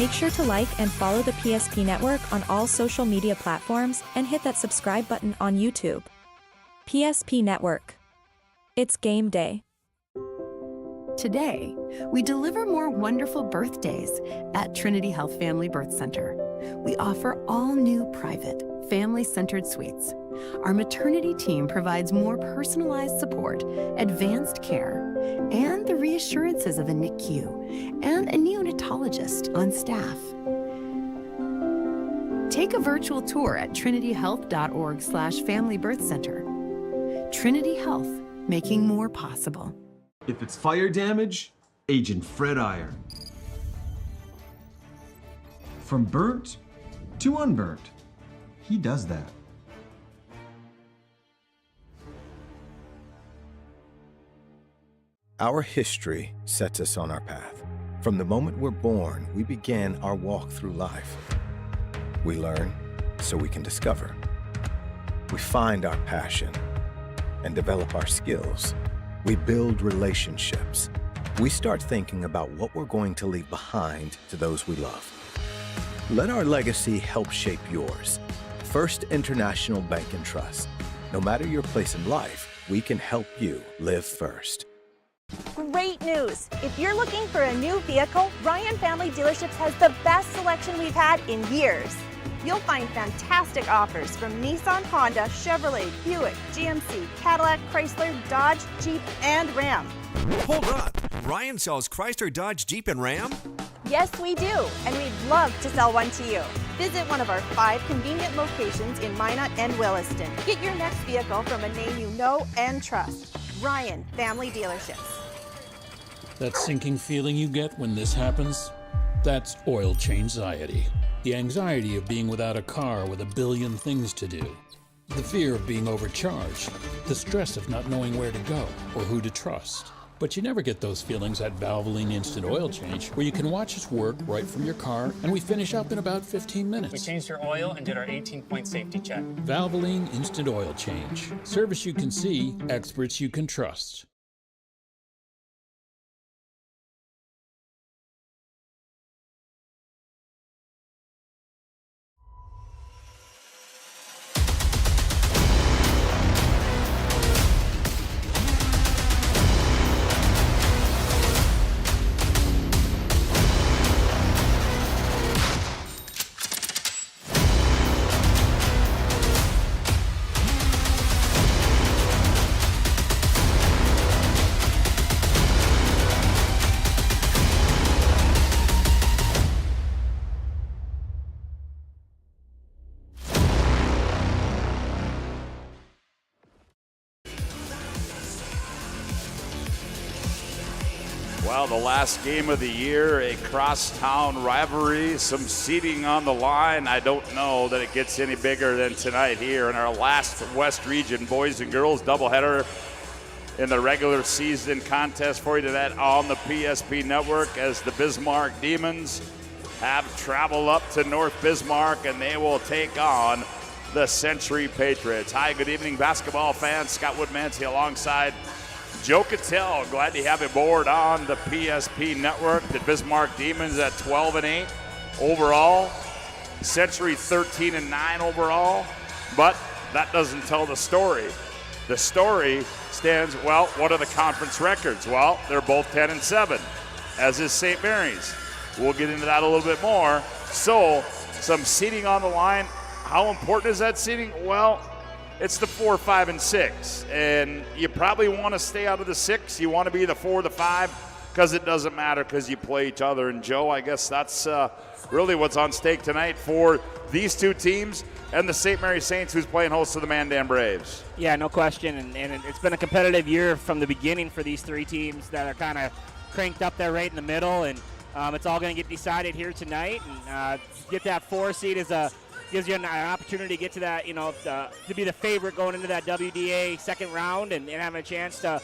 Make sure to like and follow the PSP Network on all social media platforms and hit that subscribe button on YouTube. PSP Network. It's game day. Today, we deliver more wonderful birthdays at Trinity Health Family Birth Center. We offer all new private, family-centered suites. Our maternity team provides more personalized support, advanced care, and the reassurances of a NICU and a neonatologist on staff. Take a virtual tour at trinityhealth.org/Family Birth Center. Trinity Health, making more possible. If it's fire damage, Agent Fred Iron. From burnt to unburnt, he does that. Our history sets us on our path. From the moment we're born, we begin our walk through life. We learn so we can discover. We find our passion and develop our skills. We build relationships. We start thinking about what we're going to leave behind to those we love. Let our legacy help shape yours. First International Bank and Trust. No matter your place in life, we can help you live first. Great news! If you're looking for a new vehicle, Ryan Family Dealerships has the best selection we've had in years. You'll find fantastic offers from Nissan, Honda, Chevrolet, Buick, GMC, Cadillac, Chrysler, Dodge, Jeep, and Ram. Hold on! Ryan sells Chrysler, Dodge, Jeep, and Ram? Yes, we do, and we'd love to sell one to you. Visit one of our 5 convenient locations in Minot and Williston. Get your next vehicle from a name you know and trust. Ryan Family Dealerships. That sinking feeling you get when this happens? That's oil change-anxiety. The anxiety of being without a car with a billion things to do. The fear of being overcharged. The stress of not knowing where to go or who to trust. But you never get those feelings at Valvoline Instant Oil Change, where you can watch us work right from your car, and we finish up in about 15 minutes. We changed your oil and did our 18-point safety check. Valvoline Instant Oil Change. Service you can see, experts you can trust. Well, the last game of the year, a crosstown rivalry, some seeding on the line. I don't know that it gets any bigger than tonight here in our last West Region boys and girls doubleheader in the regular season contest for you tonight on the PSP Network, as the Bismarck Demons have traveled up to North Bismarck and they will take on the Century Patriots. Hi, good evening, basketball fans. Scott WOODMANSEE alongside Joe KITTELL. Glad to have you aboard on the PSP Network. The Bismarck Demons at 12-8 overall. Century 13-9 overall. But that doesn't tell the story. The story stands, well, what are the conference records? Well, they're both 10-7, as is St. Mary's. We'll get into that a little bit more. So, some seeding on the line. How important is that seeding? Well, it's the 4, 5, and 6, and you probably want to stay out of the 6. You want to be the 4, the 5, because it doesn't matter because you play each other. And Joe, I guess that's really what's on stake tonight for these two teams and the St. Mary Saints, who's playing host to the Mandan Braves. Yeah, no question, and it's been a competitive year from the beginning for these three teams that are kind of cranked up there right in the middle, and it's all going to get decided here tonight. And get that 4 seed gives you an opportunity to get to that, to be the favorite going into that WDA second round and having a chance to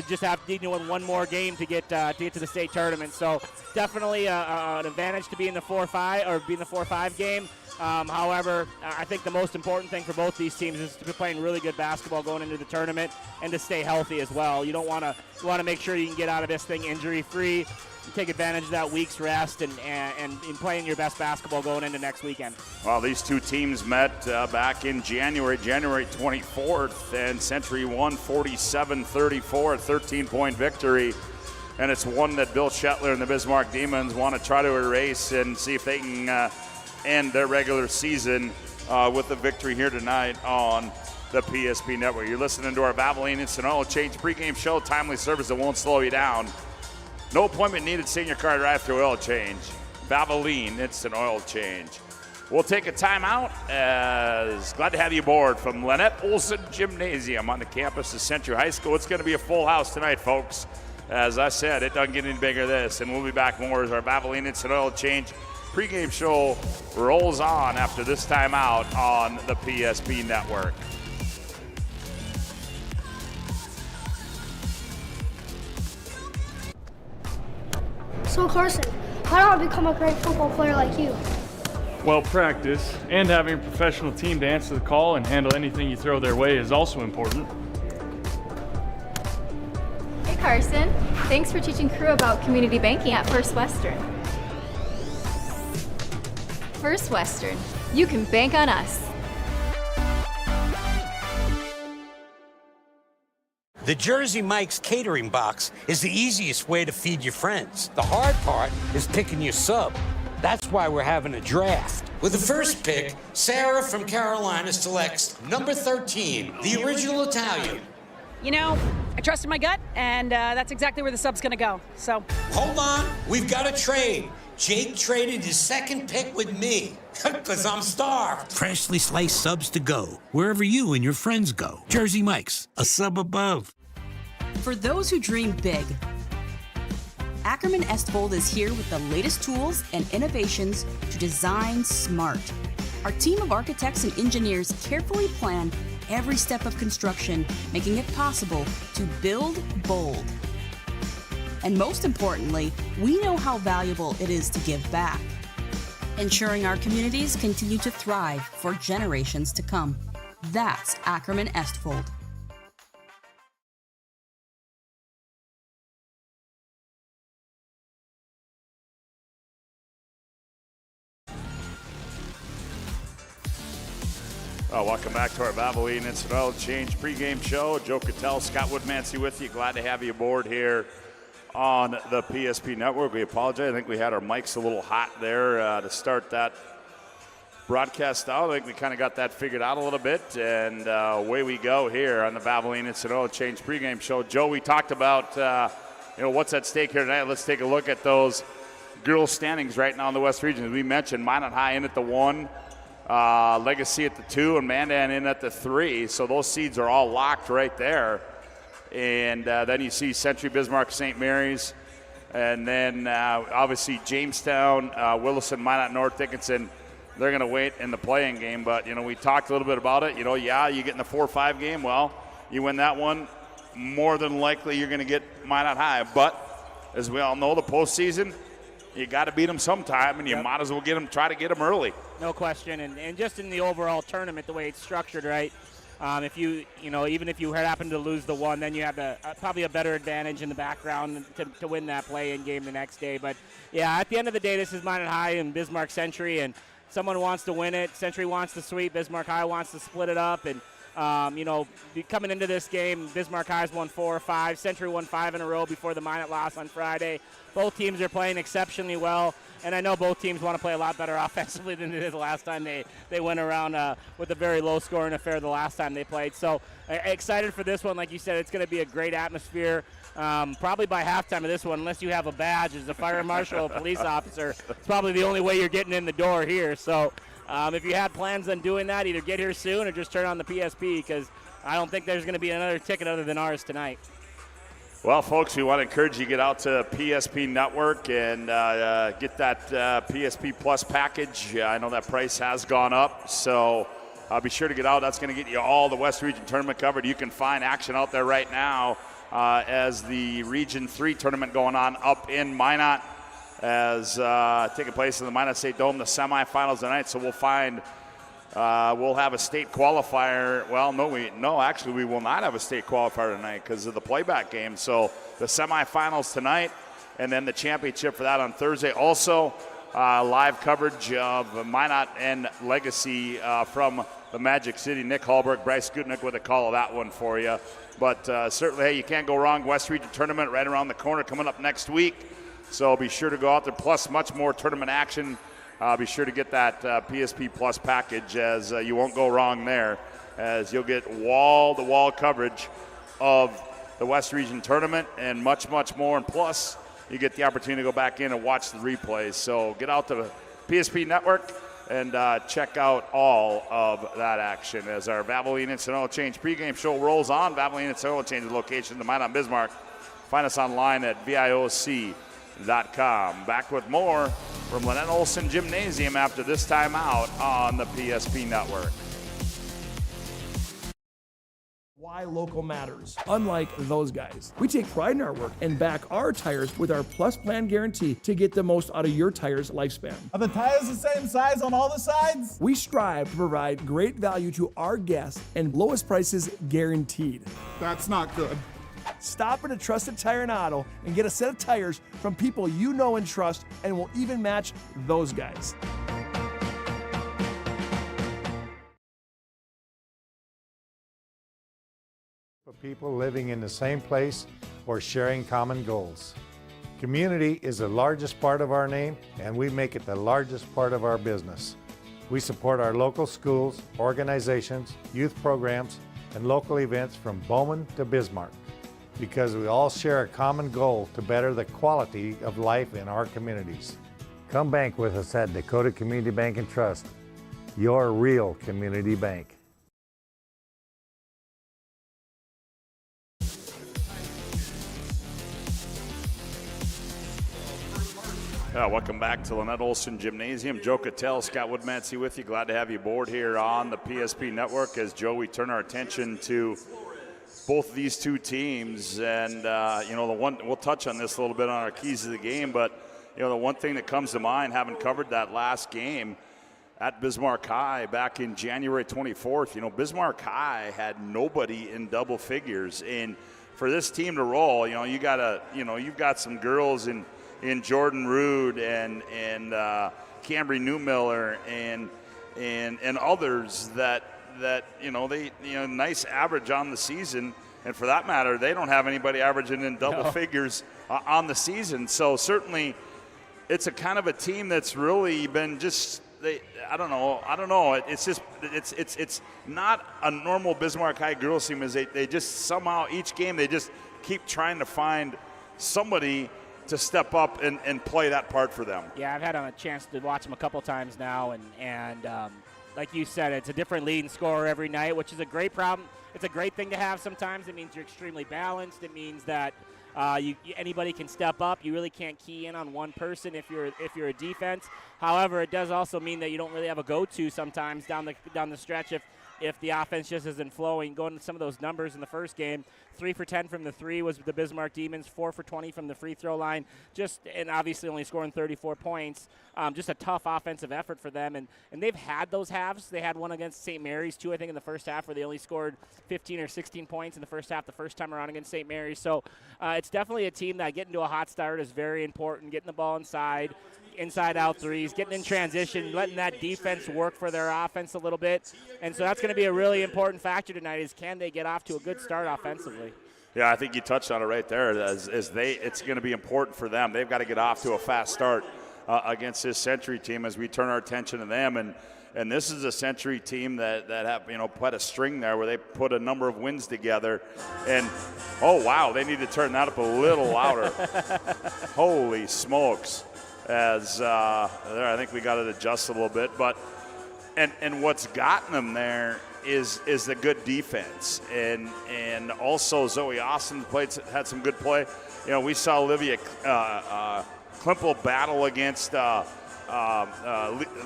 just have one more game to get to the state tournament. So definitely an advantage to be in the 4-5 or be in the 4-5 game. However, I think the most important thing for both these teams is to be playing really good basketball going into the tournament and to stay healthy as well. You want to make sure you can get out of this thing injury free. take advantage of that week's rest and playing your best basketball going into next weekend. Well, these two teams met back in January 24th, and Century won 47-34, a 13-point victory. And it's one that Bill Shetler and the Bismarck Demons want to try to erase and see if they can end their regular season with a victory here tonight on the PSP Network. You're listening to our Valvoline Instant Oil Change pregame show, timely service that won't slow you down. No appointment needed, senior car drive-through oil change. Valvoline Instant Oil Change. We'll take a timeout, as glad to have you aboard from Lynette Olson Gymnasium on the campus of Century High School. It's going to be a full house tonight, folks. As I said, it doesn't get any bigger than this, and we'll be back more as our Valvoline Instant Oil Change pregame show rolls on after this timeout on the PSP Network. So Carson, how do I become a great football player like you? Well, practice and having a professional team to answer the call and handle anything you throw their way is also important. Hey Carson, thanks for teaching crew about community banking at First Western. First Western, you can bank on us. The Jersey Mike's catering box is the easiest way to feed your friends. The hard part is picking your sub. That's why we're having a draft. With the first pick, Sarah from Carolina selects number 13, the original Italian. You know, I trusted my gut, and that's exactly where the sub's gonna go, so. Hold on, we've got a trade. Jake traded his second pick with me, because I'm starved. Freshly sliced subs to go, wherever you and your friends go. Jersey Mike's, a sub above. For those who dream big, Ackerman Estvold is here with the latest tools and innovations to design smart. Our team of architects and engineers carefully plan every step of construction, making it possible to build bold. And most importantly, we know how valuable it is to give back, ensuring our communities continue to thrive for generations to come. That's Ackerman Estvold. Welcome back to our Valvoline Instant Oil Change pregame show. Joe KITTELL, Scott WOODMANSEE with you. Glad to have you aboard here on the PSP Network. We apologize. I think we had our mics a little hot there to start that broadcast out. I think we kind of got that figured out a little bit, and away we go here on the Valvoline Instant Oil Change pregame show. Joe, we talked about what's at stake here tonight. Let's take a look at those girls' standings right now in the West Region. As we mentioned, Minot High in at the 1. Legacy at the 2 and Mandan in at the 3. So those seeds are all locked right there. And then you see Century, Bismarck, St. Mary's. And then obviously Jamestown, Williston, Minot North, Dickinson. They're going to wait in the playing game. But, we talked a little bit about it. You get in the 4-5 game. Well, you win that one. More than likely you're going to get Minot High. But as we all know, the postseason, you got to beat them sometime, and you might as well try to get them early. No question, and just in the overall tournament, the way it's structured, right? If even if you happen to lose the one, then you have probably a better advantage in the background to win that play-in game the next day. But yeah, at the end of the day, this is Minot High and Bismarck Century, and someone wants to win it. Century wants to sweep. Bismarck High wants to split it up, and coming into this game, Bismarck High's won 4 or 5. Century won 5 in a row before the Minot loss on Friday. Both teams are playing exceptionally well, and I know both teams want to play a lot better offensively than they did the last time they went around with a very low-scoring affair the last time they played. So excited for this one. Like you said, it's going to be a great atmosphere. Probably by halftime of this one, unless you have a badge as a fire marshal or a police officer, it's probably the only way you're getting in the door here. So if you had plans on doing that, either get here soon or just turn on the PSP, because I don't think there's going to be another ticket other than ours tonight. Well, folks, we want to encourage you to get out to PSP Network and get that PSP Plus package. I know that price has gone up, so be sure to get out. That's going to get you all the West Region tournament covered. You can find action out there right now as the Region 3 tournament going on up in Minot, as taking place in the Minot State Dome, the semifinals tonight. So we'll have a state qualifier. Well, actually we will not have a state qualifier tonight because of the playback game. So the semifinals tonight, and then the championship for that on Thursday. Also, live coverage of Minot and Legacy from the Magic City. Nick Hallberg, Bryce Gutnick with a call of that one for you. But certainly, hey, you can't go wrong. West Region Tournament right around the corner coming up next week. So be sure to go out there, plus much more tournament action. Be sure to get that PSP Plus package, as you won't go wrong there, as you'll get wall-to-wall coverage of the West Region Tournament and much, much more. And plus, you get the opportunity to go back in and watch the replays. So get out to the PSP Network and check out all of that action as our Valvoline Instant Oil Change pregame show rolls on. Valvoline Instant Oil Change location to Minot Bismarck. Find us online at VIOC.com. Back with more from Lynette Olson Gymnasium after this time out on the PSP Network. Why local matters. Unlike those guys, we take pride in our work and back our tires with our Plus Plan guarantee to get the most out of your tire's lifespan. Are the tires the same size on all the sides? We strive to provide great value to our guests and lowest prices guaranteed. That's not good. Stop at a trusted tire and auto and get a set of tires from people you know and trust, and will even match those guys. For people living in the same place or sharing common goals. Community is the largest part of our name, and we make it the largest part of our business. We support our local schools, organizations, youth programs, and local events from Bowman to Bismarck, because we all share a common goal to better the quality of life in our communities. Come bank with us at Dakota Community Bank and Trust, your real community bank. Welcome back to Lynette Olson Gymnasium. Joe KITTELL, Scott WOODMANSEE with you. Glad to have you aboard here on the PSP Network. As Joe, we turn our attention to both of these two teams, and the one we'll touch on this a little bit on our keys to the game. But the one thing that comes to mind, having covered that last game at Bismarck High back in January 24th, Bismarck High had nobody in double figures, and for this team to roll, you've got some girls in Jordan Rude and Cambry Newmiller and others that nice average on the season, and for that matter, they don't have anybody averaging in double figures on the season. So certainly, it's a kind of a team that's really been just. I don't know. It's not a normal Bismarck High girls team. As they just somehow each game they just keep trying to find somebody to step up and play that part for them. Yeah, I've had a chance to watch them a couple times now, and like you said, it's a different leading scorer every night, which is a great problem. It's a great thing to have sometimes. It means you're extremely balanced. It means that anybody can step up. You really can't key in on one person if you're a defense. However, it does also mean that you don't really have a go-to sometimes down the stretch if the offense just isn't flowing. Going to some of those numbers in the first game, 3 for 10 from the three was the Bismarck Demons, 4 for 20 from the free throw line, and obviously only scoring 34 points. Just a tough offensive effort for them, and they've had those halves. They had one against St. Mary's, too, I think, in the first half, where they only scored 15 or 16 points in the first half the first time around against St. Mary's. So it's definitely a team that getting to a hot start is very important, getting the ball inside-out threes, getting in transition, letting that defense work for their offense a little bit. And so that's going to be a really important factor tonight, is can they get off to a good start offensively. Yeah, I think you touched on it right there. It's going to be important for them. They've got to get off to a fast start against this Century team as we turn our attention to them. And this is a Century team that have put a string there where they put a number of wins together. And oh wow, they need to turn that up a little louder. Holy smokes! As I think we got it adjusted a little bit, but and what's gotten them there is the good defense, and also Zoe Austin had some good play. We saw Olivia Klimpel battle against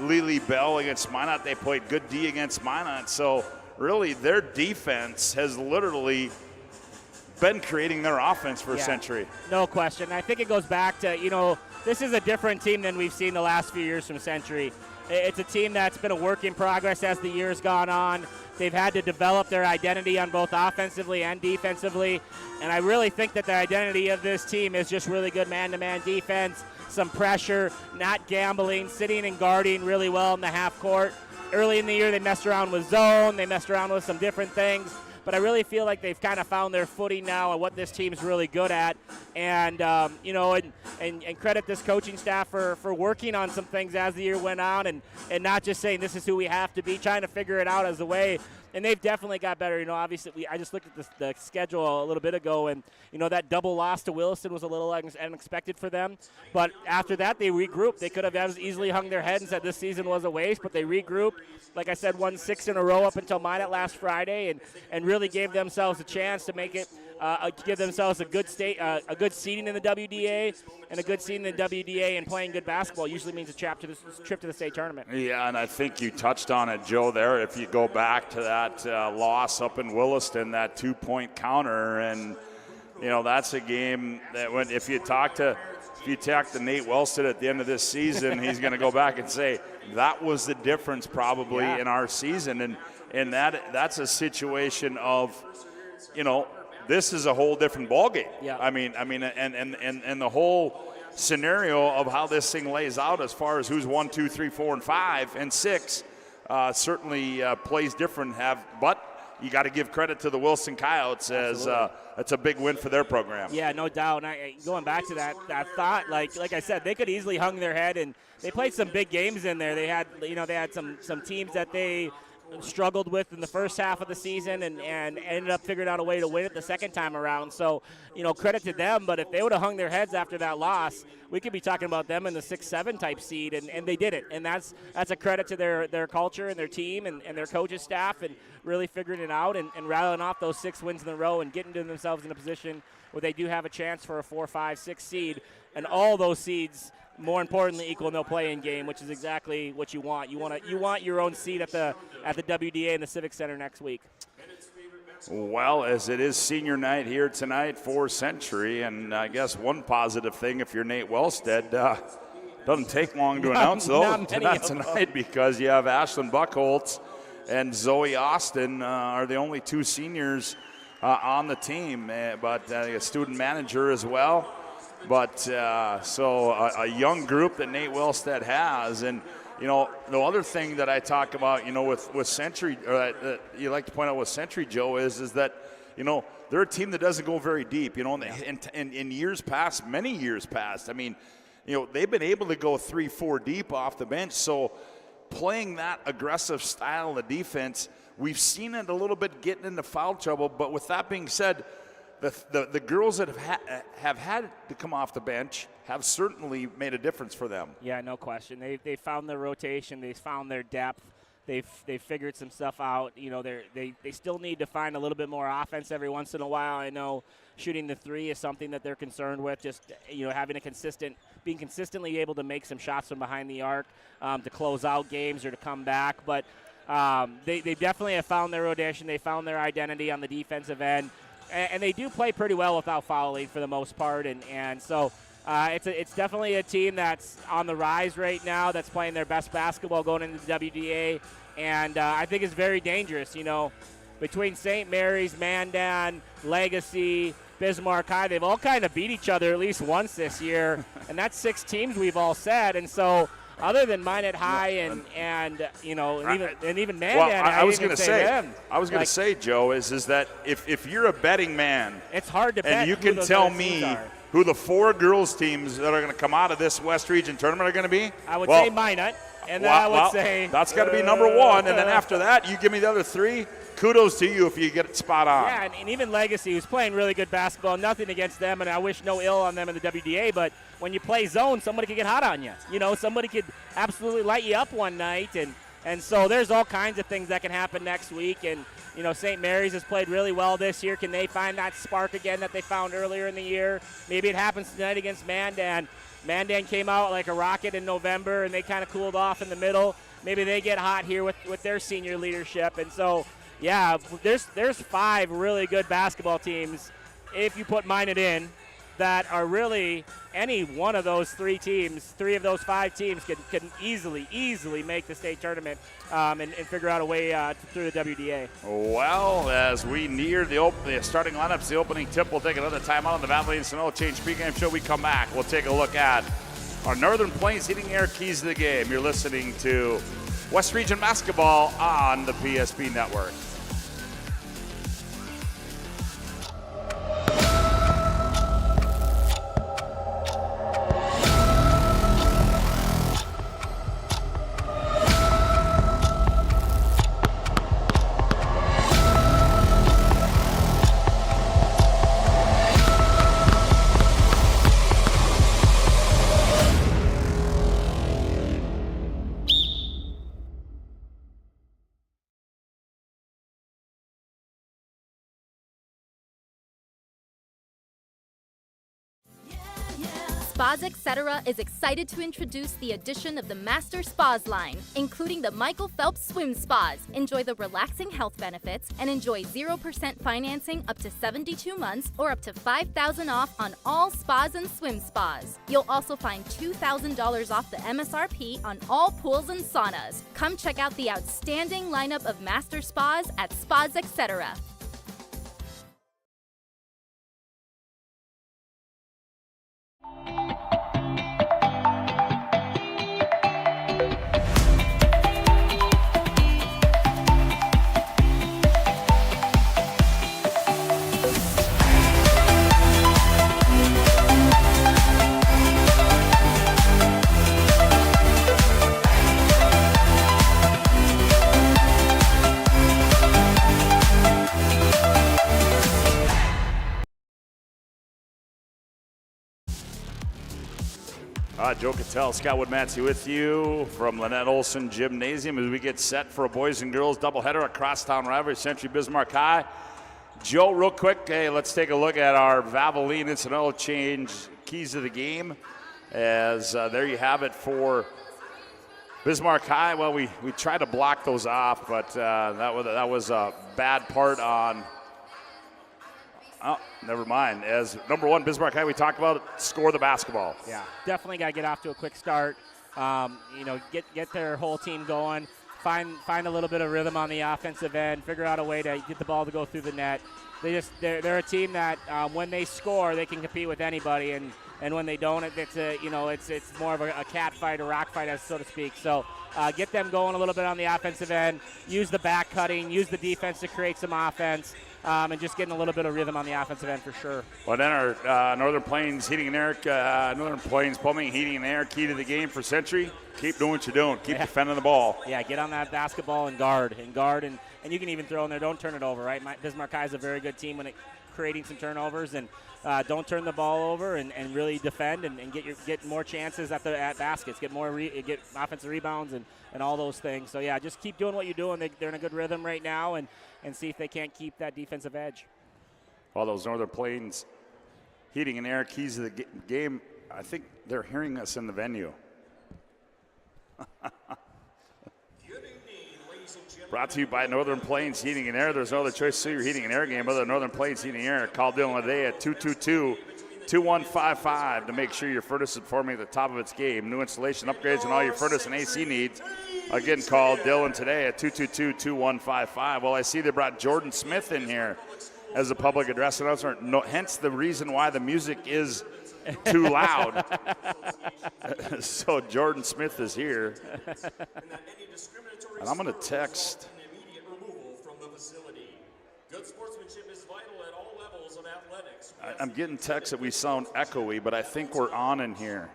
Lily Bell against Minot. They played good D against Minot, so really their defense has literally been creating their offense for Century. No question. I think it goes back to, this is a different team than we've seen the last few years from Century. It's a team that's been a work in progress as the year's gone on. They've had to develop their identity on both offensively and defensively, and I really think that the identity of this team is just really good man-to-man defense, some pressure, not gambling, sitting and guarding really well in the half court. Early in the year, they messed around with zone. They messed around with some different things. But I really feel like they've kind of found their footing now and what this team's really good at. And, and credit this coaching staff for working on some things as the year went on and not just saying this is who we have to be, trying to figure it out as a way. And they've definitely got better. Obviously, I just looked at the schedule a little bit ago, and, that double loss to Williston was a little unexpected for them. But after that, they regrouped. They could have as easily hung their head and said this season was a waste, but they regrouped. Like I said, won 6 in a row up until Minot last Friday, and really gave themselves a chance to make it, give themselves a good seeding in the WDA, and a good seeding in the WDA, and playing good basketball usually means a trip to the state tournament. Yeah, and I think you touched on it, Joe, there. If you go back to that loss up in Williston, that 2-point counter, and that's a game that if you talk to Nate Wellstead at the end of this season, he's going to go back and say that was the difference probably in our season, and that's a situation of, this is a whole different ballgame. Yeah. I mean, and the whole scenario of how this thing lays out as far as who's 1, 2, 3, 4, and 5 and 6 certainly plays different. But you got to give credit to the Wilson Coyotes as it's a big win for their program. Yeah, no doubt. And going back to that thought, like I said, they could easily hung their head, and they played some big games in there. They had some teams that they struggled with in the first half of the season and ended up figuring out a way to win it the second time around. So, credit to them. But if they would have hung their heads after that loss, we could be talking about them in the 6-7 type seed, and they did it. And that's a credit to their culture and their team and their coaches staff, and really figuring it out and rattling off those 6 wins in a row and getting themselves in a position where they do have a chance for a 4, 5, 6 seed. And all those seeds, more importantly, equal no play-in game, which is exactly what you want. You want your own seat at the WDA in the Civic Center next week. Well, as it is senior night here tonight for Century, and I guess one positive thing, if you're Nate Wellstead, doesn't take long to announce those tonight, because you have Ashlyn Buckholtz and Zoe Austin are the only 2 seniors on the team, but a student manager as well. But so a young group that Nate Wellstead has. And, the other thing that I talk about, with Century, or that you like to point out with Century, Joe, is that, they're a team that doesn't go very deep, in years past, many years past. I mean, they've been able to go 3, 4 deep off the bench. So playing that aggressive style of defense, we've seen it a little bit getting into foul trouble. But with that being said, the girls that have had to come off the bench have certainly made a difference for them. Yeah, no question. They found their rotation. They found their depth. They've figured some stuff out. They still need to find a little bit more offense every once in a while. I know shooting the 3 is something that they're concerned with. Just having being consistently able to make some shots from behind the arc to close out games or to come back. But they definitely have found their rotation. They found their identity on the defensive end. And they do play pretty well without fouling for the most part, and so it's definitely a team that's on the rise right now, that's playing their best basketball going into the WDA, and I think it's very dangerous. Between St. Mary's, Mandan, Legacy, Bismarck High, they've all kind of beat each other at least once this year, and that's 6 teams we've all said, and so. Other than Minot High and even Mandan, well, I was going to say, Joe, is that if you're a betting man, it's hard to bet. And you can tell me who the 4 girls teams that are going to come out of this West Region tournament are going to be. I would say Minot, and then I would say that's got to be number 1, and then after that, you give me the other 3. Kudos to you if you get it spot on. Yeah, and even Legacy, who's playing really good basketball. Nothing against them, and I wish no ill on them in the WDA, but when you play zone, somebody could get hot on you. Somebody could absolutely light you up one night, and so there's all kinds of things that can happen next week. And, St. Mary's has played really well this year. Can they find that spark again that they found earlier in the year? Maybe it happens tonight against Mandan. Mandan came out like a rocket in November, and they kind of cooled off in the middle. Maybe they get hot here with their senior leadership. And so, yeah, there's 5 really good basketball teams if you put Minot in. that are really any one of those three of those 5 teams can easily make the state tournament and figure out a way through the WDA. Well, as we near the starting lineups, the opening tip, we'll take another time out on the Valvoline Sonoma Change pregame show. We come back, we'll take a look at our Northern Plains Heating Air keys to the game. You're listening to West Region Basketball on the PSP Network. Spas Etc. is excited to introduce the addition of the Master Spas line, including the Michael Phelps Swim Spas. Enjoy the relaxing health benefits and enjoy 0% financing up to 72 months or up to $5,000 off on all spas and swim spas. You'll also find $2,000 off the MSRP on all pools and saunas. Come check out the outstanding lineup of Master Spas at Spas Etc. Joe KITTELL, Scott WOODMANSEE with you from Lynette Olson Gymnasium as we get set for a boys and girls doubleheader at Crosstown rivalry, Century Bismarck High. Joe, real quick, hey, let's take a look at our Valvoline incidental change keys to the game. As there you have it for Bismarck High. Well, we tried to block those off, but that was a bad part on. Oh, never mind. As number 1, Bismarck High, we talked about it, score the basketball. Yeah, definitely got to get off to a quick start. Get their whole team going. Find a little bit of rhythm on the offensive end. Figure out a way to get the ball to go through the net. They're a team that when they score, they can compete with anybody, and when they don't, it's more of a cat fight, a rock fight, so to speak. So get them going a little bit on the offensive end. Use the back cutting. Use the defense to create some offense. And just getting a little bit of rhythm on the offensive end for sure. Well, then our Northern Plains Heating and Air, Northern Plains Plumbing Heating and Air key to the game for Century. Keep doing what you're doing. Keep defending the ball. Yeah, get on that basketball and guard, and you can even throw in there. Don't turn it over, right? Bismarck High is a very good team when creating some turnovers, and don't turn the ball over and really defend and get more chances at baskets, get offensive rebounds and all those things. So yeah, just keep doing what you're doing. They're in a good rhythm right now, and see if they can't keep that defensive edge. Well, those Northern Plains Heating and Air keys to the game, I think they're hearing us in the venue. Brought to you by Northern Plains Heating and Air. There's no other choice to see your heating and air game other than Northern Plains Heating and Air. Call Dylan today at 222-2155 to make sure your furnace is performing at the top of its game. New installation upgrades and all your furnace and AC needs. Again, call Dylan today at 222-2155. Well, I see they brought Jordan Smith in here as a public address announcer. No, hence the reason why the music is too loud. So Jordan Smith is here. And I'm going to text. I'm getting texts that we sound echoey, but I think we're on in here.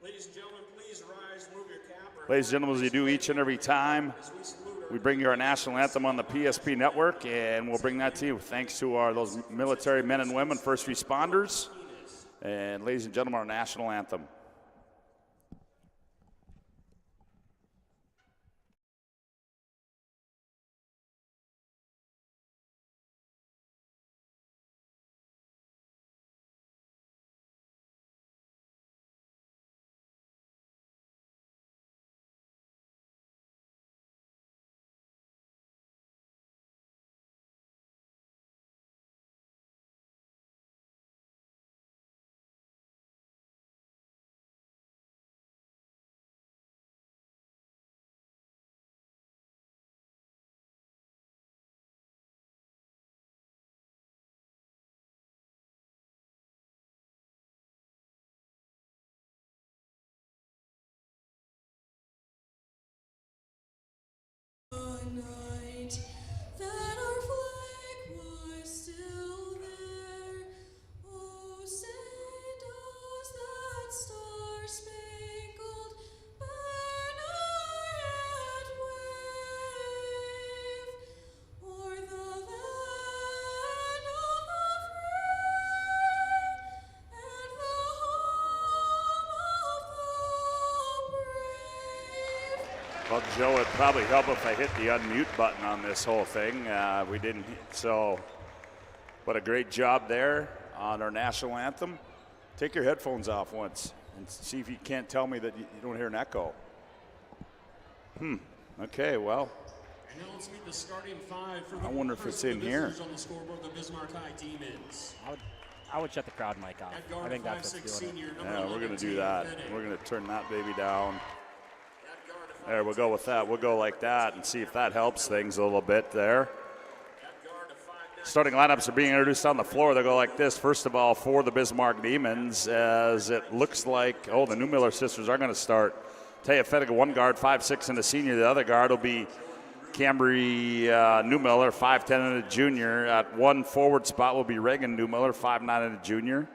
Ladies and gentlemen, please rise, move your cap. Ladies and gentlemen, as we do each and every time, we bring you our national anthem on the PSP network, and we'll bring that to you thanks to those military men and women, first responders. And ladies and gentlemen, our national anthem. Well, Joe, it'd probably help if I hit the unmute button on this whole thing. We didn't, so, but a great job there on our national anthem. Take your headphones off once and see if you can't tell me that you don't hear an echo. Okay, well. And now let's meet the starting five for I wonder if it's in here. On the scoreboard, the Bismarck High Demons. I would shut the crowd mic off. I think that's what's doing it. Yeah, we're going to do that. We're going to turn that baby down. There, we'll go with that. We'll go like that and see if that helps things a little bit there. Starting lineups are being introduced on the floor. They'll go like this. First of all, for the Bismarck Demons, as it looks like, the Newmiller sisters are going to start. Taya Fettig, one guard, 5'6", and a senior. The other guard will be Cambry Newmiller, 5'10", and a junior. At one forward spot will be Reagan Newmiller, 5'9", and a junior.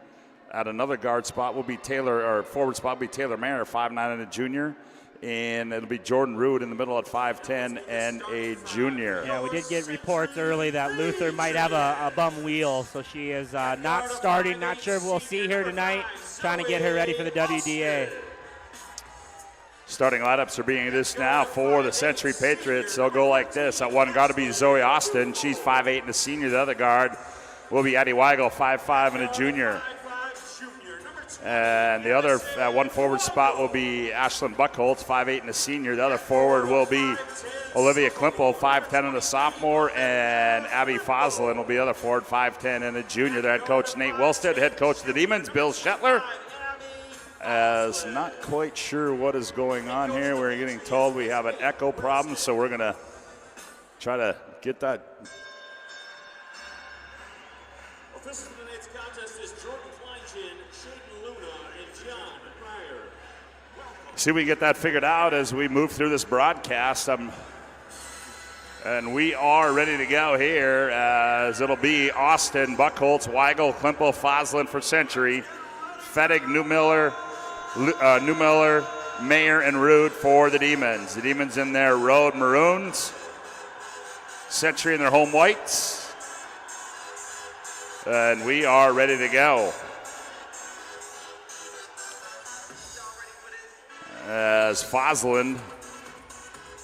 At another guard spot will be forward spot will be Taylor Mayer, 5'9", and a junior. And it'll be Jordan Rood in the middle at 5'10", and a junior. Yeah, we did get reports early that Luther might have a bum wheel, so she is not starting. Not sure if we'll see her tonight. Trying to get her ready for the WDA. Starting lineups are being introduced now for the Century Patriots. They'll go like this. At one guard will be Zoe Austin. She's 5'8", and a senior. The other guard will be Addie Weigel, 5'5", and a junior. And the other one forward spot will be Ashlyn Buckholtz, 5'8", and a senior. The other forward will be Olivia Klimpel, 5'10", and a sophomore. And Abby Foslin will be the other forward, 5'10", and a junior. Their head coach, Nate Wilstead. Head coach of the Demons, Bill Shetler. As not quite sure what is going on here. We're getting told we have an echo problem, so we're going to try to get that. Officials for tonight's contest is Jordan Kleinchin, Shaden Luna, and John Pryor. See if we can get that figured out as we move through this broadcast. And we are ready to go here, as it'll be Austin, Buckholtz, Weigel, Klimpel, Foslin for Century, Fettig, Newmiller, Mayer, and Rood for the Demons. The Demons in their road maroons, Century in their home whites. And we are ready to go. As Foslin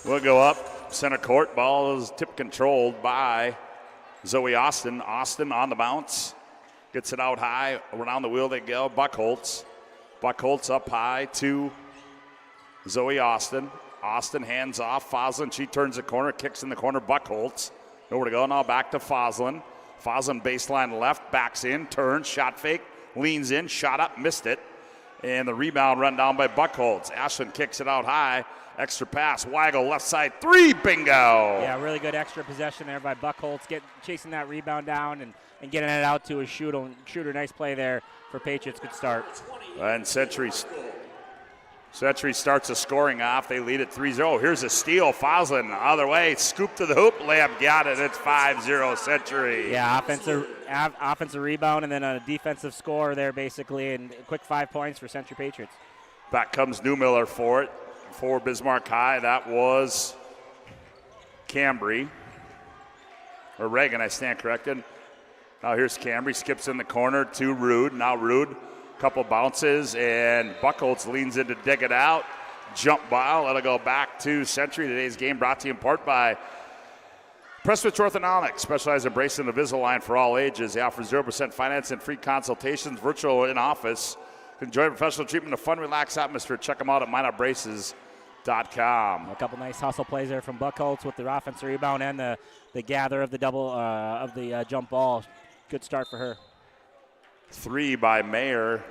will go up center court. Ball is tip controlled by Zoe Austin. Austin on the bounce. Gets it out high. Around the wheel they go. Buckholtz. Buckholtz up high to Zoe Austin. Austin hands off. Foslin, she turns the corner, kicks in the corner. Buckholtz. Nowhere to go. Now back to Foslin. Foslin baseline left, backs in, turns, shot fake, leans in, shot up, missed it. And the rebound run down by Buckholtz. Ashlyn kicks it out high. Extra pass. Weigel left side three. Bingo. Yeah, really good extra possession there by Buckholtz, chasing that rebound down and getting it out to a shooter. Nice play there for Patriots. Good start. And Century starts the scoring off. They lead at 3-0. Here's a steal. Foslin other way. Scoop to the hoop. Layup got it. It's 5-0 Century. Yeah, offensive rebound and then a defensive score there basically, and a quick 5 points for Century Patriots. Back comes Newmiller for it. For Bismarck High, that was Cambry. Or Reagan, I stand corrected. Now here's Cambry, skips in the corner to Rood. Now Rood, couple bounces, and Buckholtz leans in to dig it out. Jump ball, it'll go back to Century. Today's game brought to you in part by Prestwich Orthodontics, specialized in bracing and Invisalign for all ages. They offer 0% finance and free consultations, virtual in office. Enjoy professional treatment, a fun, relaxed atmosphere. Check them out at MineUpBraces.com. A couple nice hustle plays there from Buckholtz with the offensive rebound and the gather of the double of the jump ball. Good start for her. 3 by Mayer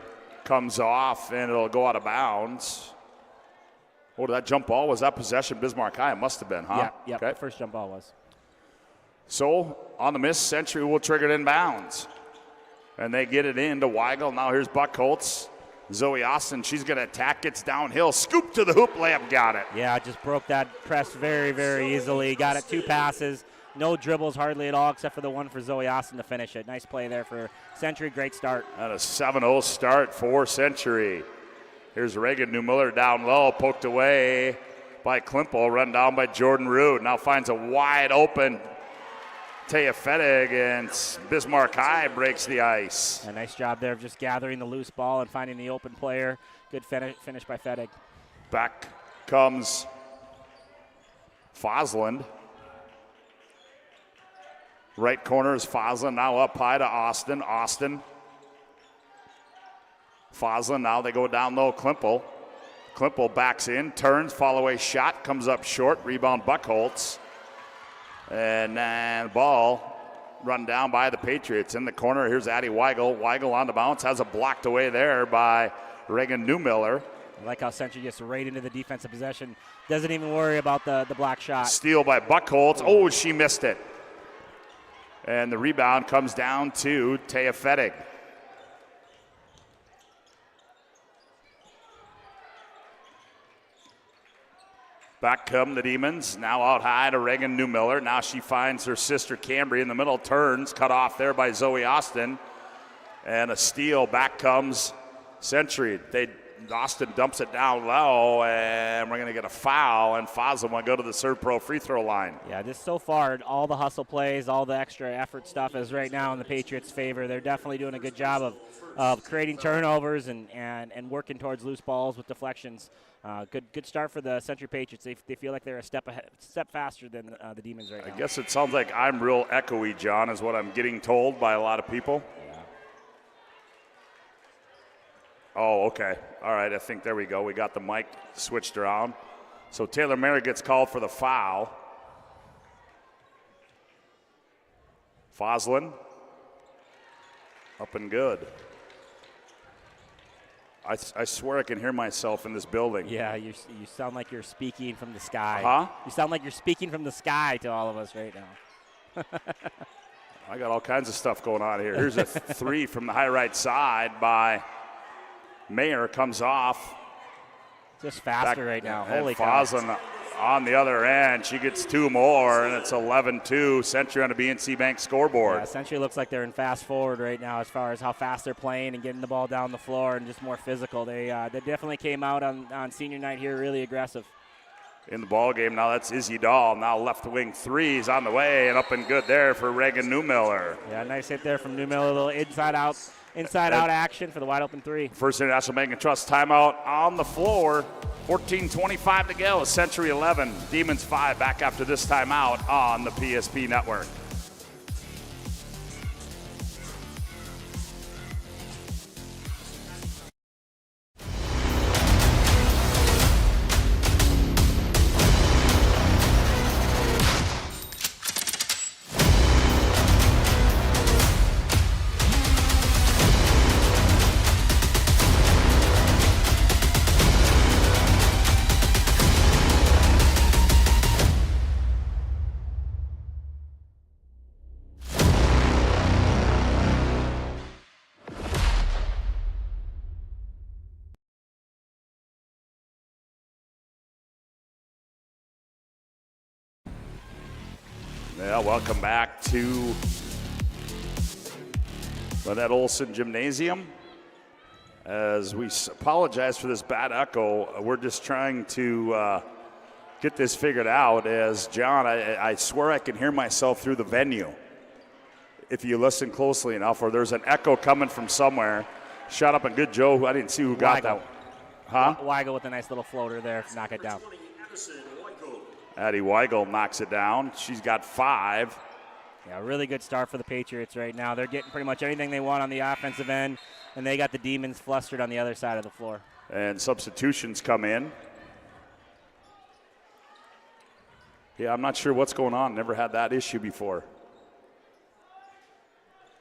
comes off and it'll go out of bounds. Oh, that jump ball, was that possession Bismarck High? It must have been, huh? Yeah, okay. First jump ball was. So on the miss, Century will trigger it in bounds. And they get it in to Weigel. Now here's Buckholtz. Zoe Austin, she's going to attack, gets downhill, scoop to the hoop, layup, got it. Yeah, just broke that press very, very easily. Got it 2 passes, no dribbles hardly at all except for the one for Zoe Austin to finish it. Nice play there for Century, great start. And a 7-0 start for Century. Here's Reagan Newmiller down low, poked away by Klimpel, run down by Jordan Root. Now finds a wide open Taya Fettig, and Bismarck High breaks the ice. A nice job there of just gathering the loose ball and finding the open player. Good finish by Fettig. Back comes Fosland. Right corner is Fosland, now up high to Austin. Fosland, now they go down low, Klimpel. Klimpel backs in, turns, fall away shot, comes up short, rebound Buckholtz. And then ball run down by the Patriots. In the corner, here's Addie Weigel. Weigel on the bounce, has a blocked away there by Reagan Newmiller. I like how Century gets right into the defensive possession. Doesn't even worry about the block shot. Steal by Buckholtz. Oh, she missed it. And the rebound comes down to Taya Fettig. Back come the Demons, now out high to Reagan Newmiller. Now she finds her sister Cambry in the middle, turns, cut off there by Zoe Austin. And a steal, back comes Century. Austin dumps it down low, and we're going to get a foul, and Fosland will go to the Serve Pro free throw line. Yeah, just so far, all the hustle plays, all the extra effort stuff is right now in the Patriots' favor. They're definitely doing a good job of creating turnovers and working towards loose balls with deflections. Good start for the Century Patriots. They feel like they're a step faster than the Demons right now. I guess it sounds like I'm real echoey, John, is what I'm getting told by a lot of people. Yeah. Oh, okay. All right, I think there we go. We got the mic switched around. So Taylor Mary gets called for the foul. Fosland up and good. I swear I can hear myself in this building. Yeah, you sound like you're speaking from the sky. Huh? You sound like you're speaking from the sky to all of us right now. I got all kinds of stuff going on here. Here's a 3 from the high right side by Mayer, comes off. Just faster right now. Holy cow. Fosland on the other end. She gets 2 more, and it's 11-2. Century on the BNC Bank scoreboard. Yeah, Century looks like they're in fast forward right now as far as how fast they're playing and getting the ball down the floor and just more physical. They definitely came out on senior night here really aggressive. In the ball game now, that's Izzy Dahl. Now left wing 3 is on the way, and up and good there for Reagan Newmiller. Yeah, nice hit there from Newmiller. A little inside out action for the wide open 3. First International Bank and Trust timeout on the floor. 14:25 to go. Century 11, Demons 5. Back after this timeout on the PSP Network. Yeah, welcome back to Lynette Olson Gymnasium. As we apologize for this bad echo, we're just trying to get this figured out. As John, I swear I can hear myself through the venue if you listen closely enough, or there's an echo coming from somewhere. Shot up and good, Joe. I didn't see who got that. Huh? Weigel with a nice little floater there, knock it down. Addie Weigel knocks it down. She's got 5. Yeah, really good start for the Patriots right now. They're getting pretty much anything they want on the offensive end, and they got the Demons flustered on the other side of the floor. And substitutions come in. Yeah, I'm not sure what's going on. Never had that issue before.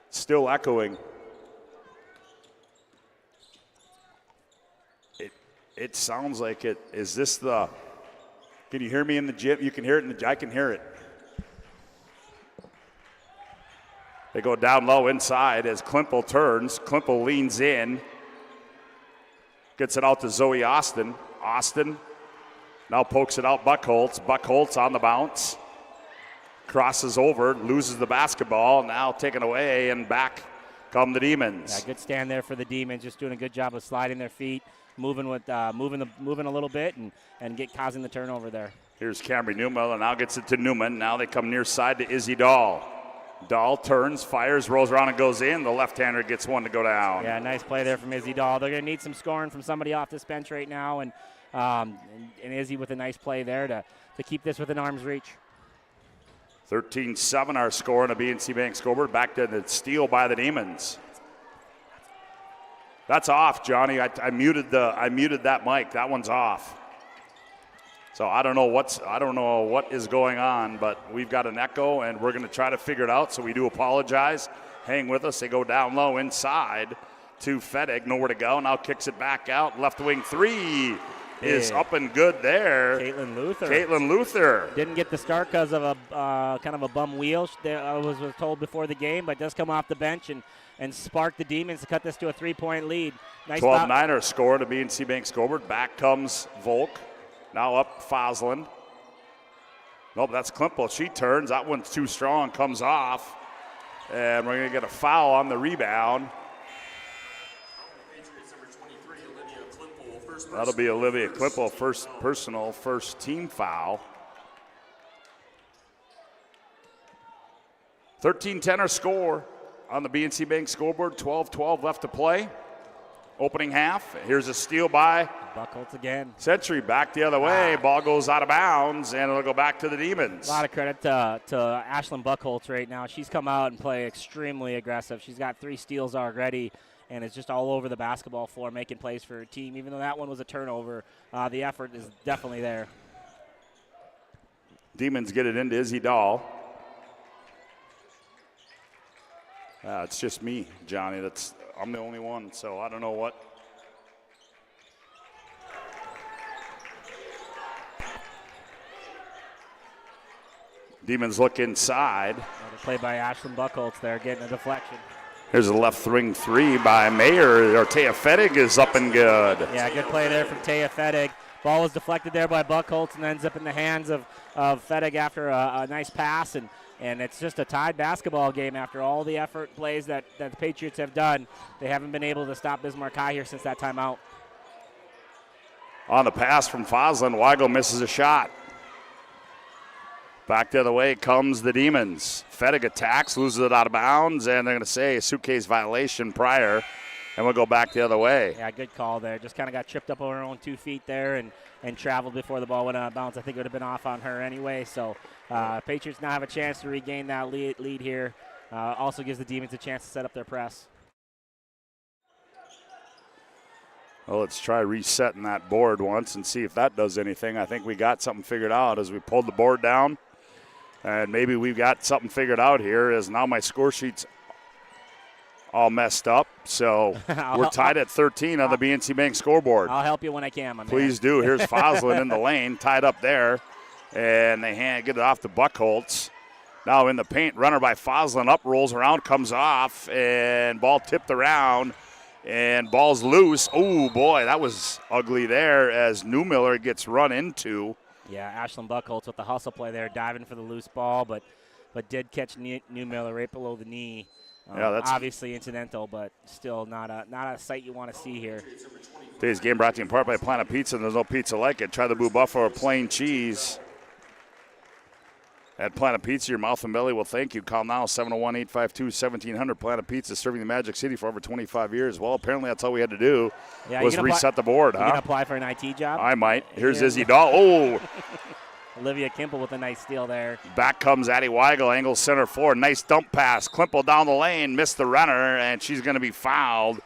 Still echoing. It sounds like it. Is this the... Can you hear me in the gym? You can hear it. I can hear it. They go down low inside as Klimpel turns. Klimpel leans in. Gets it out to Zoe Austin. Austin now pokes it out Buckholtz. Buckholtz on the bounce. Crosses over, loses the basketball, now taken away, and back come the Demons. Yeah, good stand there for the Demons, just doing a good job of sliding their feet, moving a little bit, and causing the turnover there. Here's Camry Newmiller, now gets it to Newman. Now they come near side to Izzy Dahl. Dahl turns, fires, rolls around, and goes in. The left-hander gets one to go down. Yeah, nice play there from Izzy Dahl. They're going to need some scoring from somebody off this bench right now, and Izzy with a nice play there to keep this within arm's reach. 13-7 our score on a BNC Bank scoreboard. Back to the steal by the Demons. That's off, Johnny. I muted that mic. That one's off. So I don't know what is going on, but we've got an echo, and we're going to try to figure it out. So we do apologize. Hang with us. They go down low inside to Fedig. Nowhere to go. Now kicks it back out. Left wing three is up and good there. Caitlin Luther. Didn't get the start because of a kind of a bum wheel. I was told before the game, but does come off the bench and spark the Demons to cut this to a 3-point lead. Nice 12-9 our score to BNC Bank scoreboard. Back comes Volk. Now up Foslin. Nope, that's Klimpel. She turns. That one's too strong. Comes off. And we're going to get a foul on the rebound. That'll be Olivia Klimpel, first team foul. 13-10 our score on the BNC Bank scoreboard. 12-12 left to play. Opening half. Here's a steal by Buckholtz again. Century back the other way. Ball goes out of bounds, and it'll go back to the Demons. A lot of credit to Ashlyn Buckholtz right now. She's come out and played extremely aggressive. She's got 3 steals already, and it's just all over the basketball floor making plays for her team. Even though that one was a turnover, the effort is definitely there. Demons get it into Izzy Dahl. It's just me, Johnny. I'm the only one, so I don't know what. Demons look inside. Play by Ashlyn Buckholtz there, getting a deflection. Here's a left wing three by Mayer. Or Taya Fedig is up and good. Yeah, good play there from Taya Fedig. Ball was deflected there by Buckholtz and ends up in the hands of Fedig after a nice pass. And it's just a tied basketball game after all the effort plays that the Patriots have done. They haven't been able to stop Bismarck High here since that timeout. On the pass from Foslin, Weigel misses a shot. Back the other way comes the Demons. Fedig attacks, loses it out of bounds, and they're going to say a suitcase violation prior, and we'll go back the other way. Yeah, good call there. Just kind of got tripped up over her own 2 feet there and traveled before the ball went out of bounds. I think it would have been off on her anyway. So Patriots now have a chance to regain that lead here. Also gives the Demons a chance to set up their press. Well, let's try resetting that board once and see if that does anything. I think we got something figured out as we pulled the board down. And maybe we've got something figured out here as now my score sheet's all messed up. So we're tied at 13 on the BNC Bank scoreboard. I'll help you when I can, my man. Please do. Here's Foslin in the lane, tied up there. And they get it off to Buckholtz. Now in the paint, runner by Foslin, up, rolls around, comes off, and ball tipped around. And ball's loose. Oh, boy, that was ugly there as Newmiller gets run into. Yeah, Ashlyn Buckholtz with the hustle play there, diving for the loose ball, but did catch Newmiller right below the knee. Yeah, that's obviously incidental, but still not a sight you want to see here. Today's game brought to you in part by Planet Pizza, and there's no pizza like it. Try the Boo Buffalo or plain cheese. At Planet Pizza, your mouth and belly will thank you. Call now, 701-852-1700. Planet Pizza, serving the Magic City for over 25 years. Well, apparently that's all we had to do was reset the board, You huh? going to apply for an IT job? I might. Here's Izzy Dahl. Oh! Olivia Klimpel with a nice steal there. Back comes Addie Weigel, angle center floor. Nice dump pass. Klimpel down the lane, missed the runner, and she's going to be fouled.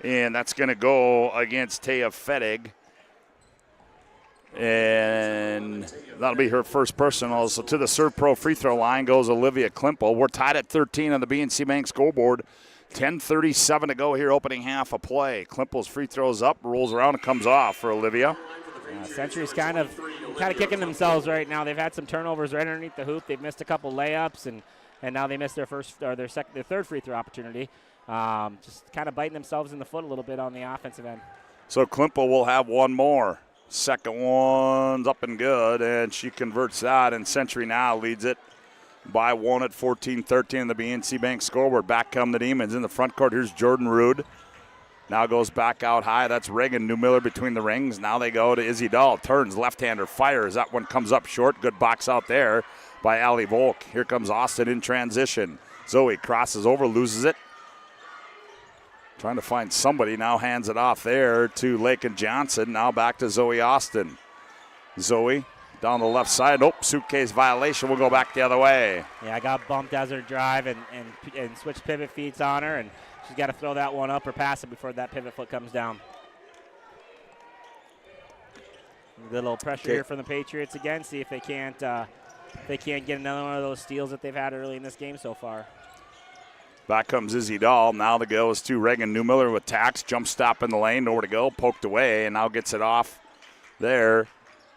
And that's going to go against Taya Fedig. And that'll be her first personal. So to the Serve Pro free throw line goes Olivia Klimpel. We're tied at 13 on the BNC Bank scoreboard. 10:37 to go here, opening half of play. Klimpel's free throws up, rolls around, and comes off for Olivia. Century's kind of kicking themselves right now. They've had some turnovers right underneath the hoop. They've missed a couple layups, and now they missed their third free throw opportunity. Just kind of biting themselves in the foot a little bit on the offensive end. So Klimpel will have one more. Second one's up and good, and she converts that, and Century now leads it by one at 14-13 in the BNC Bank scoreboard. Back come the Demons in the front court. Here's Jordan Rude. Now goes back out high. That's Reagan Newmiller between the rings. Now they go to Izzy Dahl. Turns, left-hander, fires. That one comes up short. Good box out there by Allie Volk. Here comes Austin in transition. Zoe crosses over, loses it. Trying to find somebody. Now hands it off there to Lakin Johnson. Now back to Zoe Austin. Zoe down the left side. Nope, suitcase violation. We'll go back the other way. Yeah, I got bumped as her drive and switched pivot feet on her, and she's got to throw that one up or pass it before that pivot foot comes down. A little pressure here from the Patriots again. See if they can't get another one of those steals that they've had early in this game so far. Back comes Izzy Dahl. Now the go is to Reagan Newmiller with tacks. Jump stop in the lane. Nowhere to go. Poked away, and now gets it off there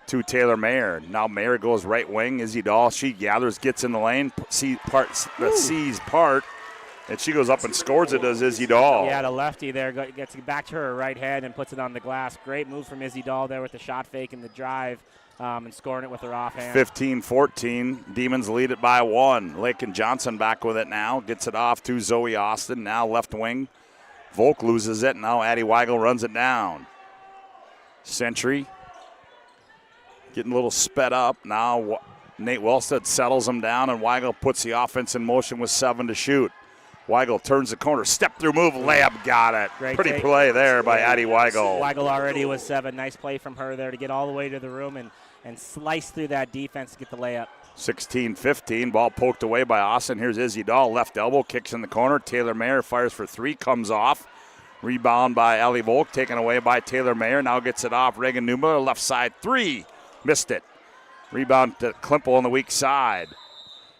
to Taylor Mayer. Now Mayer goes right wing. Izzy Dahl, she gathers, gets in the lane, sees part, and she goes up and scores it as Izzy Dahl. Yeah, the lefty there gets back to her right hand and puts it on the glass. Great move from Izzy Dahl there with the shot fake and the drive. And scoring it with her offhand. 15-14. Demons lead it by one. Lakin Johnson back with it now. Gets it off to Zoe Austin. Now left wing. Volk loses it. Now Addie Weigel runs it down. Century getting a little sped up. Now Nate Wellstead settles him down, and Weigel puts the offense in motion with 7 to shoot. Weigel turns the corner. Step through move. Layup got it. Great Pretty take. play there by Addie Weigel. Weigel already was 7. Nice play from her there to get all the way to the room and slice through that defense to get the layup. 16-15. Ball poked away by Austin. Here's Izzy Dahl. Left elbow. Kicks in the corner. Taylor Mayer fires for 3. Comes off. Rebound by Allie Volk. Taken away by Taylor Mayer. Now gets it off. Reagan Newmiller. Left side 3. Missed it. Rebound to Klimpel on the weak side.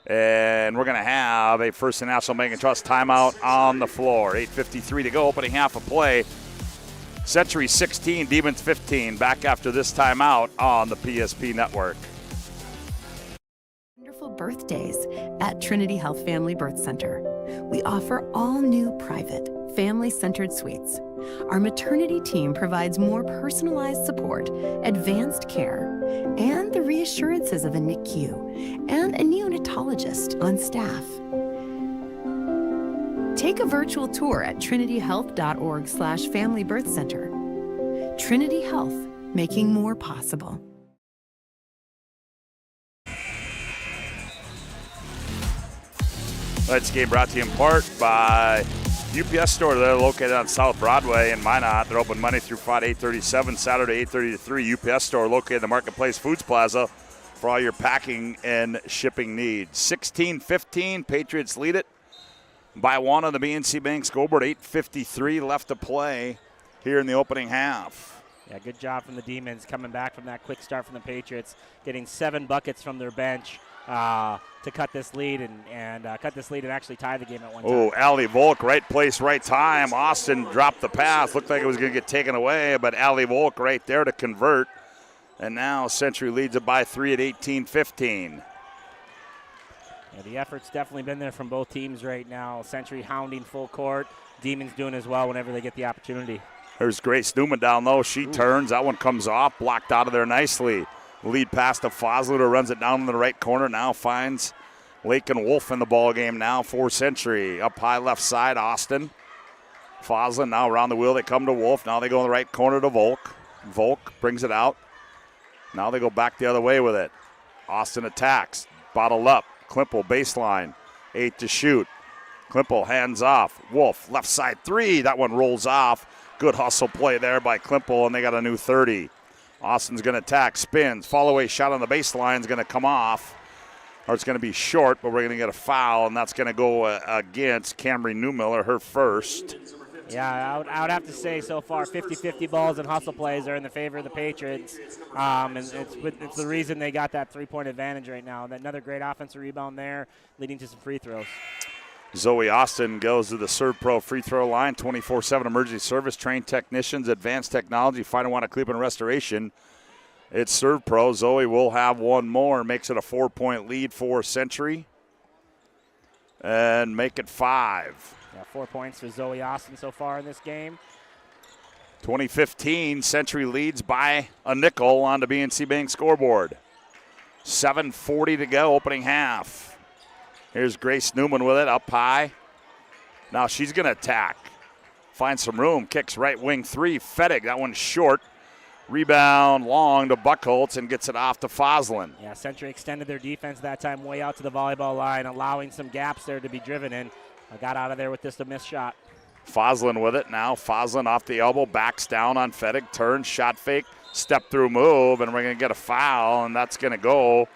And we're going to have a First and National Bank and Trust timeout on the floor. 8:53 to go. Opening half of play. Century 16, Demons 15. Back after this timeout on the PSP Network. Wonderful birthdays at Trinity Health Family Birth Center. We offer all new private, family-centered suites. Our maternity team provides more personalized support, advanced care, and the reassurances of a NICU and a neonatologist on staff. Take a virtual tour at trinityhealth.org/Family Birth Center. Trinity Health, making more possible. Tonight's game brought to you in part by UPS Store. They're located on South Broadway in Minot. They're open Monday through Friday, 8:37, Saturday, 8:30 to 3. UPS Store located in the Marketplace Foods Plaza for all your packing and shipping needs. 16-15, Patriots lead it by 1 on the BNC Bank scoreboard. 8:53 left to play here in the opening half. Yeah, good job from the Demons coming back from that quick start from the Patriots, getting 7 buckets from their bench to cut this lead and actually tie the game at one time. Oh, Allie Volk, right place, right time. Austin dropped the pass. Looked like it was going to get taken away, but Allie Volk right there to convert. And now Century leads it by 3 at 18-15. Yeah, the effort's definitely been there from both teams right now. Century hounding full court. Demons doing as well whenever they get the opportunity. There's Grace Newman down low. She turns. That one comes off. Blocked out of there nicely. Lead pass to Fosler, who runs it down in the right corner. Now finds Lakin Wolf in the ball game now for Century. Up high left side, Austin. Fosler now around the wheel. They come to Wolf. Now they go in the right corner to Volk. Volk brings it out. Now they go back the other way with it. Austin attacks. Bottled up. Klimpel baseline. 8 to shoot. Klimpel hands off. Wolf left side 3. That one rolls off. Good hustle play there by Klimpel, and they got a new 30. Austin's going to attack, spins, fall away shot on the baseline is going to come off, or it's going to be short, but we're going to get a foul, and that's going to go against Camry Newmiller, her first. Yeah, I would have to say so far 50-50 balls and hustle plays are in the favor of the Patriots, and it's the reason they got that 3-point advantage right now. Another great offensive rebound there, leading to some free throws. Zoe Austin goes to the Serve Pro free throw line. 24/7 emergency service, trained technicians, advanced technology, Fine & Water Cleveland Restoration. It's Serve Pro. Zoe will have one more, makes it a 4-point lead for Century, and make it 5. Yeah, 4 points for Zoe Austin so far in this game. 2015, Century leads by a nickel on the BNC Bank scoreboard. 7:40 to go, opening half. Here's Grace Newman with it, up high. Now she's going to attack. Finds some room, kicks right wing 3. Fettig, that one's short. Rebound long to Buckholtz and gets it off to Foslin. Yeah, Century extended their defense that time way out to the volleyball line, allowing some gaps there to be driven in. I got out of there with just a missed shot. Foslin with it now. Foslin off the elbow, backs down on Fettig, turns, shot fake, step through move, and we're going to get a foul, and that's going to go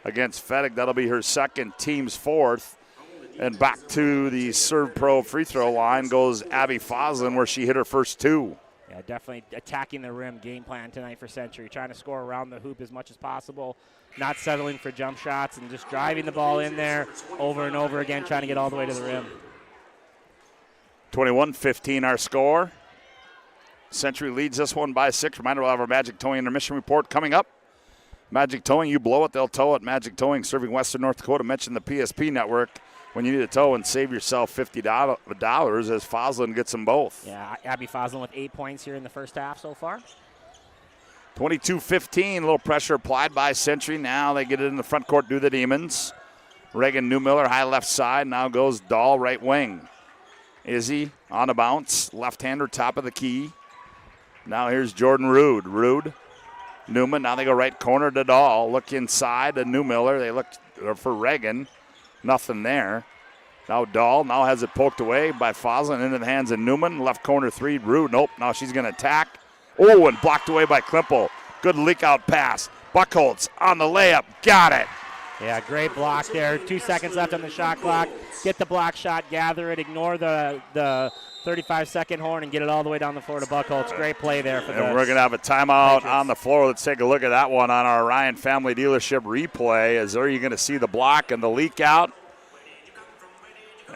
against Fettig. That'll be her second, team's fourth. And back to the Serve Pro free throw line goes Abby Foslin, where she hit her first 2. Yeah, definitely attacking the rim game plan tonight for Century, trying to score around the hoop as much as possible, not settling for jump shots, and just driving the ball in there over and over again, trying to get all the way to the rim. 21-15 our score. Century leads this one by 6. Reminder, we'll have our Magic Towing Intermission report coming up. Magic Towing, you blow it, they'll tow it. Magic Towing, serving Western North Dakota. Mention the PSP network when you need a tow and save yourself $50 as Foslin gets them both. Yeah, Abby Foslin with 8 points here in the first half so far. 22-15, a little pressure applied by Century. Now they get it in the front court, do the Demons. Reagan Newmiller, high left side. Now goes Dahl, right wing. Izzy on a bounce, left-hander, top of the key. Now here's Jordan Rude. Rude, Newman, now they go right corner to Dahl. Look inside to Newmiller. They look for Reagan. Nothing there. Now Dahl now has it poked away by Foslin into the hands of Newman. Left corner 3, Rude. Nope, now she's going to attack. Oh, and blocked away by Klimpel. Good leak-out pass. Buckholtz on the layup. Got it. Yeah, great block there. 2 seconds left on the shot clock. Get the block shot, gather it, ignore the 35-second horn, and get it all the way down the floor to Buckholtz. Great play there for And we're going to have a timeout on the floor. Let's take a look at that one on our Ryan Family Dealership replay. As there you're going to see the block and the leak out.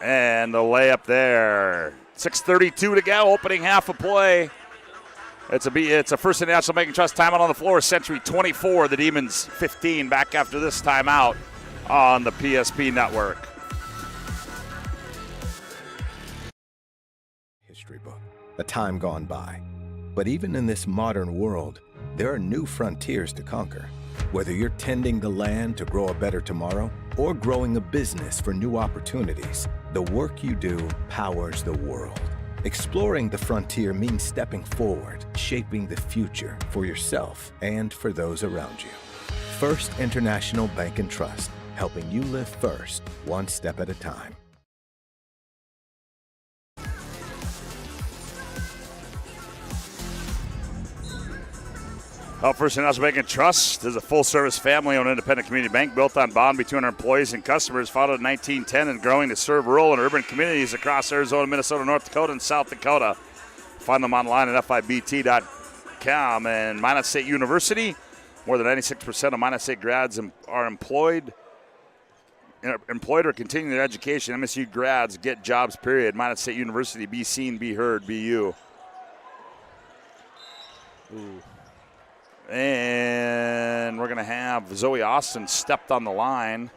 And the layup there. 6:32 to go, opening half of play. It's a First International Bank and Trust timeout on the floor. Century 24, the Demons 15. Back after this timeout on the PSP network. History book, a time gone by. But even in this modern world, there are new frontiers to conquer. Whether you're tending the land to grow a better tomorrow or growing a business for new opportunities, the work you do powers the world. Exploring the frontier means stepping forward, shaping the future for yourself and for those around you. First International Bank and Trust, helping you live first, one step at a time. First International Bank and Trust is a full-service family-owned independent community bank built on bond between our employees and customers, founded in 1910 and growing to serve rural and urban communities across Arizona, Minnesota, North Dakota, and South Dakota. Find them online at FIBT.com. And Minot State University, more than 96% of Minot State grads are employed or continuing their education. MSU grads get jobs, period. Minot State University, be seen, be heard, be you. Ooh. And we're going to have Zoe Austin stepped on the line.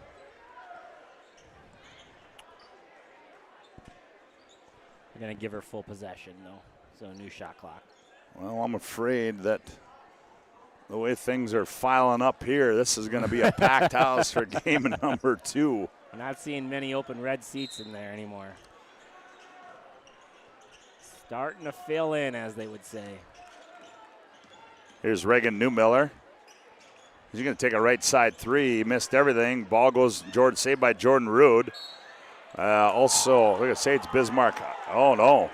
We're going to give her full possession, though, so a new shot clock. Well, I'm afraid that the way things are filing up here, this is going to be a packed house for game number 2. We're not seeing many open red seats in there anymore. Starting to fill in, as they would say. Here's Reagan Newmiller. He's going to take a right side 3. He missed everything. Ball goes saved by Jordan Rude. Also, look at it's Bismarck. Oh, no.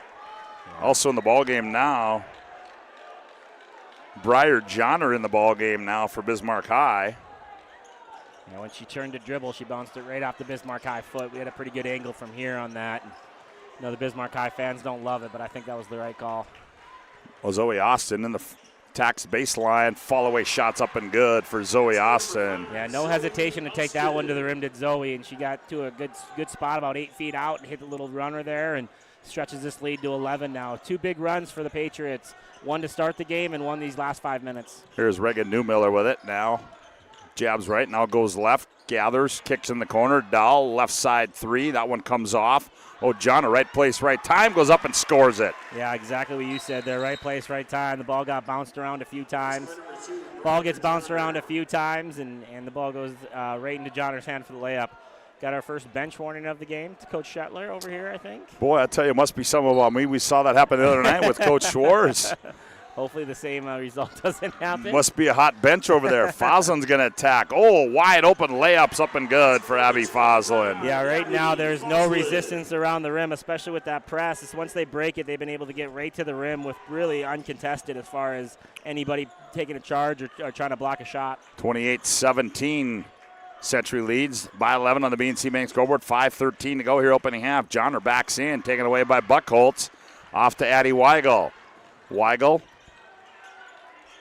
Also in the ball game now, Briar Johnner in the ball game now for Bismarck High. You know, when she turned to dribble, she bounced it right off the Bismarck High foot. We had a pretty good angle from here on that. And, you know, the Bismarck High fans don't love it, but I think that was the right call. Well, Zoe Austin in the tax baseline, fall away shots up and good for Zoe Austin. Yeah, no hesitation to take that one to the rim, did Zoe, and she got to a good spot about 8 feet out and hit the little runner there and stretches this lead to 11 now. 2 big runs for the Patriots, one to start the game and one these last 5 minutes. Here's Reagan Newmiller with it now. Jabs right, now goes left, gathers, kicks in the corner. Dahl, left side 3. That one comes off. John, right place, right time, goes up and scores it. Yeah, exactly what you said there. Right place, right time. The ball got bounced around a few times. Ball gets bounced around a few times, and the ball goes right into Johnner's hand for the layup. Got our first bench warning of the game to Coach Shetler over here, I think. Boy, I tell you, it must be some of me. We saw that happen the other night with Coach Schwartz. Hopefully the same result doesn't happen. Must be a hot bench over there. Foslin's going to attack. Wide open layups up and good for Abby Foslin. Yeah, right now there's no resistance around the rim, especially with that press. It's once they break it, they've been able to get right to the rim with really uncontested as far as anybody taking a charge or trying to block a shot. 28-17. Century leads by 11 on the B&C Bank scoreboard. 5:13 to go here opening half. Johnner backs in, taken away by Buckholtz. Off to Addie Weigel. Weigel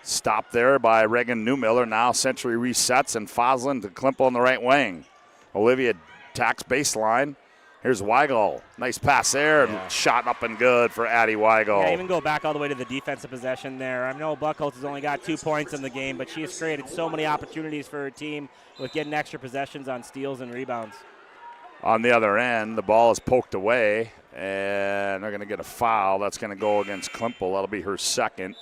stopped there by Reagan Newmiller. Now Century resets, and Foslin to Klimpel on the right wing. Olivia attacks baseline. Here's Weigel. Nice pass there. Yeah. Shot up and good for Addie Weigel. Yeah, even go back all the way to the defensive possession there. I know Buckholtz has only got 2 points in the game, but she has created so many opportunities for her team with getting extra possessions on steals and rebounds. On the other end, the ball is poked away, and they're going to get a foul. That's going to go against Klimpel. That'll be her second.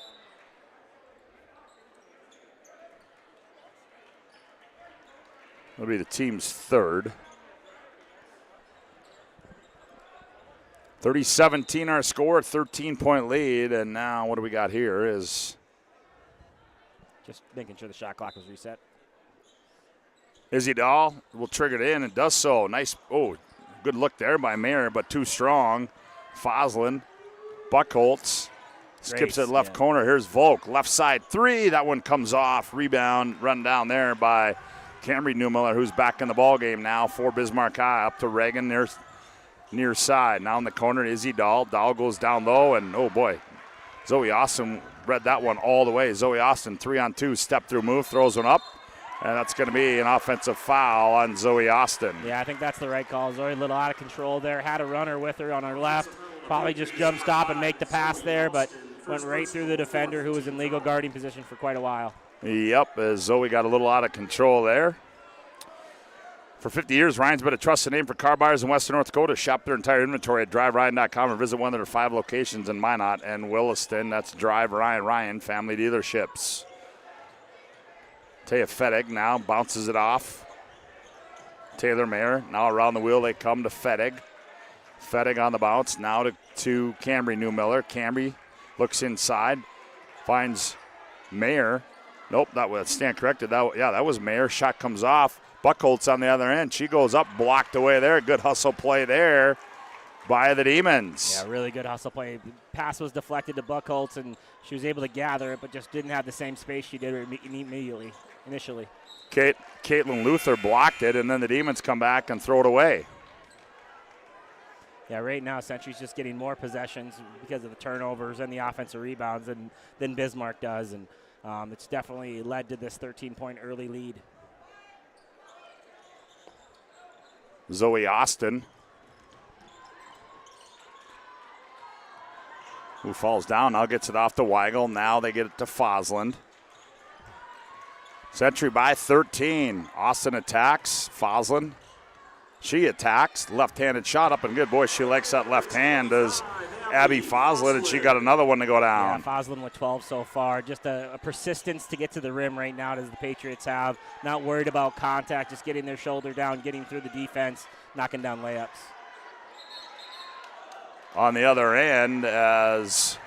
That'll be the team's third. 30-17 our score, 13-point lead, and now what do we got here is just making sure the shot clock was reset. Izzy Dahl will trigger it in and does so. Nice, good look there by Mayer, but too strong. Foslin, Buckholtz skips it left corner. Here's Volk, left side 3. That one comes off. Rebound, run down there by Camry Newmiller, who's back in the ball game now for Bismarck High. Up to Reagan, there's near side. Now in the corner, Izzy Dahl. Dahl goes down low, and Zoe Austin read that one all the way. Zoe Austin, 3-on-2, step through move, throws one up, and that's going to be an offensive foul on Zoe Austin. Yeah, I think that's the right call. Zoe a little out of control there. Had a runner with her on her left. Probably just jump stop and make the pass there, but went right through the defender who was in legal guarding position for quite a while. Yep, as Zoe got a little out of control there. For 50 years, Ryan's been a trusted name for car buyers in Western North Dakota. Shop their entire inventory at driveryan.com or visit one of their 5 locations in Minot and Williston. That's Drive Ryan Family Dealerships. Taya Fettig now bounces it off. Taylor Mayer now around the wheel. They come to Fettig. Fettig on the bounce. Now to Camry Newmiller. Camry looks inside. Finds Mayer. Nope, that was stand corrected. That was Mayer. Shot comes off. Buckholtz on the other end. She goes up, blocked away there. Good hustle play there by the Demons. Yeah, really good hustle play. Pass was deflected to Buckholtz, and she was able to gather it, but just didn't have the same space she did initially. Caitlin Luther blocked it, and then the Demons come back and throw it away. Yeah, right now Century's just getting more possessions because of the turnovers and the offensive rebounds than Bismarck does, and it's definitely led to this 13-point early lead. Zoe Austin, who falls down, now gets it off to Weigel. Now they get it to Foslin. Century by 13. Austin attacks. Foslin, she attacks. Left-handed shot up and good. Boy, she likes that left hand, does Abby Foslin, and she got another one to go down. Yeah, Foslin with 12 so far. Just a persistence to get to the rim right now as the Patriots have. Not worried about contact, just getting their shoulder down, getting through the defense, knocking down layups. On the other end, as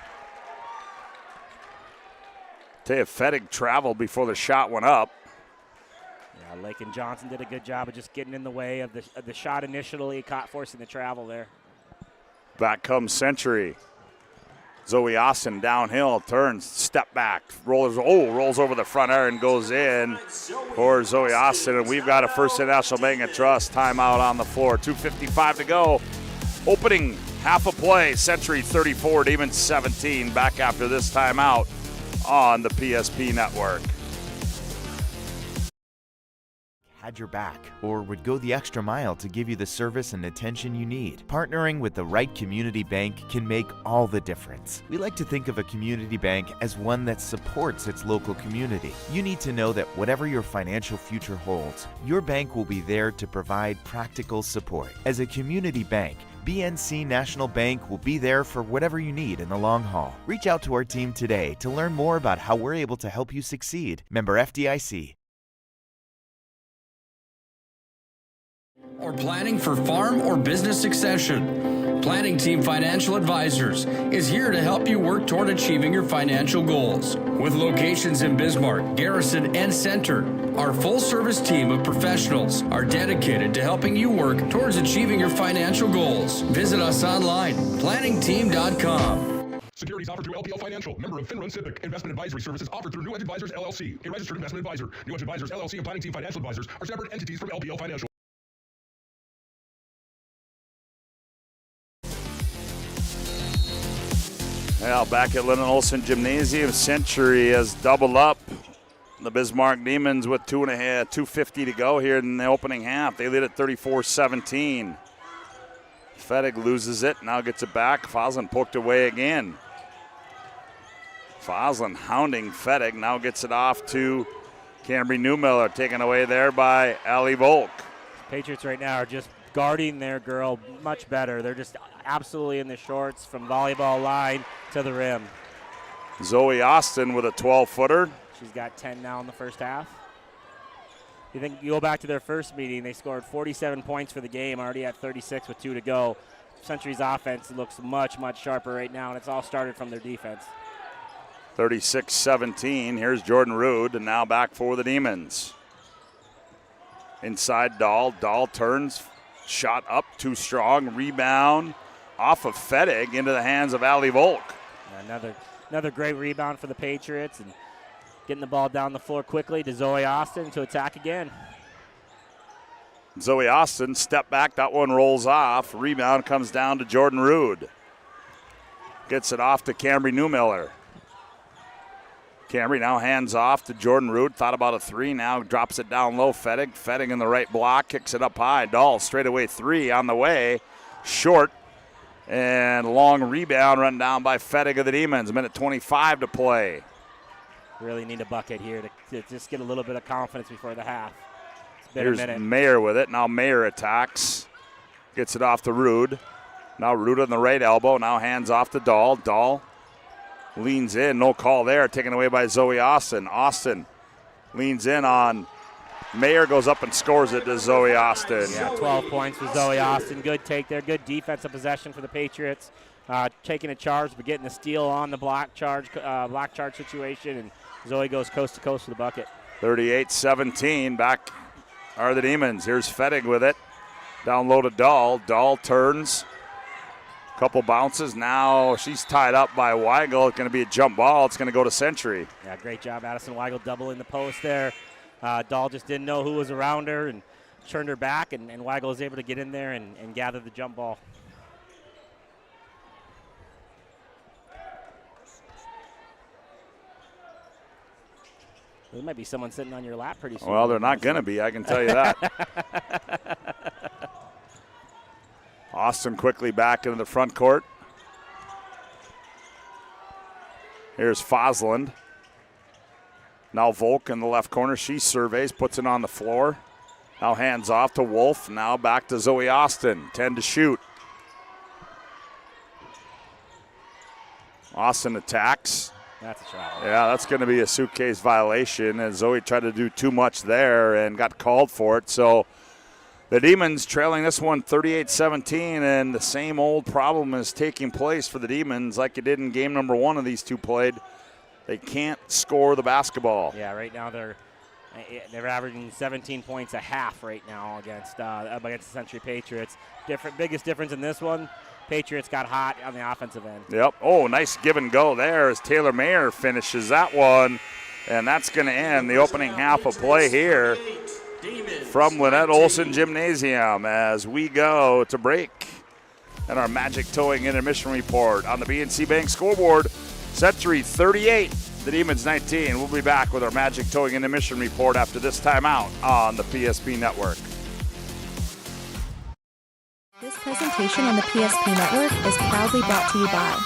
Taya Fettig traveled before the shot went up. Yeah, Lakin Johnson did a good job of just getting in the way of the shot initially, caught forcing the travel there. Back comes Century. Zoe Austin downhill, turns, step back, rolls over the front iron, goes in for Zoe Austin, and we've got a First National Bank and Trust timeout on the floor. 2:55 to go. Opening half a play, Century 34, Demons 17. Back after this timeout on the PSP Network. had your back or would go the extra mile to give you the service and attention you need. Partnering with the right community bank can make all the difference. We like to think of a community bank as one that supports its local community. You need to know that whatever your financial future holds, your bank will be there to provide practical support. As a community bank, BNC National Bank will be there for whatever you need in the long haul. Reach out to our team today to learn more about how we're able to help you succeed. Member FDIC. Or planning for farm or business succession. Planning Team Financial Advisors is here to help you work toward achieving your financial goals. With locations in Bismarck, Garrison, and Center, our full-service team of professionals are dedicated to helping you work towards achieving your financial goals. Visit us online, planningteam.com. Securities offered through LPL Financial, member of FINRA Civic. Investment advisory services offered through New Edge Advisors, LLC, a registered investment advisor. New Edge Advisors, LLC, and Planning Team Financial Advisors are separate entities from LPL Financial. Well, back at Lennon Olson Gymnasium, Century has doubled up the Bismarck Demons with 2:50 to go here in the opening half. They lead at 34-17. Fettig loses it, now gets it back. Foslin poked away again. Foslin hounding Fettig, now gets it off to Cambry Newmiller, taken away there by Ali Volk. Patriots right now are just guarding their girl much better. They're just absolutely in the shorts from volleyball line to the rim. Zoe Austin with a 12-footer. She's got 10 now in the first half. You think you go back to their first meeting, they scored 47 points for the game, already at 36 with 2 to go. Century's offense looks much, much sharper right now, and it's all started from their defense. 36-17. Here's Jordan Rude, and now back for the Demons. Inside Dahl. Dahl turns, shot up, too strong, rebound off of Fettig into the hands of Ali Volk. Another great rebound for the Patriots, and getting the ball down the floor quickly to Zoe Austin to attack again. Zoe Austin, step back, that one rolls off. Rebound comes down to Jordan Rude. Gets it off to Cambry Newmiller. Cambry now hands off to Jordan Rude. Thought about a three, now drops it down low. Fettig in the right block, kicks it up high. Dahl straightaway three on the way. Short. And long rebound run down by Fettig of the Demons. Minute 25 to play. Really need a bucket here to just get a little bit of confidence before the half. It's been a minute. Here's Mayer with it. Now Mayer attacks. Gets it off to Rude. Now Rude on the right elbow. Now hands off to Dahl. Dahl leans in. No call there. Taken away by Zoe Austin. Austin leans in on Mayer, goes up and scores it to Zoe Austin. Yeah, 12 points for Zoe Austin. Good take there. Good defensive possession for the Patriots. Taking a charge, but getting the steal on the block charge situation, and Zoe goes coast to coast for the bucket. 38-17. Back are the Demons. Here's Fettig with it. Down low to Dahl. Dahl turns. Couple bounces. Now she's tied up by Weigel. It's going to be a jump ball. It's going to go to Century. Yeah, great job, Addison Weigel doubling the post there. Dahl just didn't know who was around her and turned her back, and Weigel was able to get in there and gather the jump ball. There might be someone sitting on your lap pretty soon. Well, they're not going to be, I can tell you that. Austin quickly back into the front court. Here's Fosland. Now Volk in the left corner. She surveys, puts it on the floor. Now hands off to Wolf. Now back to Zoe Austin. 10 to shoot. Austin attacks. That's a shot. Yeah, that's going to be a suitcase violation, and Zoe tried to do too much there and got called for it. So the Demons trailing this one 38-17, and the same old problem is taking place for the Demons like it did in game number one of these two played. They can't score the basketball. Yeah, right now they're averaging 17 points a half right now against the Century Patriots. Biggest difference in this one, Patriots got hot on the offensive end. Yep. Oh, nice give and go there as Taylor Mayer finishes that one, and that's going to end the opening half of play here from Lynette Olson Gymnasium as we go to break. And our Magic Towing Intermission report on the BNC Bank scoreboard. Century 38, The Demons 19. We'll be back with our Magic Towing Intermission report after this timeout on the PSP Network. This presentation on the PSP Network is proudly brought to you by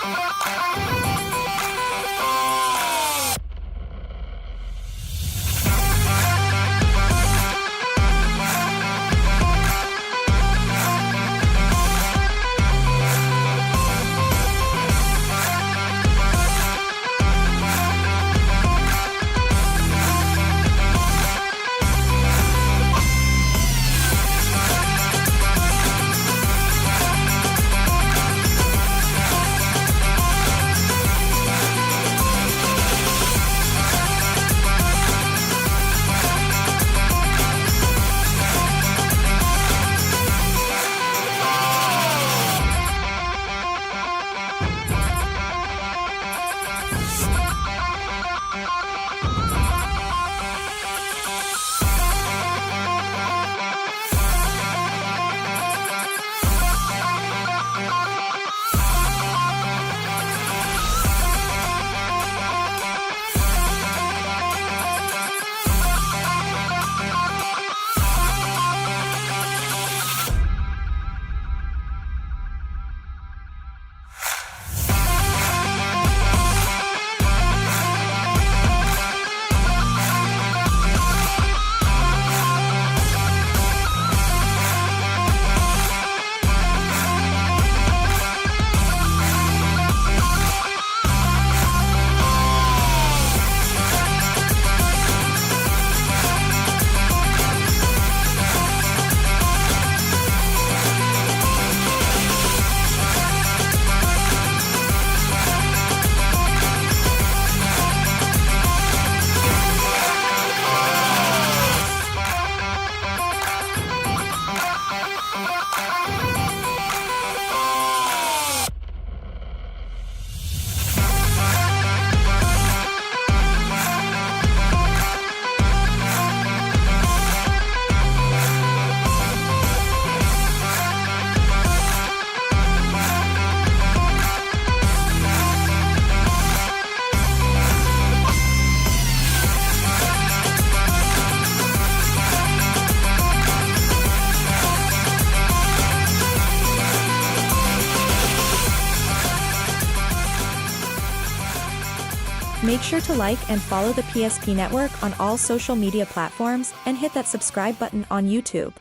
Make sure to like and follow the PSP Network on all social media platforms and hit that subscribe button on YouTube.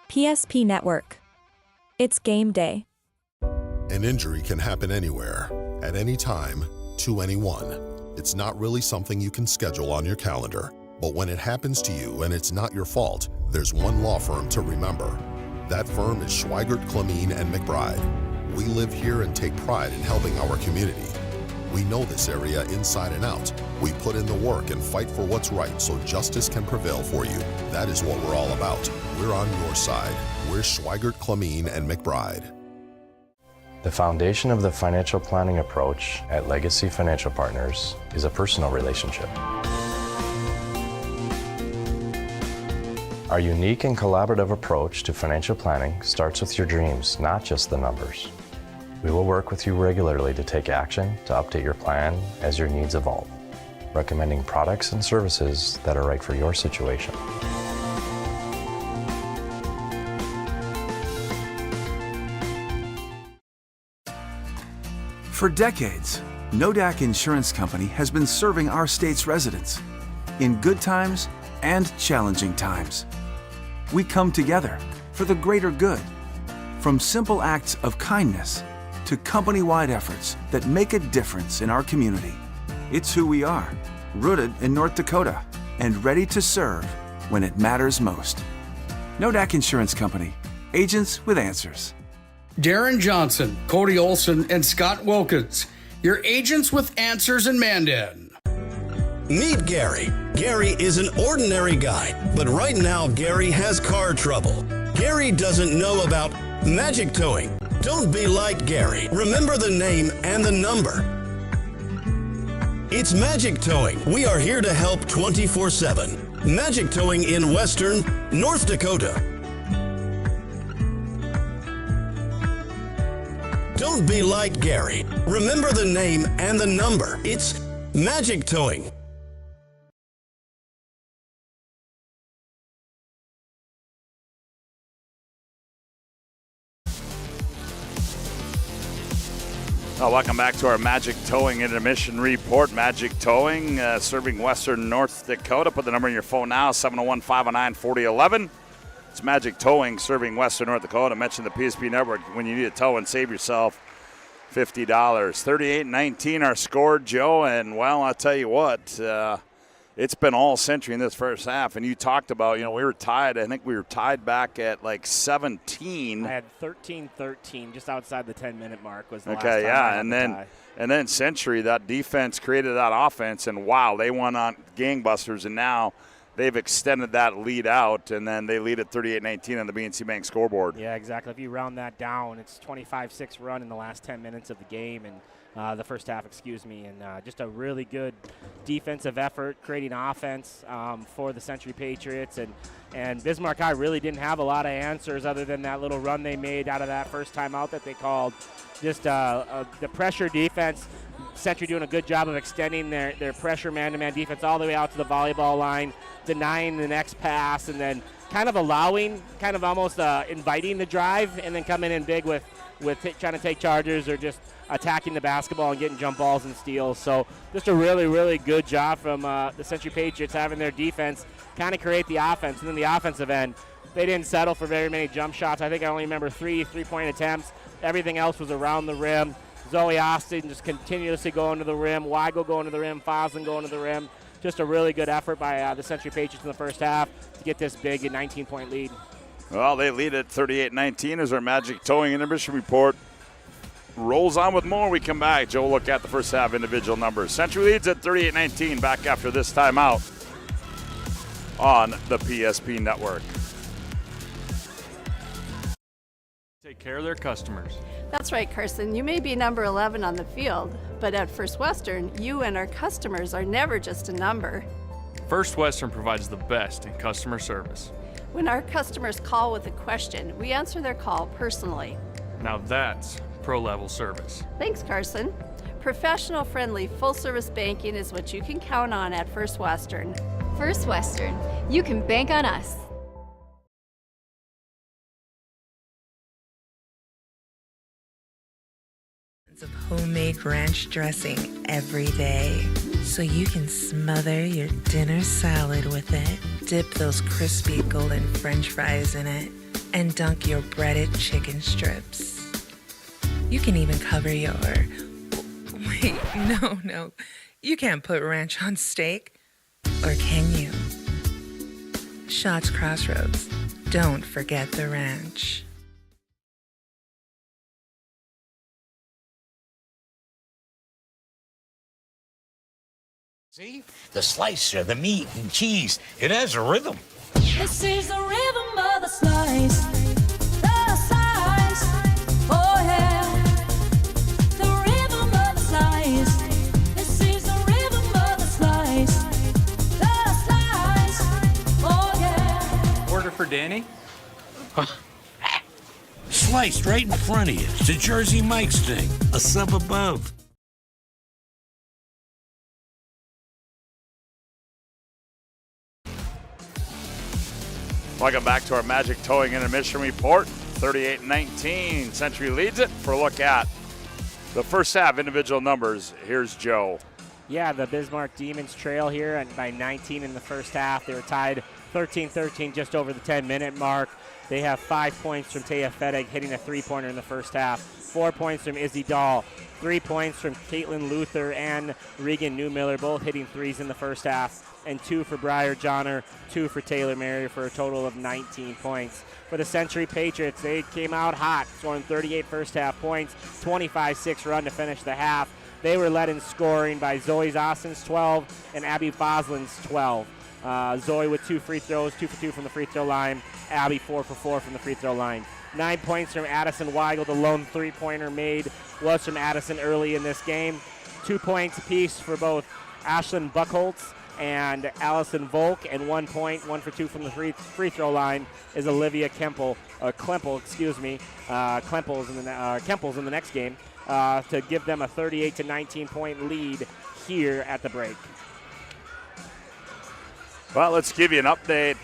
PSP Network. It's game day. An injury can happen anywhere, at any time, to anyone. It's not really something you can schedule on your calendar, but when it happens to you and it's not your fault, there's one law firm to remember. That firm is Schweigert, Clemeen, and McBride. We live here and take pride in helping our community. We know this area inside and out. We put in the work and fight for what's right so justice can prevail for you. That is what we're all about. We're on your side. We're Schweigert, Clemeen, and McBride. The foundation of the financial planning approach at Legacy Financial Partners is a personal relationship. Our unique and collaborative approach to financial planning starts with your dreams, not just the numbers. We will work with you regularly to take action to update your plan as your needs evolve, recommending products and services that are right for your situation. For decades, Nodak Insurance Company has been serving our state's residents in good times and challenging times. We come together for the greater good, from simple acts of kindness to company-wide efforts that make a difference in our community. It's who we are, rooted in North Dakota and ready to serve when it matters most. Nodak Insurance Company, agents with answers. Darren Johnson, Cody Olson, and Scott Wilkins, your agents with answers in Mandan. Meet Gary. Gary is an ordinary guy, but right now Gary has car trouble. Gary doesn't know about magic towing. Don't be like Gary. Remember the name and the number. It's Magic Towing. We are here to help 24/7. Magic Towing in Western North Dakota. Don't be like Gary. Remember the name and the number. It's Magic Towing. Welcome back to our Magic Towing Intermission Report. Magic Towing, serving Western North Dakota. Put the number in your phone now, 701-509-4011. It's Magic Towing, serving Western North Dakota. Mention the PSP Network when you need a tow and save yourself $50. 38-19 our score, Joe. And, well, I'll tell you what, it's been all Century in this first half. And you talked about, we were tied. I think we were tied back at like 17. I had 13-13 just outside the 10-minute mark was the last Okay, time yeah, I had and the then tie. and then Century, that defense created that offense, and wow, they went on gangbusters, and now they've extended that lead out, and then they lead at 38-19 on the BNC Bank scoreboard. Yeah, exactly. If you round that down, it's 25-6 run in the last 10 minutes of the game, and the first half, and just a really good defensive effort, creating offense for the Century Patriots. And Bismarck High really didn't have a lot of answers other than that little run they made out of that first timeout that they called. Just the pressure defense, Century doing a good job of extending their pressure man-to-man defense all the way out to the volleyball line, denying the next pass, and then kind of almost inviting the drive, and then coming in big with trying to take charges or just attacking the basketball and getting jump balls and steals. So just a really, really good job from the Century Patriots having their defense kind of create the offense. And then the offensive end, they didn't settle for very many jump shots. I think I only remember three-point attempts. Everything else was around the rim. Zoe Austin just continuously going to the rim. Weigel going to the rim. Foslin going to the rim. Just a really good effort by the Century Patriots in the first half to get this big 19-point lead. Well, they lead at 38-19 as our Magic Towing Intermission Report rolls on with more. We come back. Joe will look at the first half individual numbers. Century leads at 38-19 back after this timeout on the PSP Network. Take care of their customers. That's right, Carson. You may be number 11 on the field, but at First Western, you and our customers are never just a number. First Western provides the best in customer service. When our customers call with a question, we answer their call personally. Now that's pro-level service. Thanks, Carson. Professional, friendly, full-service banking is what you can count on at First Western. First Western, you can bank on us. Of homemade ranch dressing every day, so you can smother your dinner salad with it, dip those crispy golden French fries in it, and dunk your breaded chicken strips. You can even cover your... Wait, no. You can't put ranch on steak. Or can you? Shots Crossroads. Don't forget the ranch. See? The slicer, the meat and cheese, it has a rhythm. This is the rhythm of the slice. The slice. Oh yeah. The rhythm of the slice. This is the rhythm of the slice. The slice. Oh yeah. Order for Danny? Sliced right in front of you. It's a Jersey Mike's thing. A sub above. Welcome back to our Magic Towing Intermission Report. 38-19. Century leads it. For a look at the first half individual numbers, here's Joe. Yeah, the Bismarck Demons trail here by 19 in the first half. They were tied 13-13 just over the 10-minute mark. They have 5 points from Taya Fettig hitting a three-pointer in the first half. 4 points from Izzy Dahl. 3 points from Caitlin Luther and Regan Newmiller, both hitting threes in the first half. And 2 for Briar Johnner, 2 for Taylor Mary for a total of 19 points. For the Century Patriots, they came out hot, scoring 38 first half points, 25-6 run to finish the half. They were led in scoring by Zoe Austin's 12 and Abby Foslin's 12. Zoe with 2 free throws, 2 for 2 from the free throw line. Abby 4 for 4 from the free throw line. 9 points from Addison Weigel. The lone three-pointer made was from Addison early in this game. 2 points apiece for both Ashlyn Buckholtz and Allison Volk, and 1 point, 1 for 2 from the free throw line is Olivia Kempel's in the next game to give them a 38-19 point lead here at the break. Well, let's give you an update.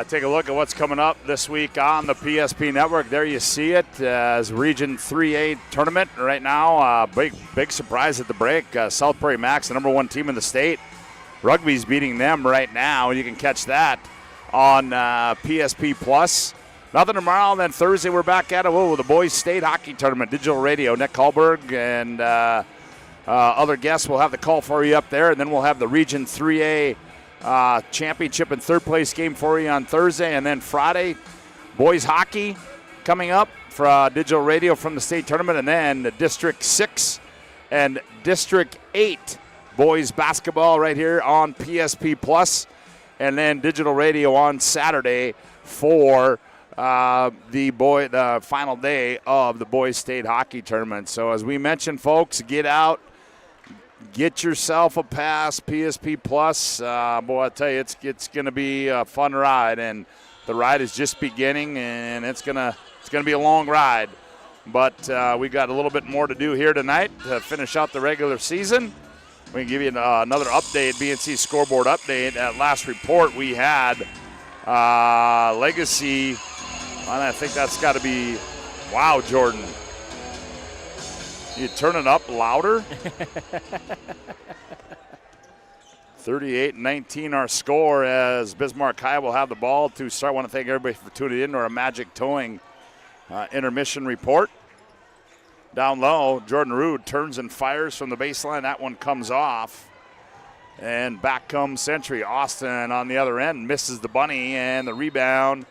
Take a look at what's coming up this week on the PSP Network. There you see it as Region 3A tournament right now. Big surprise at the break. South Prairie Max, the number 1 team in the state. Rugby's beating them right now, and you can catch that on PSP Plus. Nothing tomorrow, then Thursday we're back at it with the boys state hockey tournament, digital radio. Nick Hallberg and other guests will have the call for you up there, and then we'll have the Region 3A championship and third place game for you on Thursday, and then Friday, boys hockey coming up for digital radio from the state tournament, and then the District 6 and District 8 boys basketball right here on PSP Plus, and then digital radio on Saturday for the final day of the boys state hockey tournament. So as we mentioned, folks, get out. Get yourself a pass, PSP Plus. Boy, I tell you, it's going to be a fun ride, and the ride is just beginning, and it's gonna be a long ride. But we got a little bit more to do here tonight to finish out the regular season. We can give you another update, BNC scoreboard update. At last report, we had Legacy. I think that's got to be, wow, Jordan. You turn it up louder. 38-19 our score as Bismarck High will have the ball to start. I want to thank everybody for tuning in to our Magic Towing intermission report. Down low, Jordan Rude turns and fires from the baseline. That one comes off. And back comes Century. Austin on the other end misses the bunny, and the rebound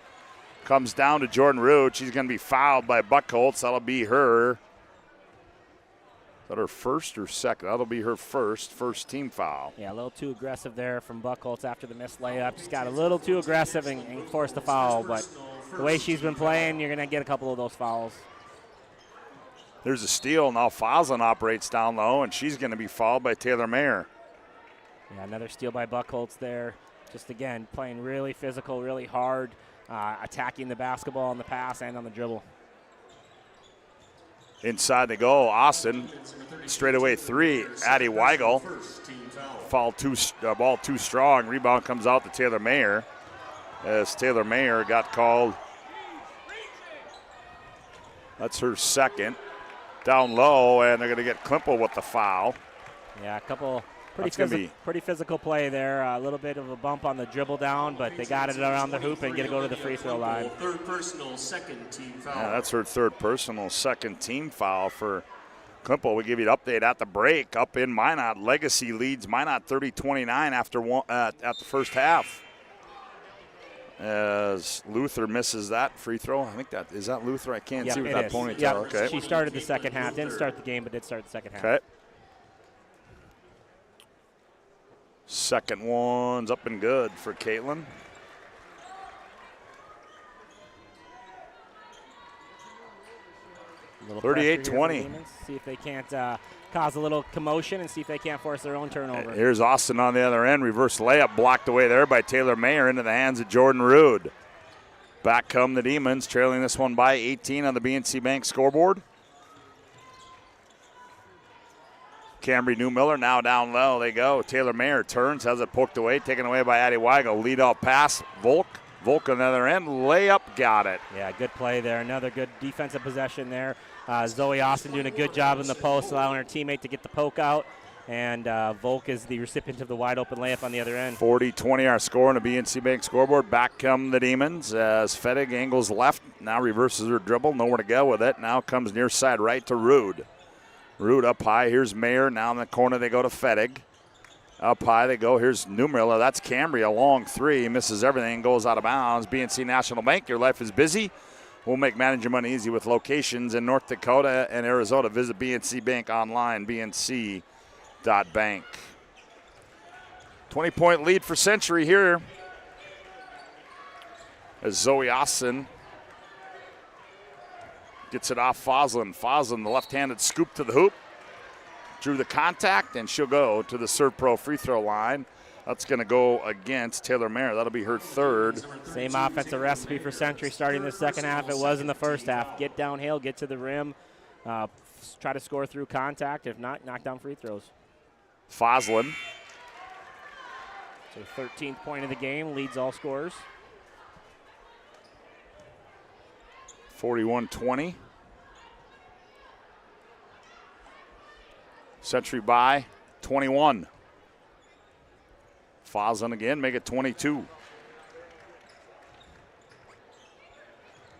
comes down to Jordan Rude. She's going to be fouled by Buckholz. That'll be her. Is that her first or second? That'll be her first team foul. Yeah, a little too aggressive there from Buckholz after the missed layup. Just got a little too aggressive and forced the foul. But the way she's been playing, you're going to get a couple of those fouls. There's a steal. Now Foslin operates down low, and she's going to be fouled by Taylor Mayer. Yeah, another steal by Buckholz there. Just, again, playing really physical, really hard, attacking the basketball on the pass and on the dribble. Inside they go. Austin, straightaway 3. Addie Weigel, ball too strong. Rebound comes out to Taylor Mayer as Taylor Mayer got called. That's her second. Down low, and they're going to get Klimpel with the foul. Yeah, a couple pretty physical play there. A little bit of a bump on the dribble down, but they got it around the hoop and get to go to the free throw line. Third personal, second team foul. Yeah, that's her third personal, second team foul for Klimpel. We give you an update at the break. Up in Minot, Legacy leads Minot 30-29 after at the first half. As Luther misses that free throw. I think is that Luther? I can't see with that ponytail. Yep. Okay. She started the second half. Didn't start the game, but did start the second half. Okay. Second one's up and good for Caitlin. A 38-20. See if they can't cause a little commotion and see if they can't force their own turnover. Here's Austin on the other end. Reverse layup blocked away there by Taylor Mayer into the hands of Jordan Rude. Back come the Demons, trailing this one by 18 on the BNC Bank scoreboard. Cambry Newmiller now down low. They go. Taylor Mayer turns, has it poked away, taken away by Addie Weigel. Lead off pass. Volk on the other end. Layup, got it. Yeah, good play there. Another good defensive possession there. Zoe Austin doing a good job in the post, allowing her teammate to get the poke out. And Volk is the recipient of the wide open layup on the other end. 40-20 our score on the BNC Bank scoreboard. Back come the Demons as Fettig angles left. Now reverses her dribble. Nowhere to go with it. Now comes near side right to Rude. Rude up high. Here's Mayer. Now in the corner they go to Fettig. Up high they go. Here's Newmiller. That's Cambry. A long three. Misses everything. Goes out of bounds. BNC National Bank. Your life is busy. We'll make managing money easy with locations in North Dakota and Arizona. Visit BNC Bank online. BNC.bank. 20-point lead for Century here. As Zoe Austin gets it off Foslin. Foslin, the left-handed scoop to the hoop. Drew the contact, and she'll go to the Serve Pro free throw line. That's going to go against Taylor Mayer. That'll be her third. Same offensive recipe for Century starting the second half. It was in the first half. Get downhill, get to the rim, try to score through contact. If not, knock down free throws. Foslin. So 13th point of the game, leads all scorers. 41-20. Century by 21. Foslin again, make it 22.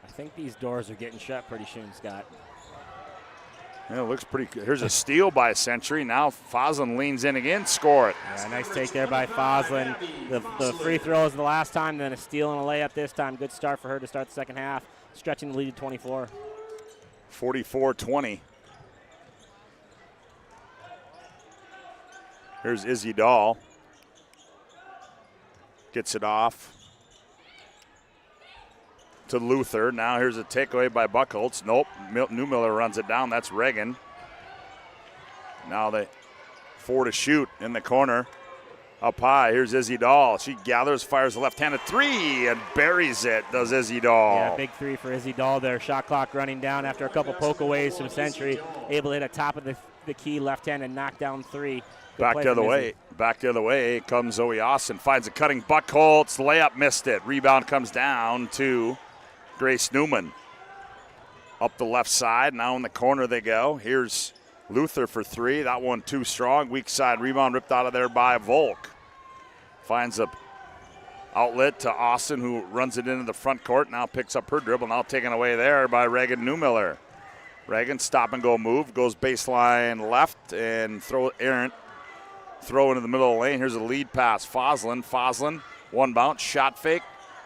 I think these doors are getting shut pretty soon, Scott. Yeah, it looks pretty good. Here's a steal by Century. Now Foslin leans in again, score it. Yeah, nice take there by Foslin. The free throws the last time, then a steal and a layup this time. Good start for her to start the second half, stretching the lead to 24. 44-20. Here's Izzy Dahl. Gets it off to Luther. Now here's a takeaway by Buckholz. Nope, Newmiller runs it down. That's Reagan. Now they 4 to shoot in the corner. Up high, here's Izzy Dahl. She gathers, fires a left-handed three, and buries it, does Izzy Dahl. Yeah, big three for Izzy Dahl there. Shot clock running down after a couple pokeaways from Century. Able to hit a top of the key left-handed knockdown three. Back the other way. Back the other way comes Zoe Austin. Finds a cutting Buckholz. Layup missed it. Rebound comes down to Grace Newman. Up the left side. Now in the corner they go. Here's Luther for three. That one too strong. Weak side rebound ripped out of there by Volk. Finds a outlet to Austin, who runs it into the front court. Now picks up her dribble. Now taken away there by Reagan Newmiller. Reagan stop and go move. Goes baseline left and errant. Throw into the middle of the lane. Here's a lead pass. Foslin, one bounce, shot fake.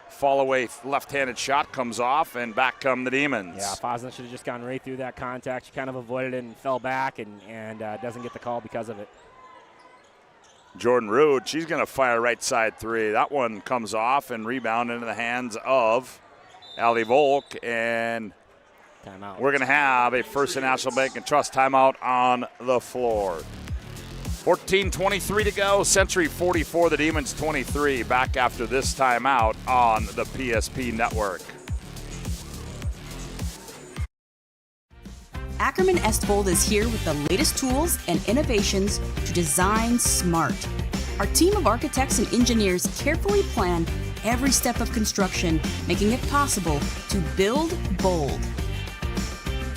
Fall away left-handed shot comes off, and back come the Demons. Yeah, Foslin should have just gone right through that contact. She kind of avoided it and fell back and doesn't get the call because of it. Jordan Rude, she's going to fire right side three. That one comes off and rebound into the hands of Allie Volk, and timeout. We're going to have a First National Bank and Trust timeout on the floor. 14:23 to go. Century 44, the Demons 23. Back after this timeout on the PSP Network. Ackerman Estvold is here with the latest tools and innovations to design smart. Our team of architects and engineers carefully plan every step of construction, making it possible to build bold.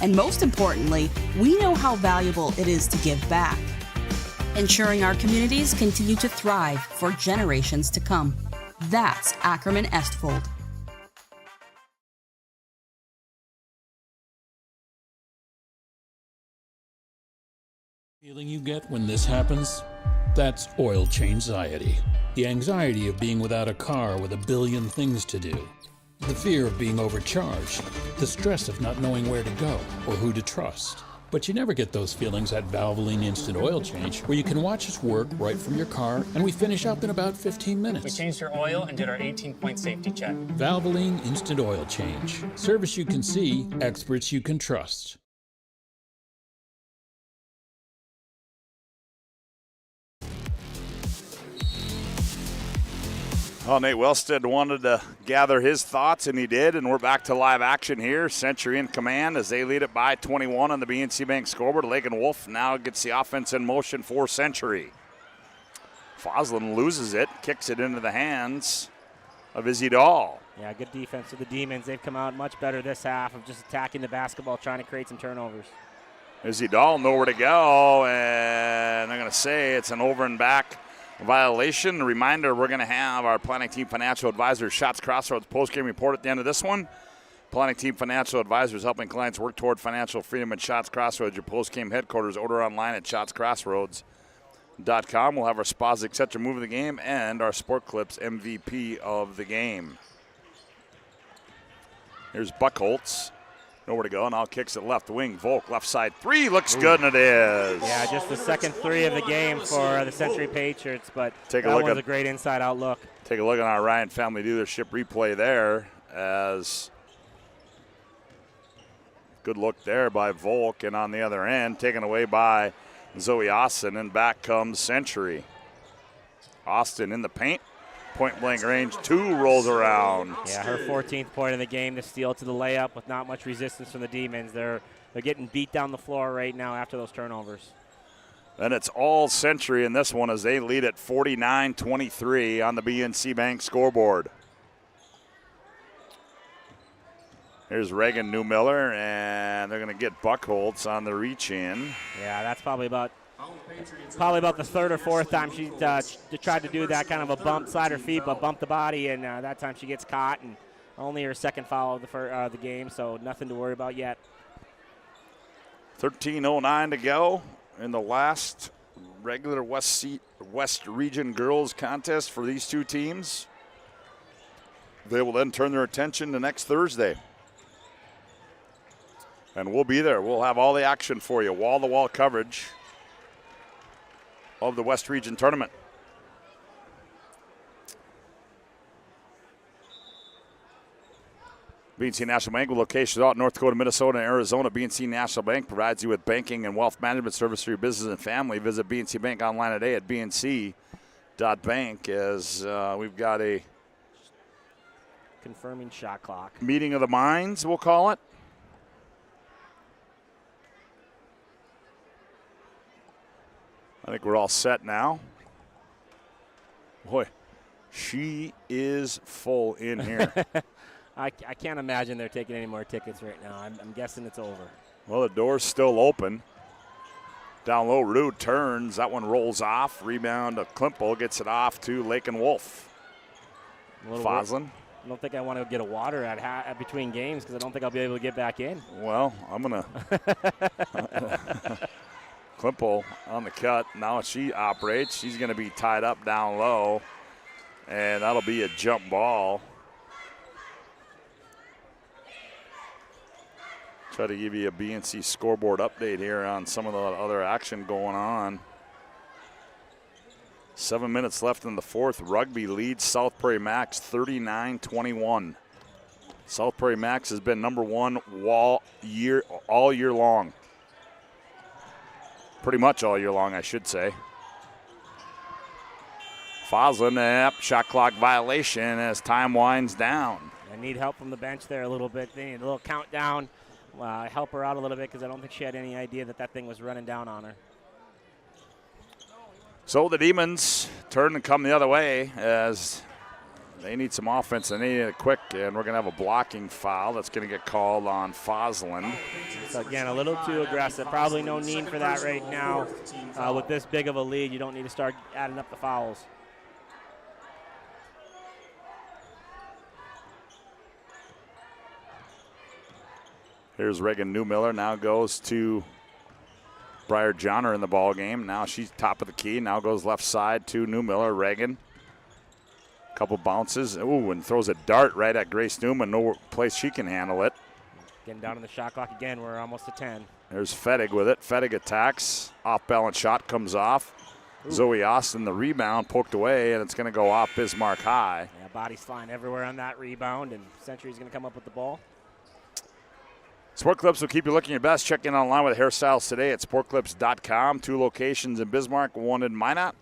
And most importantly, we know how valuable it is to give back, ensuring our communities continue to thrive for generations to come. That's Ackerman Estvold. Feeling you get when this happens? That's oil change-anxiety. The anxiety of being without a car with a billion things to do. The fear of being overcharged. The stress of not knowing where to go or who to trust. But you never get those feelings at Valvoline Instant Oil Change, where you can watch us work right from your car, and we finish up in about 15 minutes. We changed your oil and did our 18-point safety check. Valvoline Instant Oil Change. Service you can see, experts you can trust. Well, Nate Wellstead wanted to gather his thoughts, and he did, and we're back to live action here. Century in command as they lead it by 21 on the BNC Bank scoreboard. Lakin Wolf now gets the offense in motion for Century. Foslin loses it, kicks it into the hands of Izzy Dahl. Yeah, good defense of the Demons. They've come out much better this half of just attacking the basketball, trying to create some turnovers. Izzy Dahl nowhere to go, and I'm going to say it's an over and back violation. A reminder, we're going to have our Planning Team Financial Advisors Shots Crossroads postgame report at the end of this one. Planning Team Financial Advisors helping clients work toward financial freedom at Shots Crossroads, your postgame headquarters. Order online at shotscrossroads.com. We'll have our Spas Etc. move of the game and our Sport Clips MVP of the game. Here's Buckholz. Nowhere to go. Now kicks it left wing. Volk, left side three. Looks good, and it is. Yeah, just the second three of the game for the Century Patriots, but that was a great inside-out look. Take a look at our Ryan Family Dealership replay there, as good look there by Volk, and on the other end, taken away by Zoe Austin, and back comes Century. Austin in the paint. Point blank range, two rolls around. Yeah, her 14th point of the game, the steal to the layup with not much resistance from the Demons. They're getting beat down the floor right now after those turnovers. Then it's all Century in this one as they lead at 49-23 on the BNC Bank scoreboard. Here's Reagan Newmiller, and they're going to get Buckholtz on the reach in. Yeah, that's probably about the third or fourth time she tried to do that kind of a bump, slide her feet, but bump the body, and that time she gets caught, and only her second foul of the game, so nothing to worry about yet. 13:09 to go in the last regular West Region girls contest for these two teams. They will then turn their attention to next Thursday. And we'll be there. We'll have all the action for you, wall-to-wall coverage of the West Region Tournament. BNC National Bank with locations out in North Dakota, Minnesota, and Arizona. BNC National Bank provides you with banking and wealth management service for your business and family. Visit BNC Bank online today at bnc.bank as we've got a confirming shot clock. Meeting of the minds, we'll call it. I think we're all set now. Boy, she is full in here. I can't imagine they're taking any more tickets right now. I'm guessing it's over. Well, the door's still open. Down low, Rude turns. That one rolls off. Rebound to Klimpel. Gets it off to Lake and Wolf. Foslin. I don't think I want to get a water at between games because I don't think I'll be able to get back in. Well, I'm going to. Klimpel on the cut. Now she operates. She's going to be tied up down low. And that'll be a jump ball. Try to give you a BNC scoreboard update here on some of the other action going on. 7 minutes left in the fourth. Rugby leads South Prairie Max 39-21. South Prairie Max has been number one all year long. Pretty much all year long, I should say. Foslin, shot clock violation as time winds down. I need help from the bench there a little bit. They need a little countdown. Help her out a little bit because I don't think she had any idea that thing was running down on her. So the Demons turn and come the other way as they need some offense and they need it quick, and we're going to have a blocking foul that's going to get called on Foslin. So again, a little too aggressive. Probably no need for that right now. With this big of a lead, you don't need to start adding up the fouls. Here's Reagan Newmiller. Now goes to Briar Johnner in the ball game. Now she's top of the key. Now goes left side to Newmiller. Reagan. Couple bounces. Ooh, and throws a dart right at Grace Newman. No place she can handle it. Getting down on the shot clock again. We're almost to 10. There's Fettig with it. Fettig attacks. Off-balance shot comes off. Ooh. Zoe Austin, the rebound, poked away, and it's going to go off Bismarck High. Yeah, bodies flying everywhere on that rebound, and Century's going to come up with the ball. Sport Clips will keep you looking your best. Check in online with hairstyles today at sportclips.com. 2 locations in Bismarck, 1 in Minot,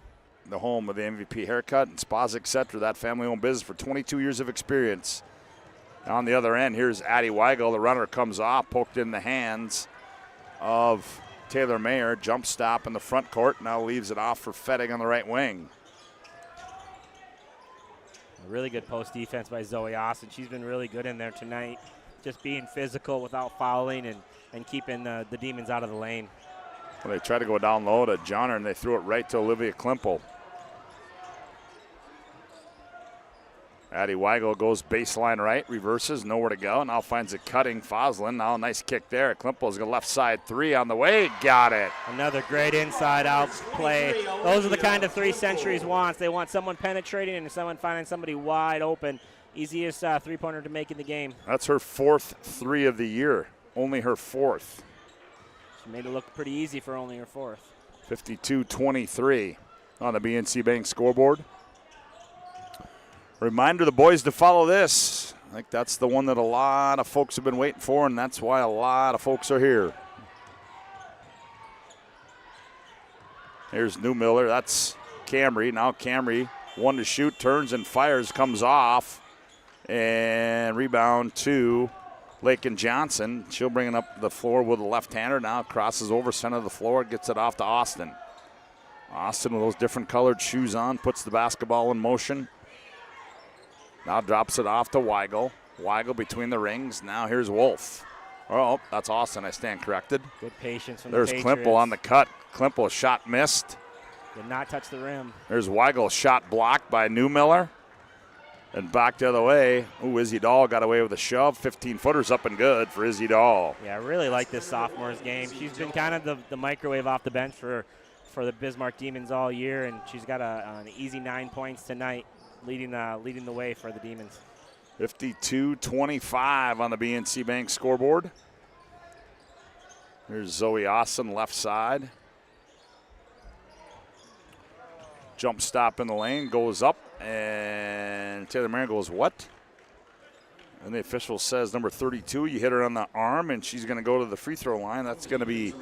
the home of the MVP haircut and spas, etc. That family-owned business for 22 years of experience. On the other end, here's Addie Weigel. The runner comes off, poked in the hands of Taylor Mayer. Jump stop in the front court. Now leaves it off for Fettig on the right wing. A really good post defense by Zoe Austin. She's been really good in there tonight. Just being physical without fouling and keeping the Demons out of the lane. Well, they tried to go down low to Johnner, and they threw it right to Olivia Klimpel. Addie Weigel goes baseline right, reverses, nowhere to go. Now finds a cutting Foslin. Now a nice kick there. Klimpel's got left side 3 on the way. Got it. Another great inside-out play. Those are the kind of 3 Centuries wants. They want someone penetrating and someone finding somebody wide open. Easiest three-pointer to make in the game. That's her 4th 3 of the year. Only her 4th. She made it look pretty easy for only her 4th. 52-23 on the BNC Bank scoreboard. Reminder the boys to follow this. I think that's the one that a lot of folks have been waiting for, and that's why a lot of folks are here. Here's Newmiller. That's Camry. Now Camry, 1 to shoot, turns and fires, comes off. And rebound to Lakin Johnson. She'll bring it up the floor with a left-hander. Now crosses over center of the floor, gets it off to Austin. Austin with those different colored shoes on, puts the basketball in motion. Now drops it off to Weigel. Weigel between the rings. Now here's Wolf. Oh, that's Austin. I stand corrected. Good patience from There's the Patriots. Klimpel on the cut. Klimpel shot missed. Did not touch the rim. There's Weigel, shot blocked by Newmiller. And back the other way. Ooh, Izzy Dahl got away with a shove. 15-footers up and good for Izzy Dahl. Yeah, I really like this sophomore's game. She's been kind of the microwave off the bench for the Bismarck Demons all year, and she's got an easy 9 points tonight, leading the way for the Demons. 52-25 on the BNC Bank scoreboard. There's Zoe Austin, left side. Jump stop in the lane, goes up, and Taylor Mayer goes, what? And the official says number 32, you hit her on the arm, and she's going to go to the free throw line. That's going to be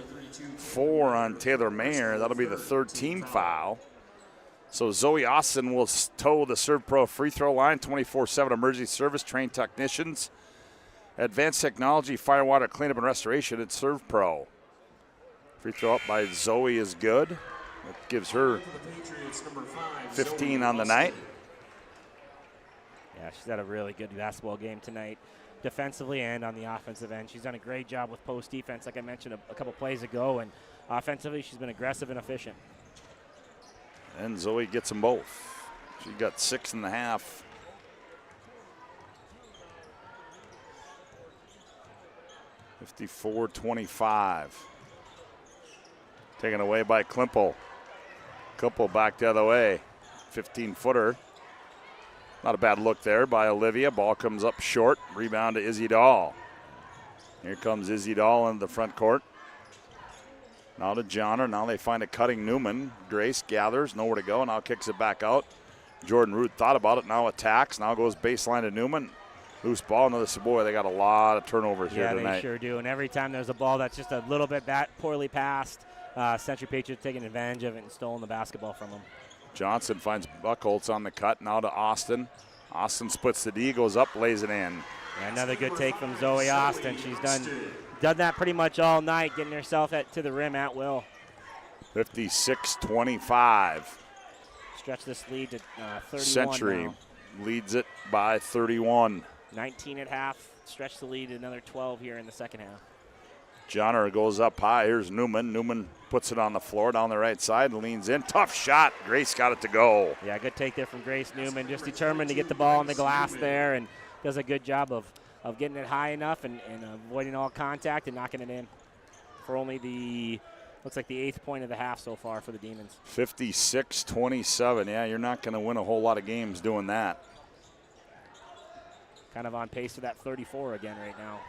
4 on Taylor Mayer. That'll be the third team foul. So Zoe Austin will toe the Serve Pro free throw line, 24/7 emergency service, trained technicians. Advanced technology, firewater cleanup and restoration at Serve Pro. Free throw up by Zoe is good. That gives her 15 on the night. Yeah, she's had a really good basketball game tonight, defensively and on the offensive end. She's done a great job with post defense, like I mentioned a couple plays ago, and offensively she's been aggressive and efficient. And Zoe gets them both. She got 6.5. (54-25). Taken away by Klimpel. Klimpel back the other way. 15-footer. Not a bad look there by Olivia. Ball comes up short. Rebound to Izzy Dahl. Here comes Izzy Dahl into the front court. Now to Johnner. Now they find a cutting Newman. Grace gathers, nowhere to go. Now kicks it back out. Jordan Root thought about it. Now attacks. Now goes baseline to Newman. Loose ball. Another boy. They got a lot of turnovers here tonight. Yeah, they sure do. And every time there's a ball that's just a little bit poorly passed, Century Patriots taking advantage of it and stolen the basketball from them. Johnson finds Buckholtz on the cut. Now to Austin. Austin splits the D, goes up, lays it in. Yeah, another good take from Zoe Austin. She's done that pretty much all night, getting herself to the rim at will. 56-25. Stretch this lead to 31 Century now. leads it by 31. 19 at half. Stretch the lead to another 12 here in the second half. Johnner goes up high. Here's Newman. Newman puts it on the floor down the right side and leans in. Tough shot. Grace got it to go. Yeah, good take there from Grace Newman. Just determined to get the ball on the glass there, and does a good job of getting it high enough and avoiding all contact and knocking it in for only looks like the 8th point of the half so far for the Demons. 56-27. Yeah, you're not going to win a whole lot of games doing that. Kind of on pace for that 34 again right now.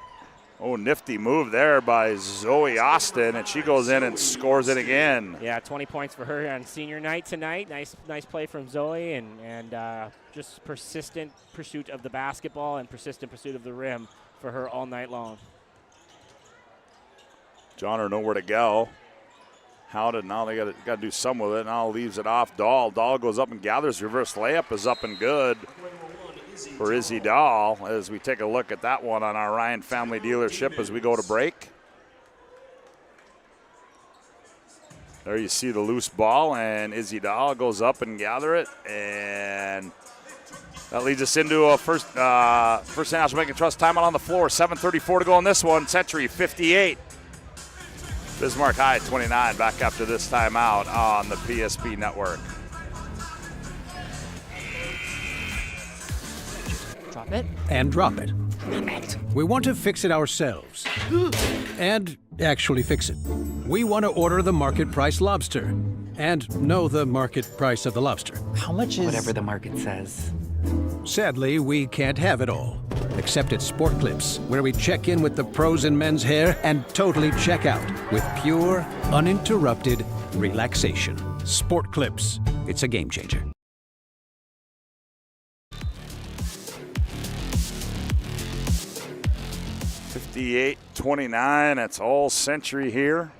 Oh, nifty move there by Zoe Austin, and she goes in and scores it again. Yeah, 20 points for her on senior night tonight. Nice play from Zoe, and just persistent pursuit of the basketball and persistent pursuit of the rim for her all night long. Johnner nowhere to go. Howden, now they got to do some with it. Now leaves it off Dahl. Dahl goes up and gathers. Reverse layup is up and good for Izzy Dahl as we take a look at that one on our Ryan Family Dealership as we go to break. There you see the loose ball, and Izzy Dahl goes up and gather it, and that leads us into a first National Bank and Trust timeout on the floor. 7:34 to go in this one. Century 58. Bismarck High 29. Back after this timeout on the PSP Network. Drop it. And drop it. We want to fix it ourselves. And actually fix it. We want to order the market price lobster. And know the market price of the lobster. How much is... Whatever the market says. Sadly, we can't have it all. Except at Sport Clips, where we check in with the pros in men's hair and totally check out with pure, uninterrupted relaxation. Sport Clips. It's a game changer. $58-29. That's all Century here.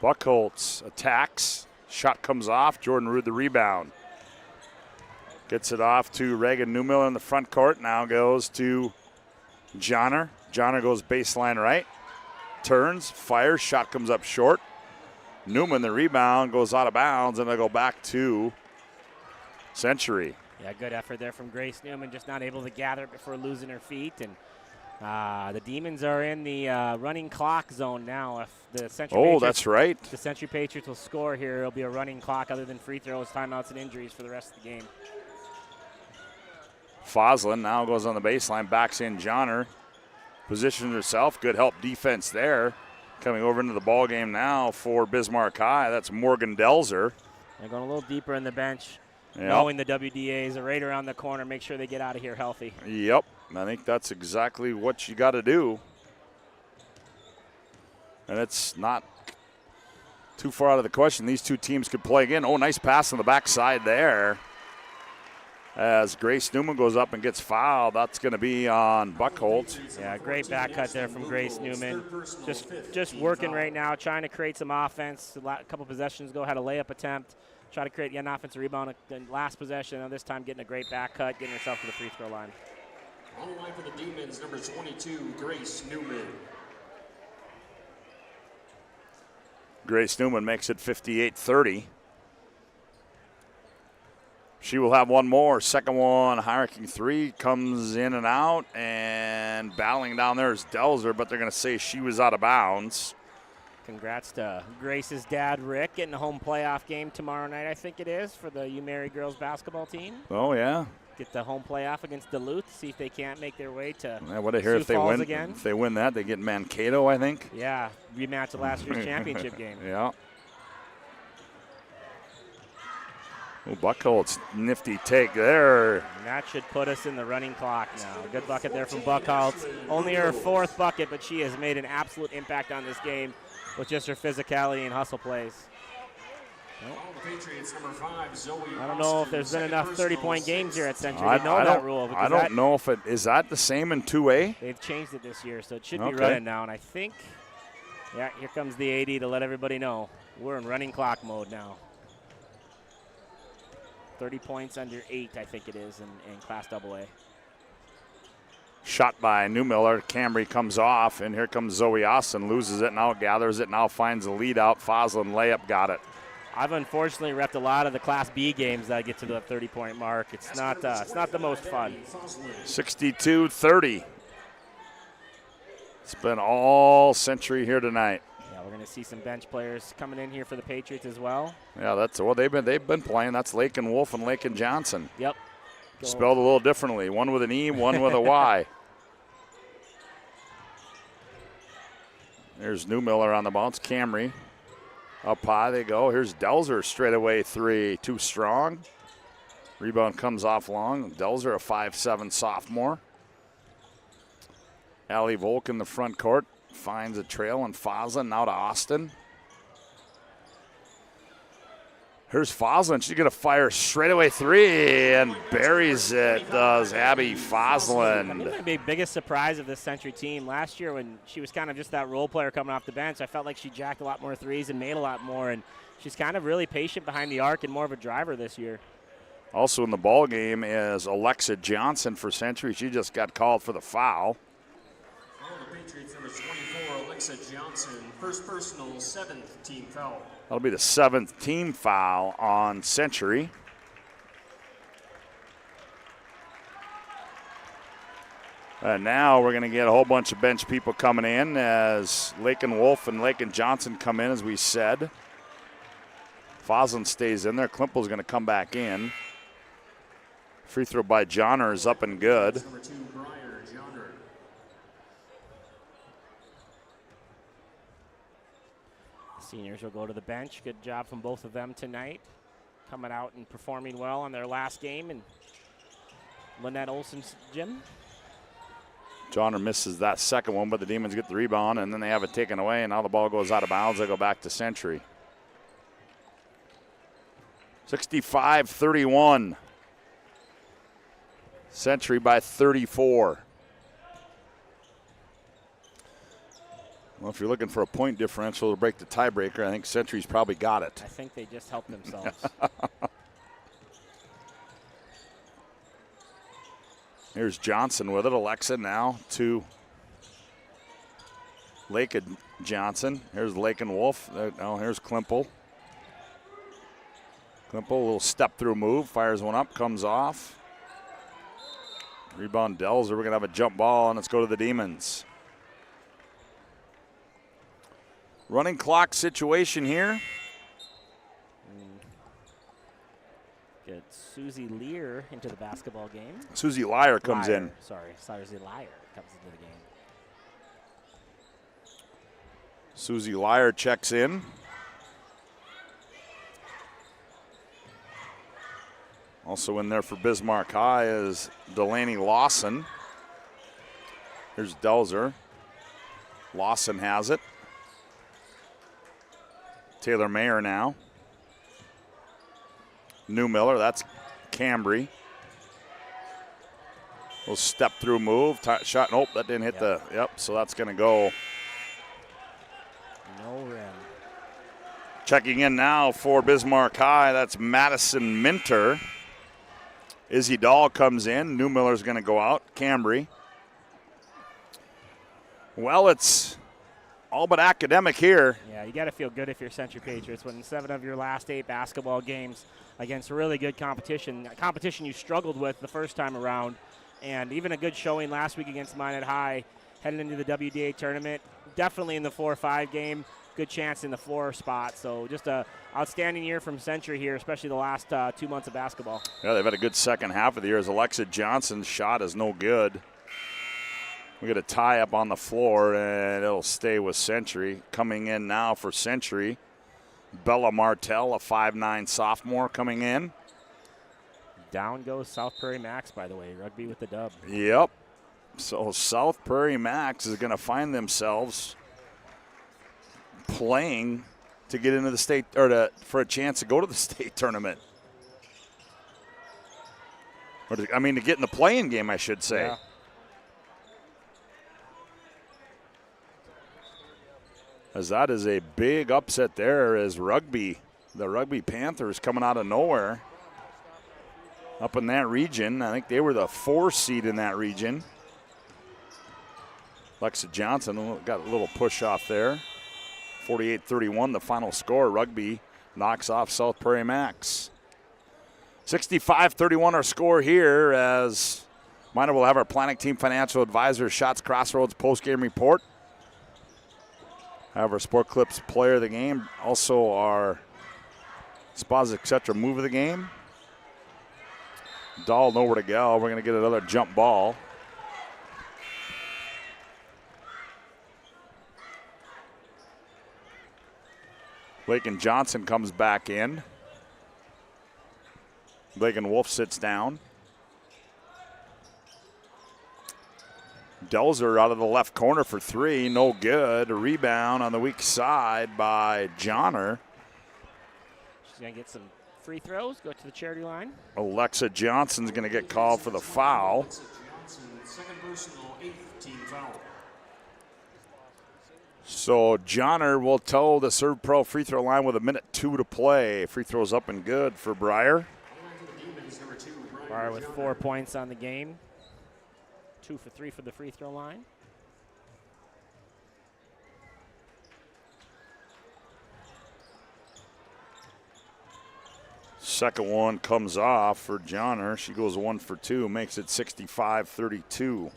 Buckholtz attacks. Shot comes off. Jordan Rude the rebound. Gets it off to Reagan Newmiller in the front court. Now goes to Johnner. Johnner goes baseline right. Turns, fires, shot comes up short. Newman, the rebound, goes out of bounds, and they go back to Century. Yeah, good effort there from Grace Newman, just not able to gather it before losing her feet. And the Demons are in the running clock zone now. If the Century Patriots, that's right. The Century Patriots will score here. It'll be a running clock other than free throws, timeouts, and injuries for the rest of the game. Foslin now goes on the baseline, backs in Johnner. Positions herself. Good help defense there. Coming over into the ball game now for Bismarck High. That's Morgan Delzer. They're going a little deeper in the bench, Yep. knowing the WDAs are right around the corner. Make sure they get out of here healthy. Yep. I think that's exactly what you got to do. And it's not too far out of the question. These two teams could play again. Oh, nice pass on the backside there. As Grace Newman goes up and gets fouled, that's going to be on Buckholt. Yeah, great back cut there from Grace Newman. Just working right now, trying to create some offense. A couple possessions ago, had a layup attempt. Try to create an offensive rebound in last possession. And this time getting a great back cut, getting herself to the free throw line. On the line for the Demons, number 22, Grace Newman. Grace Newman makes it 58-30. She will have one more. Second one, high-arcing three, comes in and out, and battling down there is Delzer, but they're going to say she was out of bounds. Congrats to Grace's dad, Rick, getting a home playoff game tomorrow night, I think it is, for the UMary girls basketball team. Oh, yeah. Get the home playoff against Duluth, see if they can't make their way to What I hear, if they Falls win, again. if they win that, they get Mankato, I think. Yeah, rematch of last year's championship game. Yeah. Oh, Buckholt's nifty take there. And that should put us in the running clock now. Good bucket there from Buckholtz. Only her fourth bucket, but she has made an absolute impact on this game with just her physicality and hustle plays. I don't know if there's been enough 30-point games here at Century to know that rule. I don't know if it is that the same in 2A. They've changed it this year, so it should be running now. And I think, yeah, here comes the AD to let everybody know we're in running clock mode now. 30 points under 8, I think it is, in Class AA. Shot by Newmiller. Camry comes off, and here comes Zoe Austin. Loses it, now gathers it, now finds the lead out. Foslin layup, got it. I've unfortunately repped a lot of the Class B games that get to the 30-point mark. It's not the most fun. 62-30. It's been all Century here tonight. Yeah, we're going to see some bench players coming in here for the Patriots as well. Yeah, that's what they've been playing. That's Lakin Wolf and Lakin Johnson. Yep. Spelled a little differently. One with an E, one with a Y. There's Newmiller on the bounce. Camry. Up high they go. Here's Delzer straightaway three. Too strong. Rebound comes off long. Delzer, a 5'7" sophomore. Allie Volk in the front court. Finds a trail and Foslin now to Austin. Here's Foslin. She's going to fire straightaway three and buries it, does Abby Foslin. I think the biggest surprise of this Century team last year when she was kind of just that role player coming off the bench, I felt like she jacked a lot more threes and made a lot more, and she's kind of really patient behind the arc and more of a driver this year. Also in the ball game is Alexa Johnson for Century. She just got called for the foul. The Patriots, number 24, Alexa Johnson, first personal, 7th team foul. That'll be the 7th team foul on Century. And now we're going to get a whole bunch of bench people coming in as Lakin Wolf and Lakin Johnson come in, as we said. Foslin stays in there. Klimpel's going to come back in. Free throw by Johnner is up and good. Number 2, Breyer Johnner. Seniors will go to the bench. Good job from both of them tonight. Coming out and performing well on their last game in Lynette Olson's gym. Johnner misses that second one, but the Demons get the rebound, and then they have it taken away, and now the ball goes out of bounds. They go back to Century. 65-31. Century by 34. Well, if you're looking for a point differential to break the tiebreaker, I think Century's probably got it. I think they just helped themselves. Here's Johnson with it. Alexa now to Lakin Johnson. Here's Lake and Wolf. Oh, here's Klimpel. Klimpel, a little step through move, fires one up, comes off. Rebound Delzer. We're going to have a jump ball, and let's go to the Demons. Running clock situation here. Get Susie Lear into the basketball game. Susie Lyer comes in. Sorry, Susie Lyer comes into the game. Susie Lyer checks in. Also in there for Bismarck High is Delaney Lawson. Here's Delzer. Lawson has it. Taylor Mayer now. New Miller, that's Cambry. Little step through move, shot, nope, that didn't hit so that's gonna go. No rim. Checking in now for Bismarck High, that's Madison Minter. Izzy Dahl comes in, New Miller's gonna go out, Cambry. Well, it's all but academic here. Yeah, you got to feel good if you're Century Patriots when 7 of your last 8 basketball games against really good competition, a competition you struggled with the first time around, and even a good showing last week against Minot High, heading into the WDA tournament. Definitely in the 4-5 game, good chance in the 4 spot. So just a outstanding year from Century here, especially the last 2 months of basketball. Yeah, they've had a good second half of the year as Alexa Johnson's shot is no good. We got a tie up on the floor, and it'll stay with Century. Coming in now for Century, Bella Martell, a 5'9" sophomore coming in. Down goes South Prairie Max, by the way. Rugby with the dub. Yep. So South Prairie Max is going to find themselves playing to get into the state, or for a chance to go to the state tournament. Or to get in the play-in game, I should say. Yeah. As that is a big upset there as the Rugby Panthers coming out of nowhere up in that region. I think they were the 4 seed in that region. Alexa Johnson got a little push off there. 48-31 the final score. Rugby knocks off South Prairie Max. 65-31 our score here as Minor will have our planning team financial advisor Shots Crossroads post-game report. Have our Sport Clips player of the game. Also our Spas Etc. move of the game. Dahl nowhere to go. We're going to get another jump ball. Lakin Johnson comes back in. Lakin Wolf sits down. Delzer out of the left corner for 3, no good. A rebound on the weak side by Johnner. She's going to get some free throws, go to the charity line. Alexa Johnson's going to get called for the foul. Second personal, 8th team foul. So Johnner will toe the Serve Pro free throw line with 1:02 to play. Free throws up and good for Breyer. Breyer with 4 points on the game. 2 for 3 for the free throw line. Second one comes off for Johnner. She goes 1 for 2, makes it 65-32.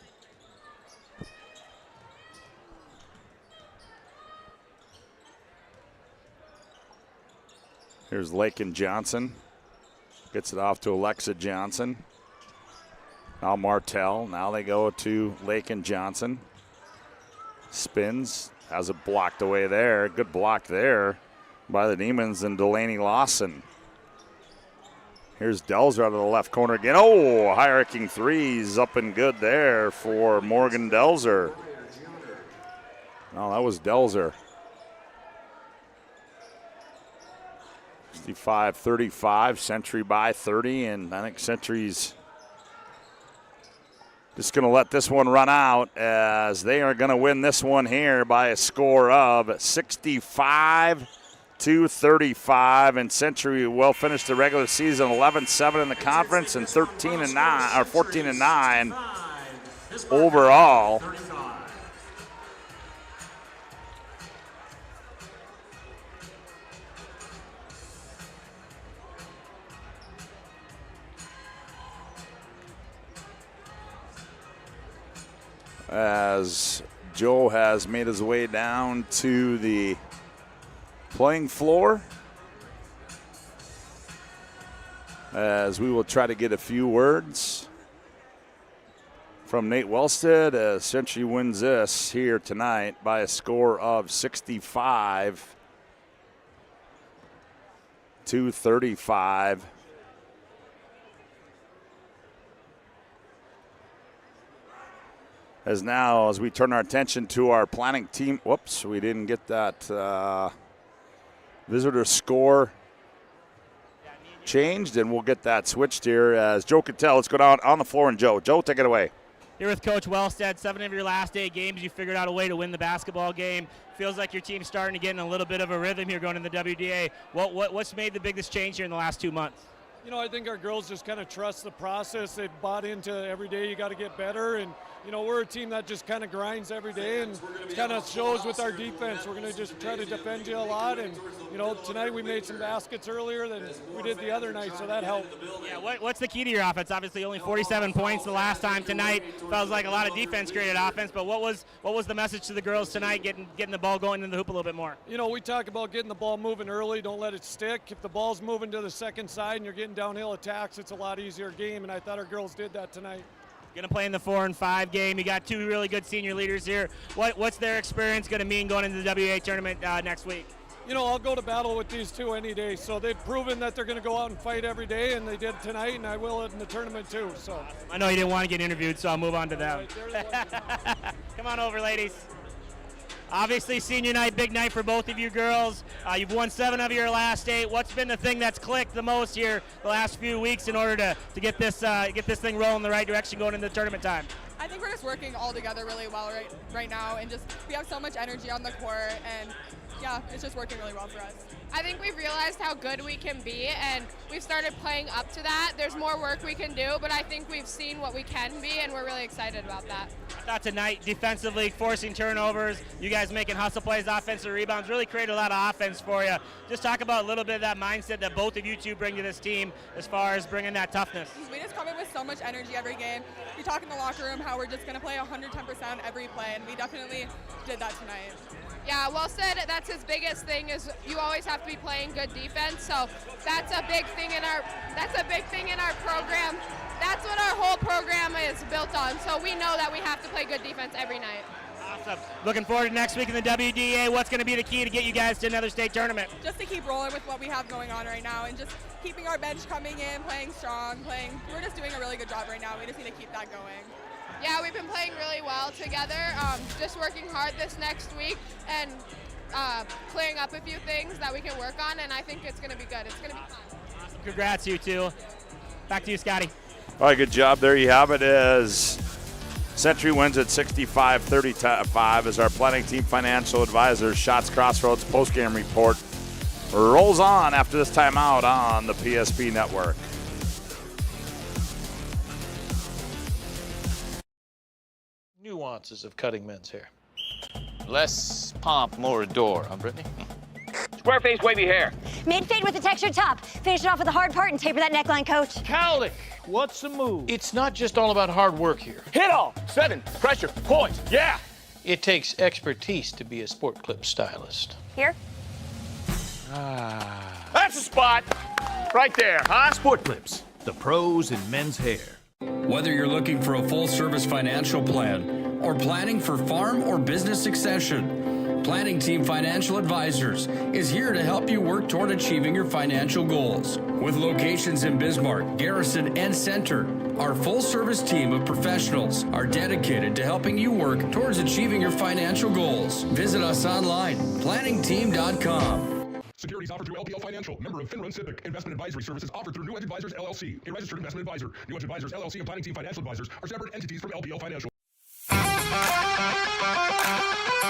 Here's Lakin Johnson. Gets it off to Alexa Johnson. Now Martell. Now they go to Lakin Johnson. Spins. Has it blocked away there. Good block there by the Demons and Delaney Lawson. Here's Delzer out of the left corner again. Oh, high-arcing threes up and good there for Morgan Delzer. No, that was Delzer. 65-35, Century by 30, and I think Century's just going to let this one run out as they are going to win this one here by a score of 65-35, and Century will finish the regular season 11-7 in the conference and 13-9 or 14-9 overall. as Joe has made his way down to the playing floor, as we will try to get a few words from Nate Wellstead, as Century wins this here tonight by a score of 65-35. As now, as we turn our attention to our planning team, whoops, we didn't get that visitor score changed, and we'll get that switched here as Joe Kittel. Let's go down on the floor, and Joe, take it away. Here with Coach Wellstead, 7 of your last 8 games, you figured out a way to win the basketball game. Feels like your team's starting to get in a little bit of a rhythm here going into the WDA. What's made the biggest change here in the last 2 months? You know, I think our girls just kind of trust the process. They've bought into every day you got to get better. And, you know, we're a team that just kind of grinds every day, and it kind of shows with our defense. We're going to just try to defend you a lot. And, you know, tonight we made some baskets earlier than we did the other night, so that helped. Yeah, what's the key to your offense? Obviously only 47 points the last time tonight. Feels like a lot of defense created offense, but what was the message to the girls tonight, getting the ball going in the hoop a little bit more? You know, we talk about getting the ball moving early. Don't let it stick. If the ball's moving to the second side and you're getting downhill attacks, it's a lot easier game, and I thought our girls did that tonight. Going to play in the 4 and 5 game. You got 2 really good senior leaders here. What's their experience going to mean going into the WA tournament next week? You know, I'll go to battle with these 2 any day. So they've proven that they're going to go out and fight every day, and they did tonight, and I will in the tournament too. So I know you didn't want to get interviewed, so I'll move on to them. Come on over, ladies. Obviously, senior night, big night for both of you girls. You've won 7 of your last 8. What's been the thing that's clicked the most here the last few weeks in order to get this thing rolling in the right direction going into the tournament time? I think we're just working all together really well right now, and just we have so much energy on the court, and yeah, it's just working really well for us. I think we've realized how good we can be, and we've started playing up to that. There's more work we can do, but I think we've seen what we can be, and we're really excited about that. I thought tonight, defensively, forcing turnovers, you guys making hustle plays, offensive rebounds, really created a lot of offense for you. Just talk about a little bit of that mindset that both of you two bring to this team as far as bringing that toughness. We just come in with so much energy every game. We talk in the locker room how we're just going to play 110% every play, and we definitely did that tonight. Yeah, well said. That's his biggest thing is you always have to be playing good defense. So that's a big thing in our program. That's what our whole program is built on. So we know that we have to play good defense every night. Awesome. Looking forward to next week in the WDA. What's going to be the key to get you guys to another state tournament? Just to keep rolling with what we have going on right now, and just keeping our bench coming in, playing strong, we're just doing a really good job right now. We just need to keep that going. Yeah, we've been playing really well together, just working hard this next week and clearing up a few things that we can work on, and I think it's going to be good. It's going to be fun. Awesome. Congrats, you two. Back to you, Scotty. All right, good job. There you have it. As Century wins at 65-35 as our planning team financial advisor, Shots Crossroads postgame report rolls on after this timeout on the PSP network. Nuances of cutting men's hair. Less pomp, more adore, huh, Brittany? Square face, wavy hair. Mid-fade with a textured top. Finish it off with a hard part and taper that neckline, coach. Cowlick, what's the move? It's not just all about hard work here. Hit all. 7. Pressure. Points. Yeah. It takes expertise to be a sport clip stylist. Here? That's a spot. Right there, huh? Sport Clips, the pros in men's hair. Whether you're looking for a full-service financial plan or planning for farm or business succession, Planning Team Financial Advisors is here to help you work toward achieving your financial goals. With locations in Bismarck, Garrison, and Center, our full-service team of professionals are dedicated to helping you work towards achieving your financial goals. Visit us online, planningteam.com. Securities offered through LPL Financial, member of FINRA Civic. Investment advisory services offered through New Edge Advisors, LLC, a registered investment advisor. New Edge Advisors, LLC, and Planning Team Financial Advisors are separate entities from LPL Financial.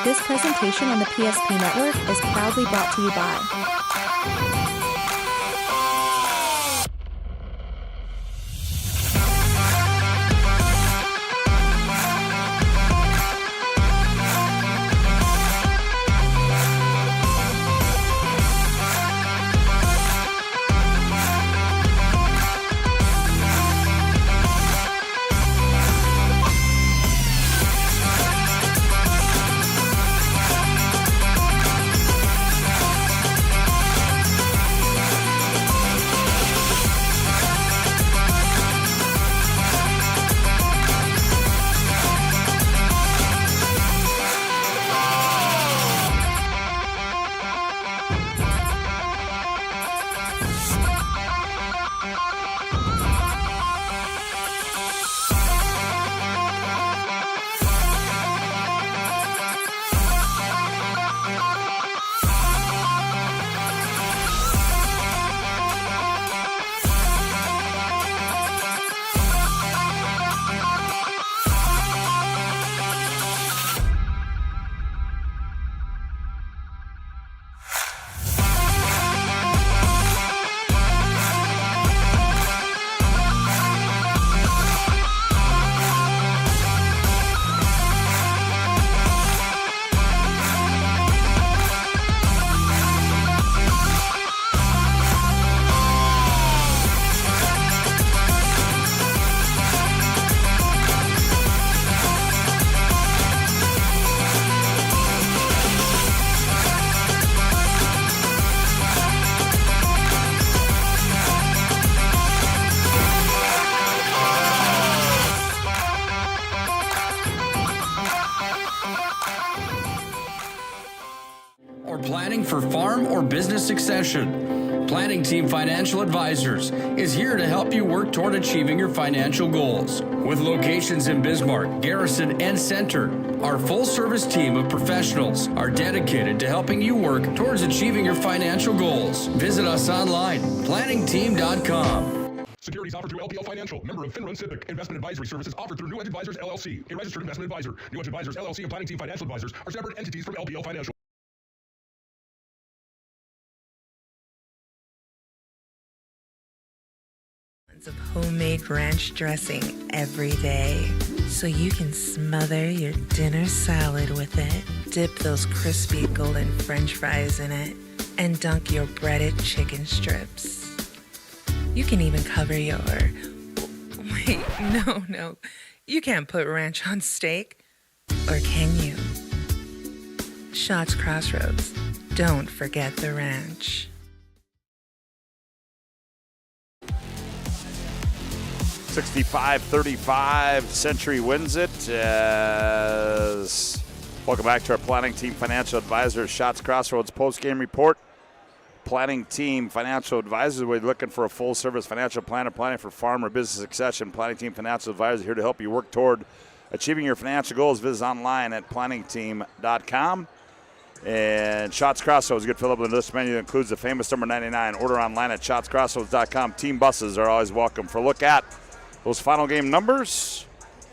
This presentation on the PSP Network is proudly brought to you by business succession. Planning Team Financial Advisors is here to help you work toward achieving your financial goals. With locations in Bismarck, Garrison, and Center, our full-service team of professionals are dedicated to helping you work towards achieving your financial goals. Visit us online, planningteam.com. Securities offered through LPL Financial, member of FINRA Civic. Investment advisory services offered through New Edge Advisors LLC, a registered investment advisor. New Edge Advisors LLC and Planning Team Financial Advisors are separate entities from LPL Financial. Of homemade ranch dressing every day, so you can smother your dinner salad with it, dip those crispy golden French fries in it, and dunk your breaded chicken strips. You can even cover your... Wait, no. You can't put ranch on steak. Or can you? Shots Crossroads. Don't forget the ranch. 65-35, Century wins it. Welcome back to our Planning Team Financial Advisors Shots Crossroads post-game report. Planning Team Financial Advisors, we're looking for a full-service financial planner, planning for farm or business succession. Planning Team Financial Advisors here to help you work toward achieving your financial goals. Visit online at planningteam.com. And Shots Crossroads, get filled up with this menu that includes the famous number 99. Order online at shotscrossroads.com. Team buses are always welcome. For a look at those final game numbers,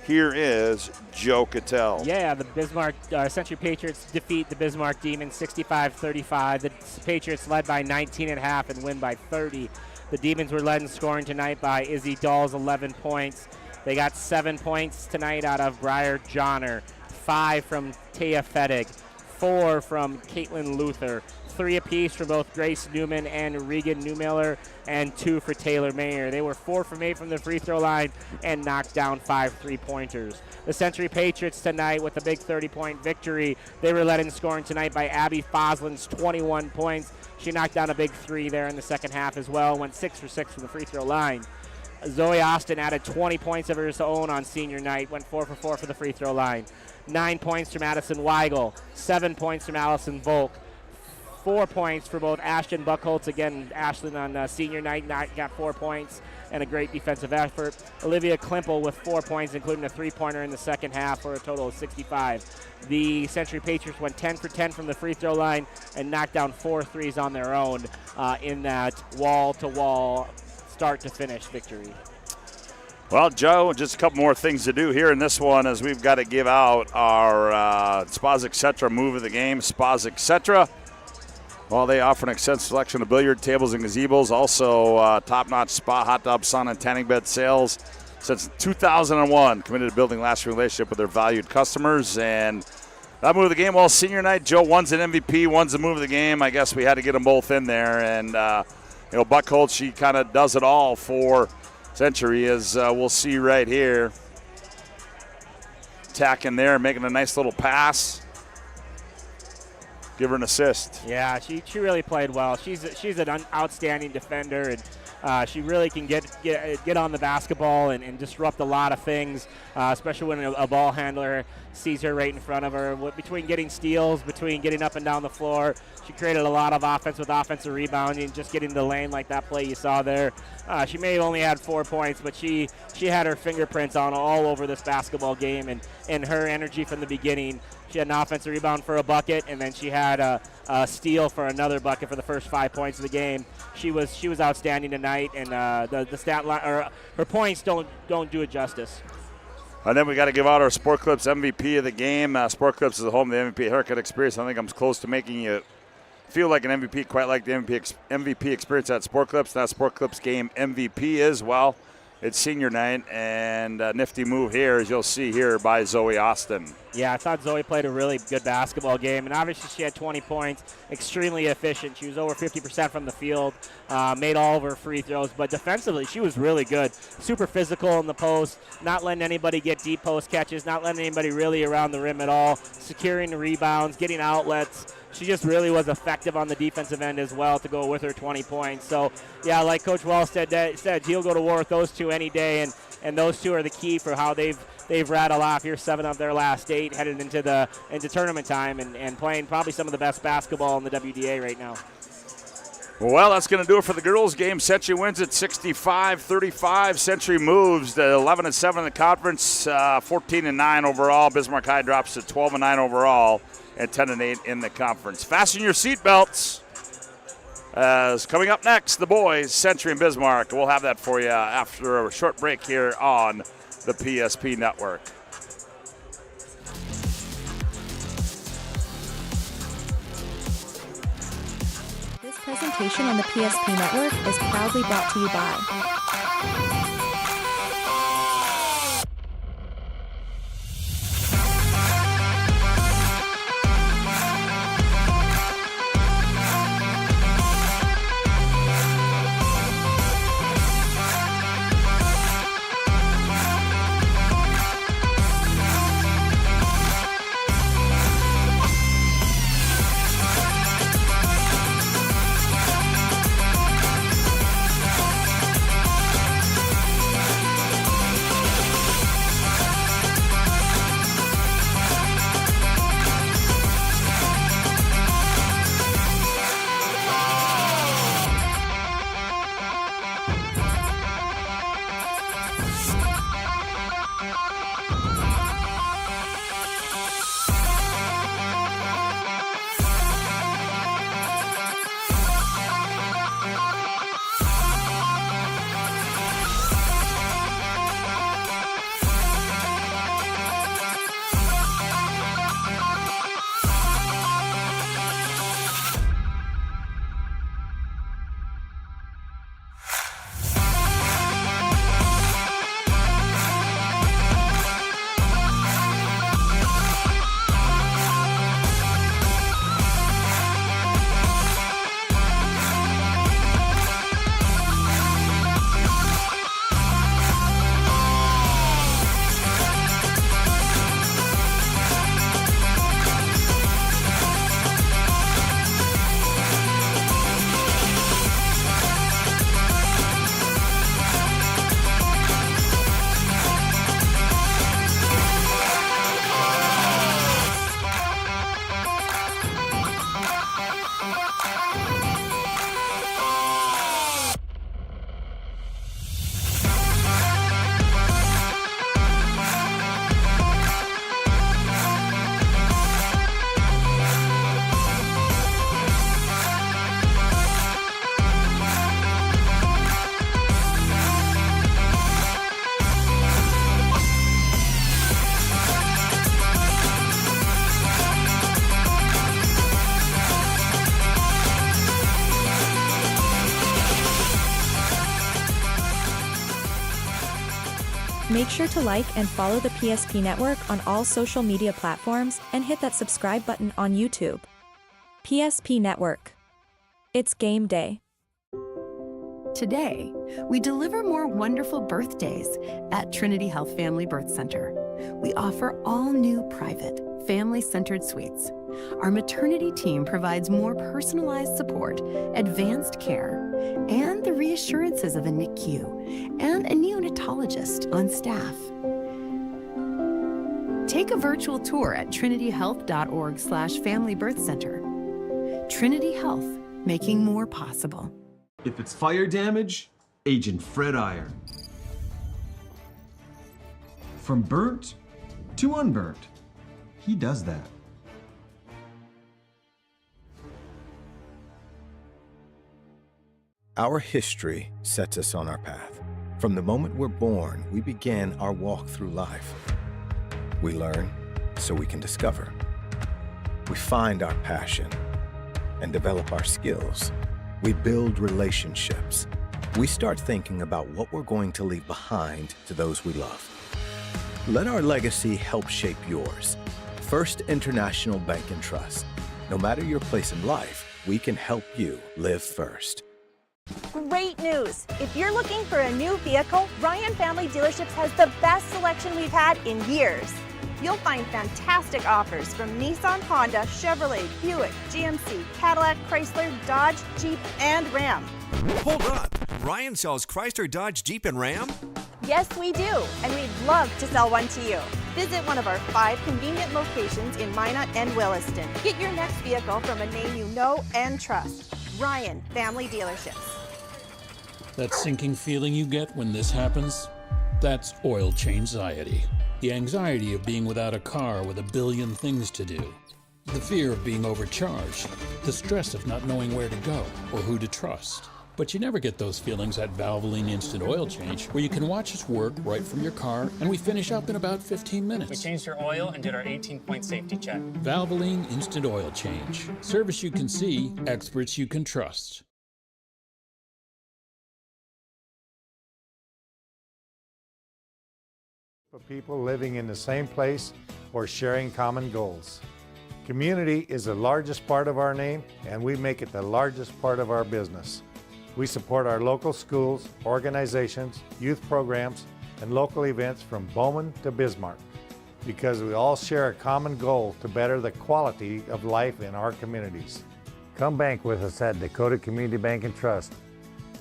here is Joe KITTELL. Yeah, the Bismarck Century Patriots defeat the Bismarck Demons 65-35. The Patriots led by 19.5 and win by 30. The Demons were led in scoring tonight by Izzy Dawes, 11 points. They got 7 points tonight out of Briar Johnner, 5 from Taya Fettig, 4 from Caitlin Luther, 3 apiece for both Grace Newman and Regan Newmiller, and 2 for Taylor Mayer. They were 4 from 8 from the free throw line and knocked down 5 3-pointers. The Century Patriots tonight with a big 30-point victory. They were led in scoring tonight by Abby Foslin's 21 points. She knocked down a big 3 there in the second half as well, went 6 for 6 from the free throw line. Zoe Austin added 20 points of her own on senior night, went 4 for 4 for the free throw line. 9 points from Addison Weigel, 7 points from Allison Volk, 4 points for both Ashton Buckholtz. Again, Ashton on senior night got 4 points and a great defensive effort. Olivia Klimple with 4 points, including a 3-pointer in the second half for a total of 65. The Century Patriots went 10 for 10 from the free throw line and knocked down 4 threes on their own in that wall-to-wall, start-to-finish victory. Well, Joe, just a couple more things to do here in this one as we've got to give out our Spas Etc. move of the game. Spas Etc. Well, they offer an extensive selection of billiard tables and gazebos. Also, top-notch spa, hot tub, sauna, and tanning bed sales. Since 2001, committed to building lasting relationship with their valued customers. And that move of the game, well, senior night, Joe, one's an MVP, one's the move of the game. I guess we had to get them both in there. And, Buckholtz, she kind of does it all for Century, as we'll see right here. Attacking there, making a nice little pass. Give her an assist. Yeah, she really played well. She's an outstanding defender, and she really can get on the basketball and disrupt a lot of things, especially when a ball handler sees her right in front of her. Between getting steals, between getting up and down the floor, she created a lot of offense with offensive rebounding, just getting the lane like that play you saw there. She may have only had 4 points, but she had her fingerprints on all over this basketball game, and her energy from the beginning. She had an offensive rebound for a bucket, and then she had a steal for another bucket for the first 5 points of the game. She was outstanding tonight, and the stat line, or her points don't do it justice. And then we got to give out our Sport Clips MVP of the game. Sport Clips is the home of the MVP haircut experience. I think I'm close to making you feel like an MVP, quite like the MVP experience at Sport Clips. That Sport Clips game MVP as well. It's senior night, and a nifty move here, as you'll see here, by Zoe Austin. Yeah, I thought Zoe played a really good basketball game, and obviously she had 20 points, extremely efficient. She was over 50% from the field, made all of her free throws, but defensively she was really good. Super physical in the post, not letting anybody get deep post catches, not letting anybody really around the rim at all, securing the rebounds, getting outlets. She just really was effective on the defensive end as well to go with her 20 points. So, yeah, like Coach Wells said, he'll go to war with those two any day, and those two are the key for how they've rattled off here 7 of their last 8 headed into tournament time and playing probably some of the best basketball in the WDA right now. Well, that's going to do it for the girls' game. Century wins at 65-35. Century moves to 11-7 in the conference, 14-9 overall. Bismarck High drops to 12-9 overall and 10-8 in the conference. Fasten your seatbelts. As coming up next, the boys, Century and Bismarck. We'll have that for you after a short break here on the PSP Network. This presentation on the PSP Network is proudly brought to you by Make sure to like and follow the PSP Network on all social media platforms and hit that subscribe button on YouTube. PSP Network. It's game day. Today, we deliver more wonderful birthdays at Trinity Health Family Birth Center. We offer all new private, family-centered suites. Our maternity team provides more personalized support, advanced care, and the reassurances of a NICU and a neonatologist on staff. Take a virtual tour at trinityhealth.org/Family Birth Center. Trinity Health, making more possible. If it's fire damage, Agent Fred Iron. From burnt to unburnt, he does that. Our history sets us on our path. From the moment we're born, we begin our walk through life. We learn so we can discover. We find our passion and develop our skills. We build relationships. We start thinking about what we're going to leave behind to those we love. Let our legacy help shape yours. First International Bank and Trust. No matter your place in life, we can help you live first. Great news! If you're looking for a new vehicle, Ryan Family Dealerships has the best selection we've had in years. You'll find fantastic offers from Nissan, Honda, Chevrolet, Buick, GMC, Cadillac, Chrysler, Dodge, Jeep, and Ram. Hold on! Ryan sells Chrysler, Dodge, Jeep, and Ram? Yes, we do, and we'd love to sell one to you. Visit one of our 5 convenient locations in Minot and Williston. Get your next vehicle from a name you know and trust. Ryan Family Dealerships. That sinking feeling you get when this happens? That's oil change-anxiety. The anxiety of being without a car with a billion things to do. The fear of being overcharged. The stress of not knowing where to go or who to trust. But you never get those feelings at Valvoline Instant Oil Change, where you can watch us work right from your car, and we finish up in about 15 minutes. We changed your oil and did our 18-point safety check. Valvoline Instant Oil Change. Service you can see, experts you can trust. For people living in the same place or sharing common goals. Community is the largest part of our name, and we make it the largest part of our business. We support our local schools, organizations, youth programs, and local events from Bowman to Bismarck, because we all share a common goal to better the quality of life in our communities. Come bank with us at Dakota Community Bank and Trust,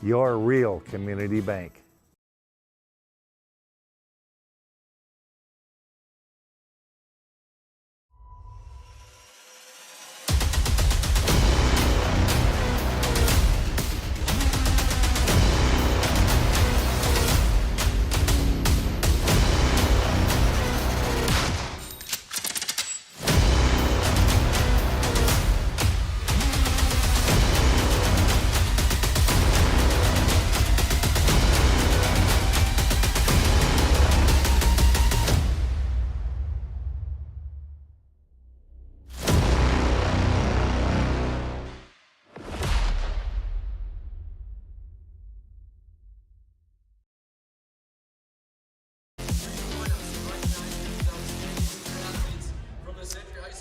your real community bank.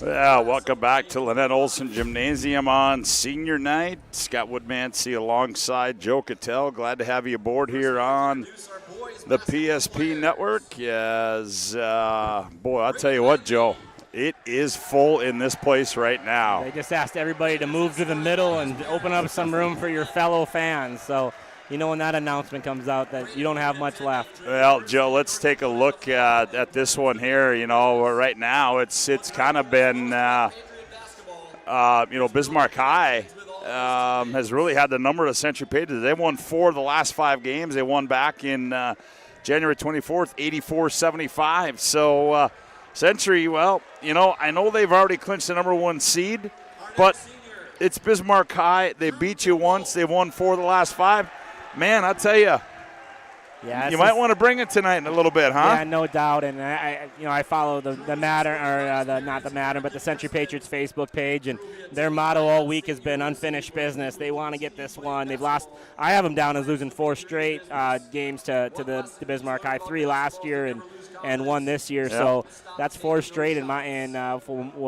Yeah, welcome back to Lynette Olson Gymnasium on senior night. Scott WOODMANSEE alongside Joe KITTELL. Glad to have you aboard here on the PSP network. Yes, boy, I'll tell you what, Joe, it is full in this place right now. They just asked everybody to move to the middle and open up some room for your fellow fans. So, you know, when that announcement comes out that you don't have much left. Well, Joe, let's take a look at this one here. You know, right now it's kind of been, Bismarck High has really had the number of Century Patriots. They won 4 of the last 5 games. They won back in January 24th, 84-75. So Century, well, you know, I know they've already clinched the number 1 seed, but it's Bismarck High. They beat you once. They've won 4 of the last 5. Man, I'll tell you, you might want to bring it tonight in a little bit, huh? Yeah, no doubt. And I follow the Matter, or not the Matter, but the Century Patriots Facebook page, and their motto all week has been unfinished business. They want to get this one. They've lost. I have them down as losing 4 straight games to the Bismarck High, 3 last year and 1 this year. Yeah. So that's 4 straight with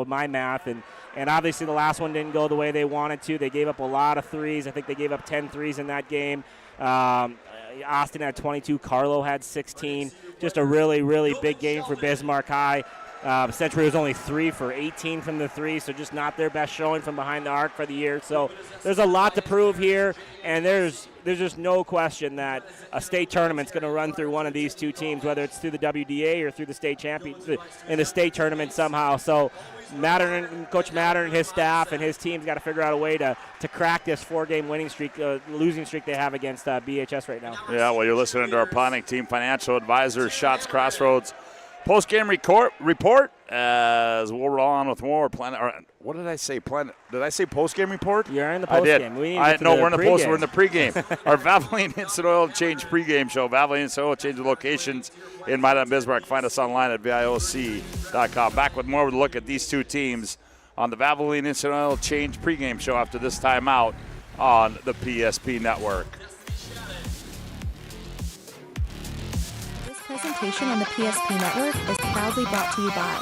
my math. And obviously the last one didn't go the way they wanted to. They gave up a lot of threes. I think they gave up 10 threes in that game. Austin had 22. Carlo had 16. Just a really, really big game for Bismarck High. Century was only 3 for 18 from the 3, so just not their best showing from behind the arc for the year. So there's a lot to prove here, and there's just no question that a state tournament's going to run through one of these 2 teams, whether it's through the WDA or through the state championship in the state tournament somehow. So Coach Matter and his staff and his team's got to figure out a way to crack this 4-game winning streak, losing streak they have against BHS right now. Yeah, well, you're listening to our planning team financial advisor, Shots Crossroads post-game report as we'll roll on with more what did I say? Did I say post-game report? You're in the I post-game. did. We're in the post. We're in the pregame. Our Valvoline Instant Oil Change pregame show. Valvoline Instant Oil Change locations in Minot, Bismarck. Find us online at VIOC.com. Back with more of a look at these 2 teams on the Valvoline Instant Oil Change pregame show after this timeout on the PSP network. Presentation on the PSP network is proudly brought to you by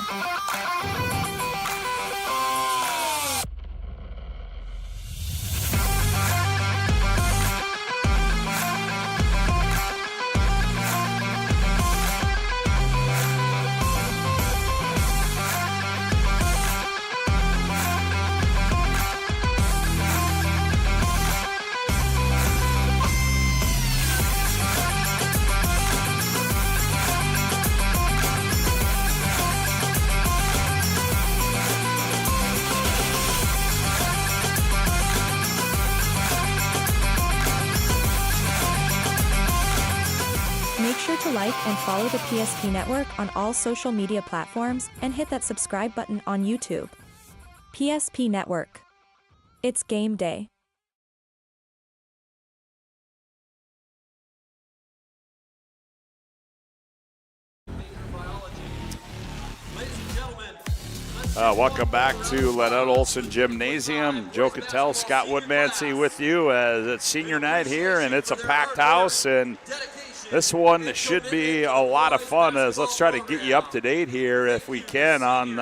like and follow the PSP Network on all social media platforms and hit that subscribe button on YouTube. PSP Network. It's game day. Welcome back to Leonard Olson Gymnasium. Joe KITTELL, Scott Woodmansee with you as it's senior night here, and it's a packed house, and this one should be a lot of fun. As let's try to get you up to date here if we can on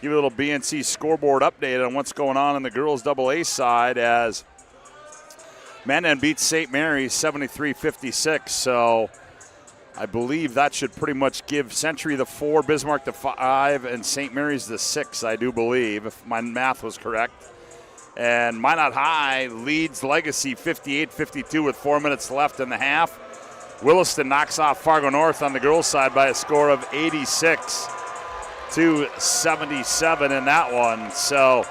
give you a little BNC scoreboard update on what's going on in the girls AA side as Mandan beats St. Mary's 73-56. So I believe that should pretty much give Century the 4, Bismarck the 5, and St. Mary's the 6, I do believe, if my math was correct. And Minot High leads Legacy 58-52 with 4 minutes left in the half. Williston knocks off Fargo North on the girls' side by a score of 86-77 in that one. So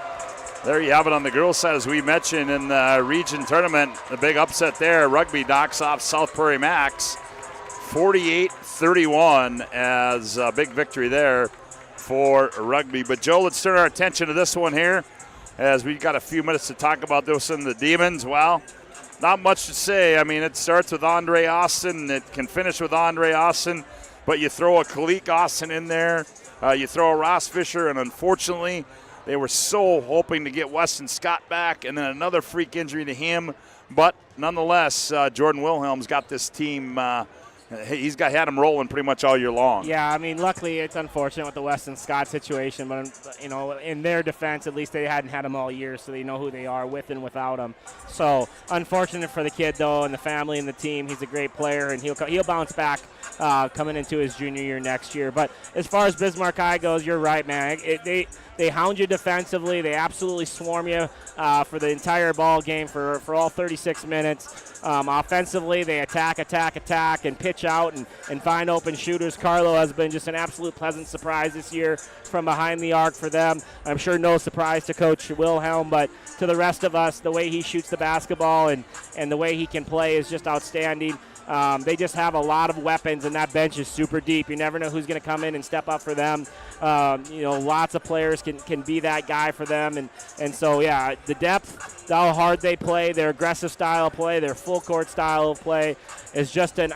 there you have it on the girls' side. As we mentioned in the region tournament, the big upset there. Rugby knocks off South Prairie Max 48-31 as a big victory there for rugby. But Joe, let's turn our attention to this one here as we've got a few minutes to talk about this one. The Demons, well, not much to say. I mean, it starts with Andre Austin. It can finish with Andre Austin, but you throw a Kalik Austin in there. You throw a Ross Fisher, and unfortunately, they were so hoping to get Weston Scott back, and then another freak injury to him. But nonetheless, Jordan Wilhelm's got this team had him rolling pretty much all year long. Yeah, I mean, luckily it's unfortunate with the Weston Scott situation, but, you know, in their defense, at least they hadn't had him all year, so they know who they are with and without him. So unfortunate for the kid, though, and the family and the team. He's a great player, and he'll bounce back coming into his junior year next year. But as far as Bismarck High goes, you're right, man. They hound you defensively. They absolutely swarm you for the entire ball game for all 36 minutes. Offensively, they attack, and pitch out and find open shooters. Carlo has been just an absolute pleasant surprise this year from behind the arc for them. I'm sure no surprise to Coach Wilhelm, but to the rest of us, the way he shoots the basketball and the way he can play is just outstanding. They just have a lot of weapons, and that bench is super deep. You never know who's going to come in and step up for them. Lots of players can be that guy for them. And so, yeah, the depth, how hard they play, their aggressive style of play, their full court style of play is just a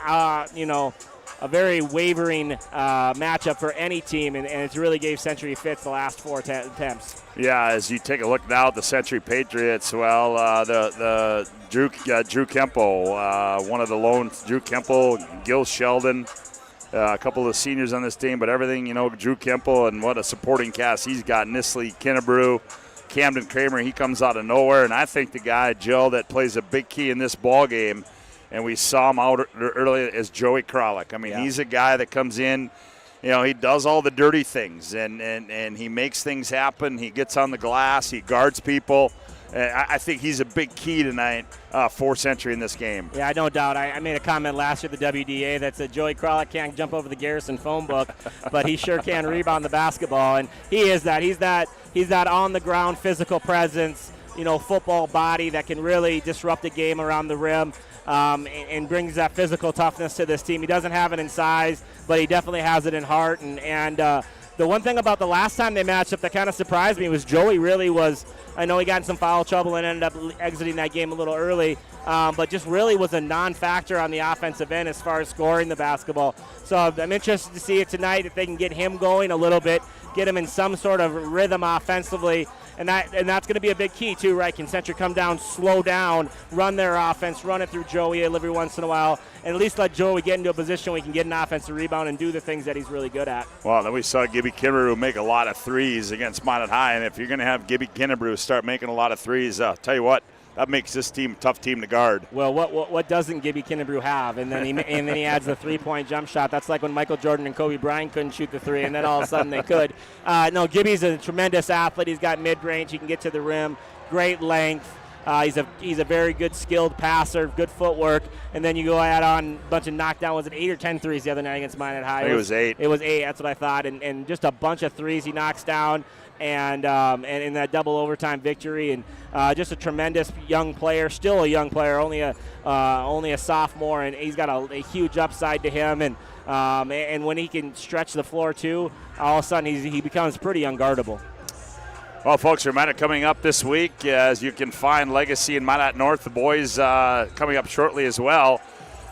very wavering matchup for any team, and it's really gave Century fits the last 4 attempts. Yeah, as you take a look now at the Century Patriots, well, the Drew Kemple, one of the lone Drew Kemple, Gil Sheldon, a couple of the seniors on this team, but everything, Drew Kemple and what a supporting cast he's got. Nisley Kinnebrew, Camden Kramer, he comes out of nowhere, and I think the guy, Joe, that plays a big key in this ball game, and we saw him out earlier, is Joey Kralik. I mean, He's a guy that comes in, he does all the dirty things, and he makes things happen. He gets on the glass. He guards people. I think he's a big key tonight for Century in this game. Yeah, no doubt. I made a comment last year at the WDA that said Joey Kralik can't jump over the Garrison phone book, but he sure can rebound the basketball, and he is that. He's that on-the-ground physical presence, football body that can really disrupt the game around the rim. And brings that physical toughness to this team. He doesn't have it in size, but he definitely has it in heart. And the one thing about the last time they matched up that kind of surprised me was Joey really was, I know he got in some foul trouble and ended up exiting that game a little early, but just really was a non-factor on the offensive end as far as scoring the basketball. So I'm interested to see it tonight if they can get him going a little bit, get him in some sort of rhythm offensively. And that's going to be a big key, too, right? Can Century come down, slow down, run their offense, run it through Joey every once in a while, and at least let Joey get into a position where he can get an offensive rebound and do the things that he's really good at. Well, then we saw Gibby Kinnebrew make a lot of threes against Minot High, and if you're going to have Gibby Kinnebrew start making a lot of threes, tell you what, that makes this team a tough team to guard. Well, what doesn't Gibby Kinnebrew have? And then he adds the three-point jump shot. That's like when Michael Jordan and Kobe Bryant couldn't shoot the three, and then all of a sudden they could. No, Gibby's a tremendous athlete. He's got mid-range. He can get to the rim. Great length. He's a very good skilled passer, good footwork, and then you go add on a bunch of knockdown. Was it 8 or 10 threes the other night against Minot High? I think it was 8. It was 8. That's what I thought, and just a bunch of threes he knocks down, and in that double overtime victory, and just a tremendous young player, still a young player, only a sophomore, and he's got a huge upside to him, and when he can stretch the floor too, all of a sudden he becomes pretty unguardable. Well, folks, reminder coming up this week, as you can find Legacy and Minot North, the boys coming up shortly as well.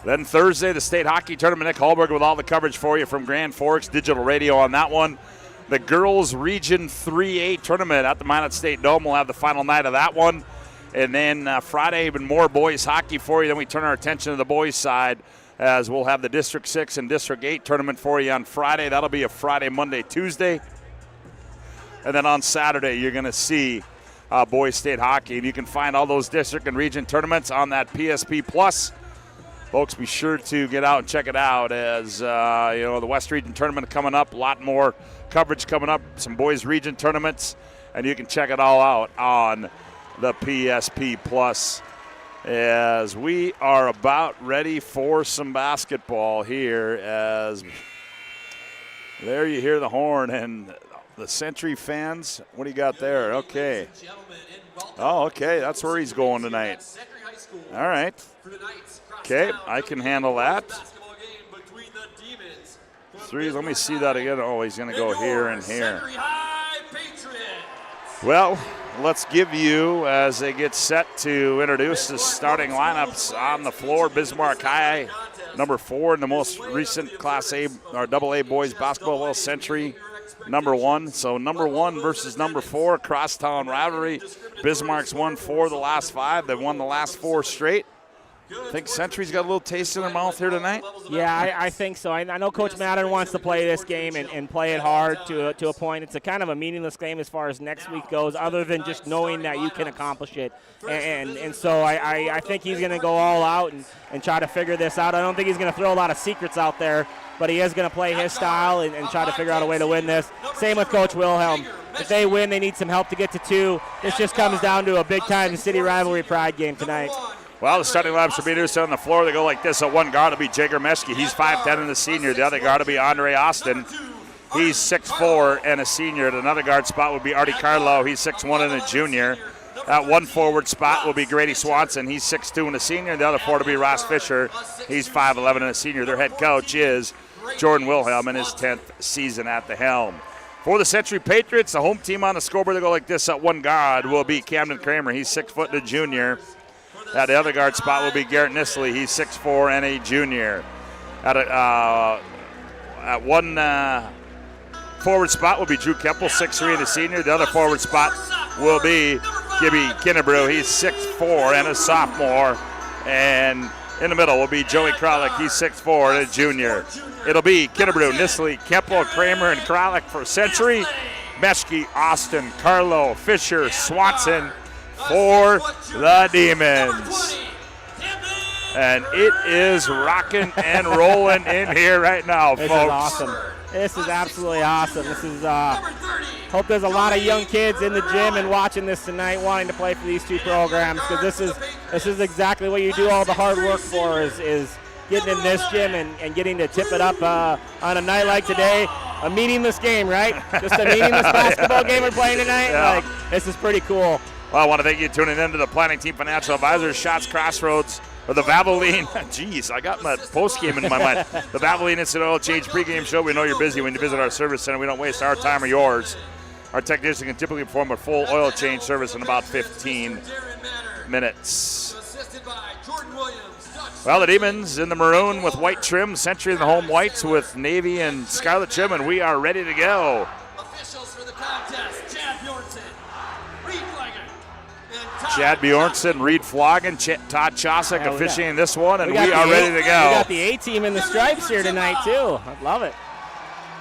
Then Thursday, the state hockey tournament. Nick Hallberg with all the coverage for you from Grand Forks, digital radio on that one. The girls Region 3A tournament at the Minot State Dome. We'll have the final night of that one. And then Friday, even more boys hockey for you. Then we turn our attention to the boys side, as we'll have the District 6 and District 8 tournament for you on Friday. That'll be a Friday, Monday, Tuesday. And then on Saturday, you're going to see boys state hockey. And you can find all those district and region tournaments on that PSP Plus. Folks, be sure to get out and check it out, as the West Region tournament coming up. A lot more coverage coming up. Some boys region tournaments. And you can check it all out on the PSP Plus, as we are about ready for some basketball here. As there you hear the horn, and the Century fans, what do you got there? Okay. Oh, okay, that's where he's going tonight. All right. Okay, I can handle that. 3, let me see that again. Oh, he's going to go here and here. Well, let's give you, as they get set to introduce the starting lineups on the floor, Bismarck High, number 4 in the most recent Class A or AA boys basketball, well, Century, number 1. So number 1 versus number 4, crosstown rivalry. Bismarck's won 4 of the last 5. They've won the last 4 straight. I think Century's got a little taste in their mouth here tonight. Yeah, I think so. I know Coach Madden wants to play this game and play it hard to a point. It's a kind of a meaningless game as far as next week goes, other than just knowing that you can accomplish it. And so I think he's going to go all out and try to figure this out. I don't think he's going to throw a lot of secrets out there, but he is going to play his style and try to figure out a way to win this. Same with Coach Wilhelm. If they win, they need some help to get to 2. This just comes down to a big-time city rivalry pride game tonight. Well, the starting lineups will be introduced on the floor. They go like this. At one guard will be Jager Meschke. He's 5'10" and a senior. The other guard will be Andre Austin. He's 6'4" and a senior. At another guard spot will be Artie Carlo. He's 6'1" and a junior. At one forward spot will be Grady Swanson. He's 6'2" and a senior. The other forward will be Ross Fisher. He's 5'11" and a senior. Their head coach is Jordan Wilhelm in his 10th season at the helm. For the Century Patriots, the home team on the scoreboard, they go like this. At one guard will be Camden Kramer. He's 6 foot and a junior. At the other guard spot will be Garrett Nisley. He's 6'4" and a junior. At one forward spot will be Drew Kempel, 6'3" and a senior. The other forward spot will be Gibby Kinnebrew. He's 6'4" and a sophomore. And in the middle will be Joey Kralik. He's 6'4" and a junior. It'll be Kinnebrew, Nisley, Kempel, Kramer, and Kralik for Century. Meschke, Austin, Carlo, Fisher, Swanson for the Demons. And it is rocking and rolling in here right now, folks. This is awesome. This is absolutely awesome. This is hope there's a lot of young kids in the gym and watching this tonight wanting to play for these 2 programs, because this is exactly what you do all the hard work for, is getting in this gym and getting to tip it up on a night like today. A meaningless game, right? Just a meaningless basketball game we're playing tonight. Yeah. This is pretty cool. Well, I want to thank you for tuning in to the Planning Team Financial Advisors, Shots Crossroads, or the Valvoline. Jeez, I got my postgame in my mind. The Valvoline Instant Oil Change pregame show. We know you're busy when you visit our service center. We don't waste our time or yours. Our technician can typically perform a full oil change service in about 15 minutes. Well, the Demons in the maroon with white trim, Century in the home whites with navy and scarlet trim, and we are ready to go. Officials for the contest, Chad Bjornson, Reed Flaggen, Chad Bjornson, Reed Flaggen, Todd Chosik officiating this one, and we are ready to go. We got the A-team in the stripes here tonight, too. I love it.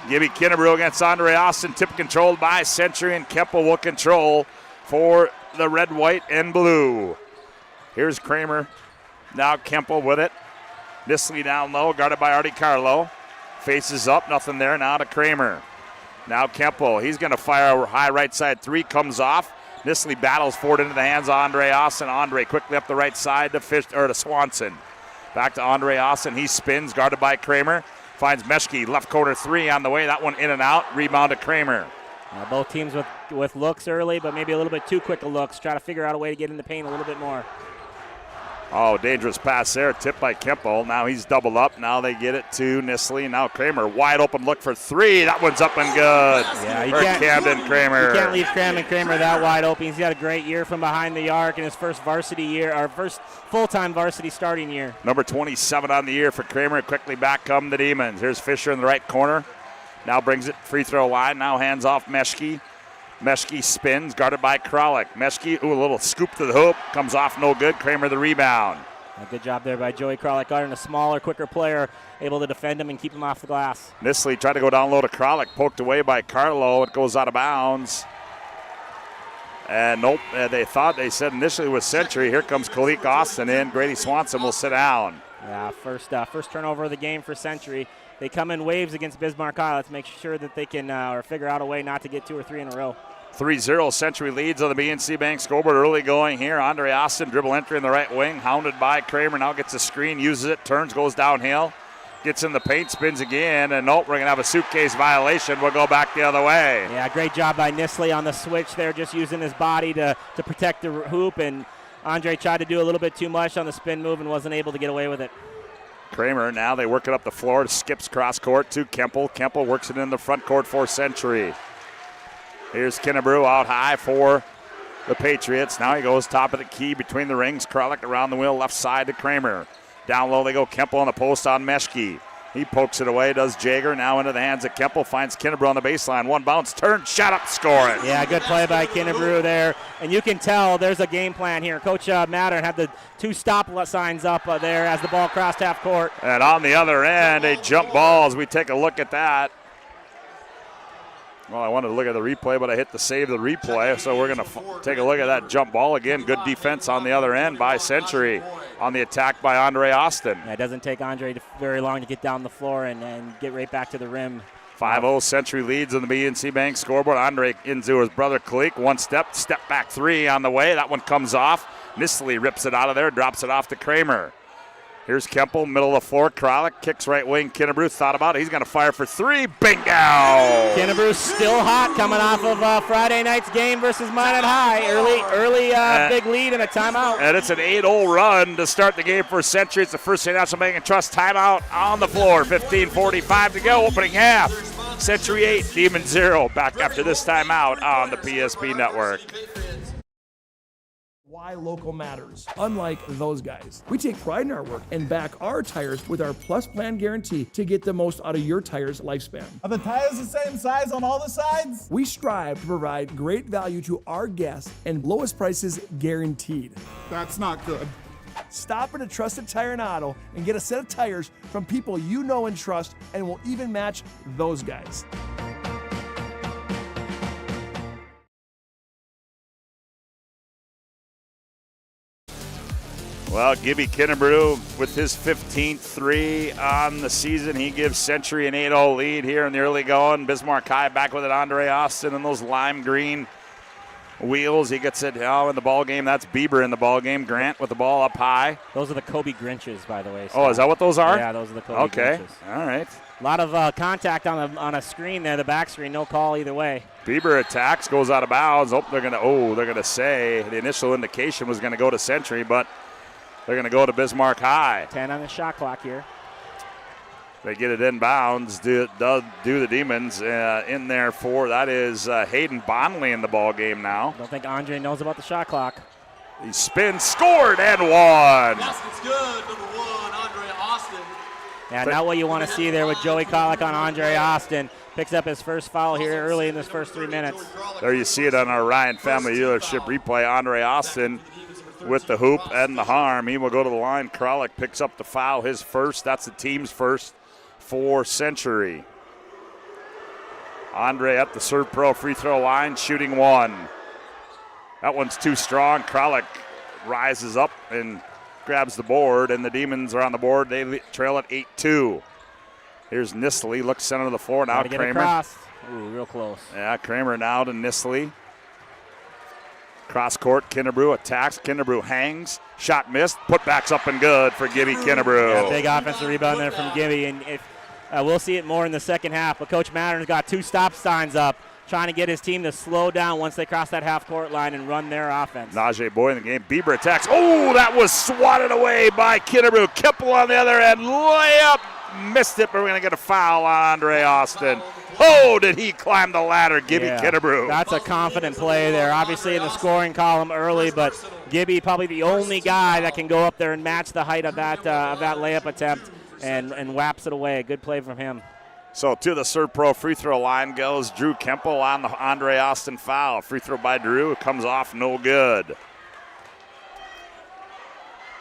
Gibby Kinnebrew against Andre Austin, tip controlled by Century, and Kempel will control for the red, white, and blue. Here's Kramer. Now Kempel with it. Nisley down low, guarded by Artie Carlo. Faces up, nothing there. Now to Kramer. Now Kempel. He's going to fire a high right side 3, comes off. Nisley battles forward into the hands of Andre Austin. Andre quickly up the right side to Swanson. Back to Andre Austin. He spins, guarded by Kramer. Finds Meshke, left corner three on the way. That one in and out. Rebound to Kramer. Both teams with looks early, but maybe a little bit too quick of looks. Try to figure out a way to get in the paint a little bit more. Oh, dangerous pass there. Tipped by Kemple. Now he's doubled up. Now they get it to Nisley. Now Kramer, wide open look for three. That one's up and good. Yeah, Camden Kramer. You can't leave Camden Kramer that wide open. He's got a great year from behind the arc in his first varsity year, or first full-time varsity starting year. Number 27 on the year for Kramer. Quickly back come the Demons. Here's Fisher in the right corner. Now brings it free throw line. Now hands off Meshke. Meshke spins, guarded by Kralik. Meshke, a little scoop to the hoop. Comes off no good. Kramer the rebound. A good job there by Joey Kralik, guarding a smaller, quicker player, able to defend him and keep him off the glass. Nisley tried to go down low to Kralik, poked away by Carlo. It goes out of bounds. And nope, they said initially with Century. Here comes Kalik Austin in. Grady Swanson will sit down. Yeah, first turnover of the game for Century. They come in waves against Bismarck High. Let's make sure that they can or figure out a way not to get 2 or 3 in a row. 3-0 Century leads on the BNC Bank scoreboard. Early going here. Andre Austin, dribble entry in the right wing. Hounded by Kramer. Now gets a screen, uses it, turns, goes downhill. Gets in the paint, spins again, and nope, we're going to have a suitcase violation. We'll go back the other way. Yeah, great job by Nisley on the switch there, just using his body to protect the hoop. And Andre tried to do a little bit too much on the spin move and wasn't able to get away with it. Kramer, now they work it up the floor, skips cross court to Kemple. Kemple works it in the front court for Century. Here's Kinnebrew out high for the Patriots. Now he goes top of the key between the rings. Kralik around the wheel, left side to Kramer. Down low they go. Kemple on the post on Meshke. He pokes it away, does Jager. Now into the hands of Kemple, finds Kinnebrew on the baseline. One bounce, turn, shot up, score it. Yeah, good play by Kinnebrew there. And you can tell there's a game plan here. Coach Mattern had the 2 stop signs up there as the ball crossed half court. And on the other end, a jump ball as we take a look at that. Well, I wanted to look at the replay, but I hit the save the replay, so we're going to take a look at that jump ball again. Good defense on the other end by Century on the attack by Andre Austin. Yeah, it doesn't take Andre very long to get down the floor and get right back to the rim. 5-0 Century leads on the BNC Bank scoreboard. Andre into his brother Kalik. One step back three on the way. That one comes off. Nisley rips it out of there, drops it off to Kramer. Here's Kemple, middle of the floor. Kralik kicks right wing. Kinnebrew thought about it. He's going to fire for three. Bingo! Kinnebrew still hot, coming off of Friday night's game versus Minot High. Early big lead and a timeout. And it's an 8-0 run to start the game for Century. It's the First State National Bank and Trust timeout on the floor. 15:45 to go, opening half. Century 8, Demon 0. Back after this timeout on the PSP Network. Why local matters. Unlike those guys, we take pride in our work and back our tires with our Plus Plan guarantee to get the most out of your tire's lifespan. Are the tires the same size on all the sides? We strive to provide great value to our guests and lowest prices guaranteed. That's not good. Stop at a trusted tire and auto and get a set of tires from people you know and trust, and will even match those guys. Well, Gibby Kinnebrew with his 15th 3 on the season. He gives Century an 8-0 lead here in the early going. Bismarck High back with it. Andre Austin and those lime green wheels. He gets it in the ball game. That's Bieber in the ball game. Grant with the ball up high. Those are the Kobe Grinches, by the way. Oh, is that what those are? Yeah, those are the Kobe Grinches. All right. A lot of contact on a screen there, the back screen. No call either way. Bieber attacks, goes out of bounds. They're gonna say the initial indication was gonna go to Century, but they're going to go to Bismarck High. 10 on the shot clock here. They get it inbounds. Do the Demons in there for that is Hayden Bonley in the ball game now. Don't think Andre knows about the shot clock. He spins, scored, and won. Basket's good. Number 1, Andre Austin. Yeah, not what you want to see there with Joey Kolick on Andre Austin. Picks up his first foul here early in this first 3 minutes. There you see it on our Ryan Family Dealership replay. Andre Austin with the hoop and the harm. He will go to the line. Kralik picks up the foul, his first. That's the team's first for Century. Andre at the Serve Pro free throw line, shooting one. That one's too strong. Kralik rises up and grabs the board, and the Demons are on the board. They trail at 8-2. Here's Nisley, looks center of the floor. Now Kramer. Ooh, real close. Yeah, Kramer now to Nisley. Cross court, Kinnebrew attacks. Kinnebrew hangs. Shot missed. Putback's up and good for Gibby Kinnebrew. Yeah, big offensive rebound there from Gibby. And if we'll see it more in the second half. But Coach Matter's got 2 stop signs up, trying to get his team to slow down once they cross that half-court line and run their offense. Najee Boyd in the game. Bieber attacks. Oh, that was swatted away by Kinnebrew. Kippel on the other end. Layup. Missed it, but we're going to get a foul on Andre Austin. Oh, did he climb the ladder, Gibby Kinnebrew. That's a confident play there. Obviously in the scoring column early, but Gibby probably the only guy that can go up there and match the height of that layup attempt and whaps it away. A good play from him. So to the Serve Pro free throw line goes Drew Kemple on the Andre Austin foul. Free throw by Drew. It comes off no good.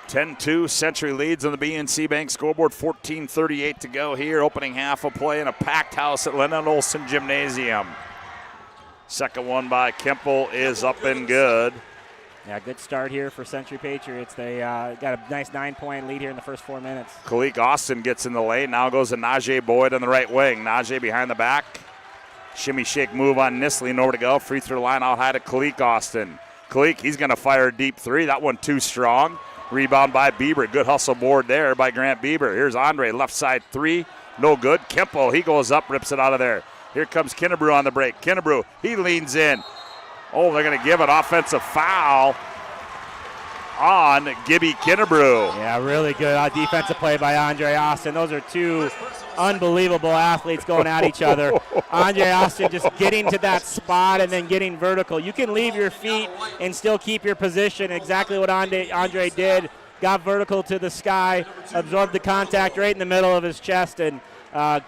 10-2, Century leads on the BNC Bank scoreboard. 14:38 to go here. Opening half of play in a packed house at Lennon Olson Gymnasium. Second one by Kemple is up and good. Yeah, good start here for Century Patriots. They got a nice 9-point lead here in the first 4 minutes. Kalik Austin gets in the lane. Now goes to Najee Boyd on the right wing. Najee behind the back. Shimmy shake move on Nisley. Nowhere to go. Free throw line out high to Kalik Austin. Kalik, he's going to fire a deep 3. That one too strong. Rebound by Bieber. Good hustle board there by Grant Bieber. Here's Andre, left side 3. No good. Kemple, he goes up, rips it out of there. Here comes Kinnebrew on the break. Kinnebrew, he leans in. Oh, they're going to give an offensive foul on Gibby Kinnebrew. Yeah, really good defensive play by Andre Austin. Those are 2 unbelievable athletes going at each other. Andre Austin just getting to that spot and then getting vertical. You can leave your feet and still keep your position. Exactly what Andre did. Got vertical to the sky, absorbed the contact right in the middle of his chest, and I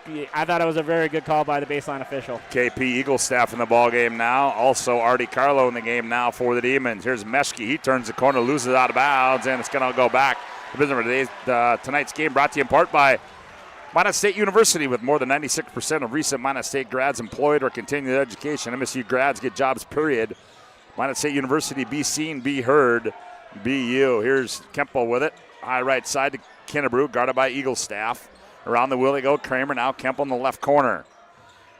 thought it was a very good call by the baseline official. KP Eagle staff in the ball game now. Also Artie Carlo in the game now for the Demons. Here's Meshke. He turns the corner, loses out of bounds, and it's going to go back. Tonight's game brought to you in part by Minot State University, with more than 96% of recent Minot State grads employed or continuing their education. MSU grads get jobs, period. Minot State University, be seen, be heard, be you. Here's Kemple with it. High right side to Kinnebrew, guarded by Eagle staff. Around the wheel they go. Kramer now. Kemple in the left corner.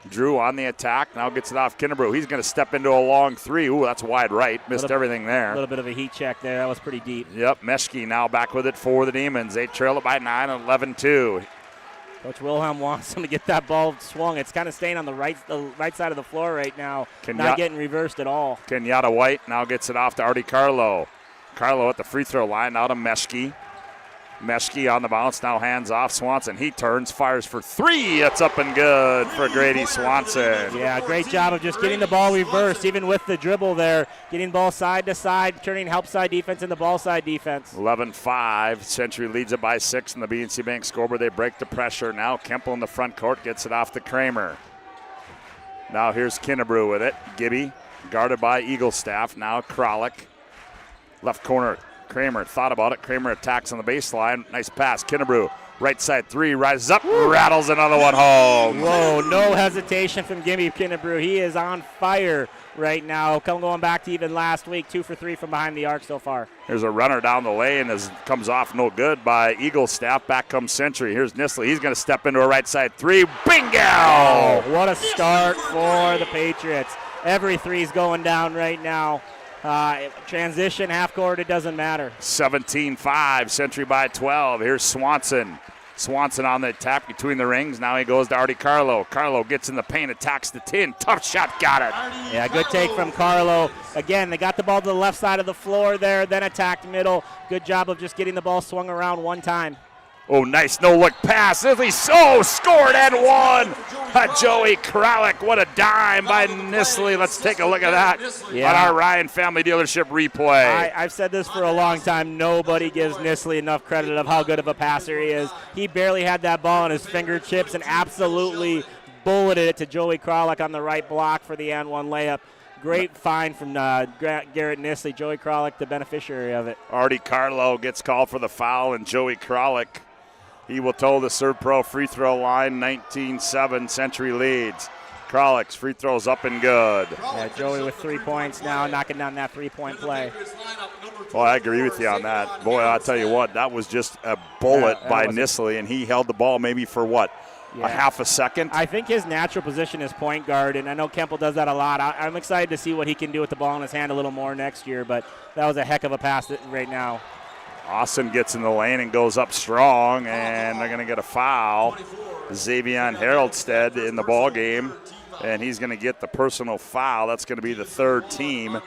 Drew on the attack. Now gets it off Kinnebrew. He's going to step into a long 3. Ooh, that's wide right. Missed everything there. A little bit of a heat check there. That was pretty deep. Yep. Meshke now back with it for the Demons. They trail it by 9 and 11-2. Coach Wilhelm wants him to get that ball swung. It's kind of staying on the right side of the floor right now. Not getting reversed at all. Kenyatta White now gets it off to Artie Carlo. Carlo at the free throw line. Now to Meshke. Meshke on the bounce, now hands off. Swanson, he turns, fires for 3. That's up and good for Grady Swanson. Yeah, great job of just getting the ball reversed, even with the dribble there. Getting ball side to side, turning help side defense into ball side defense. 11-5. Century leads it by 6 in the BNC Bank scoreboard. They break the pressure. Now Kemple in the front court gets it off to Kramer. Now here's Kinnebrew with it. Gibby, guarded by Eagle staff. Now Kralik. Left corner. Kramer thought about it. Kramer attacks on the baseline. Nice pass. Kinnebrew, right side 3, rises up, rattles another one home. Whoa, no hesitation from Gibby Kinnebrew. He is on fire right now. Going back to even last week, 2 for 3 from behind the arc so far. Here's a runner down the lane as comes off no good by Eagle staff. Back comes Century. Here's Nisley. He's going to step into a right side 3. Bingo! Oh, what a start for the Patriots. Every 3's going down right now. Transition, half court, it doesn't matter. 17-5, Century by 12. Here's Swanson. Swanson on the tap between the rings. Now he goes to Artie Carlo. Carlo gets in the paint, attacks the tin. Tough shot, got it. Yeah, good take from Carlo. Again, they got the ball to the left side of the floor there, then attacked middle. Good job of just getting the ball swung around one time. Oh, nice no-look pass. Nisley, scored and won. Joey Kralik, what a dime by Nisley. Let's take a look at that on our Ryan Family Dealership replay. I've said this for a long time. Nobody gives Nisley enough credit of how good of a passer he is. He barely had that ball on his fingertips and absolutely bulleted it to Joey Kralik on the right block for the and 1 layup. Great find from Garrett Nisley. Joey Kralik, the beneficiary of it. Artie Carlo gets called for the foul, and Joey Kralik, he will toe the Serve Pro free throw line. 19-7, Century leads. Kralik's free throws up and good. Yeah, Joey with 3 points now, knocking down that 3-point play. Well, I agree with you on that. Boy, I'll tell you what, that was just a bullet by Nisley, and he held the ball maybe for what? a half a second. I think his natural position is point guard, and I know Kemple does that a lot. I'm excited to see what he can do with the ball in his hand a little more next year, but that was a heck of a pass right now. Austin gets in the lane and goes up strong, and they're going to get a foul. Xavier Haroldstead in the ball game, and he's going to get the personal foul. That's going to be the third team.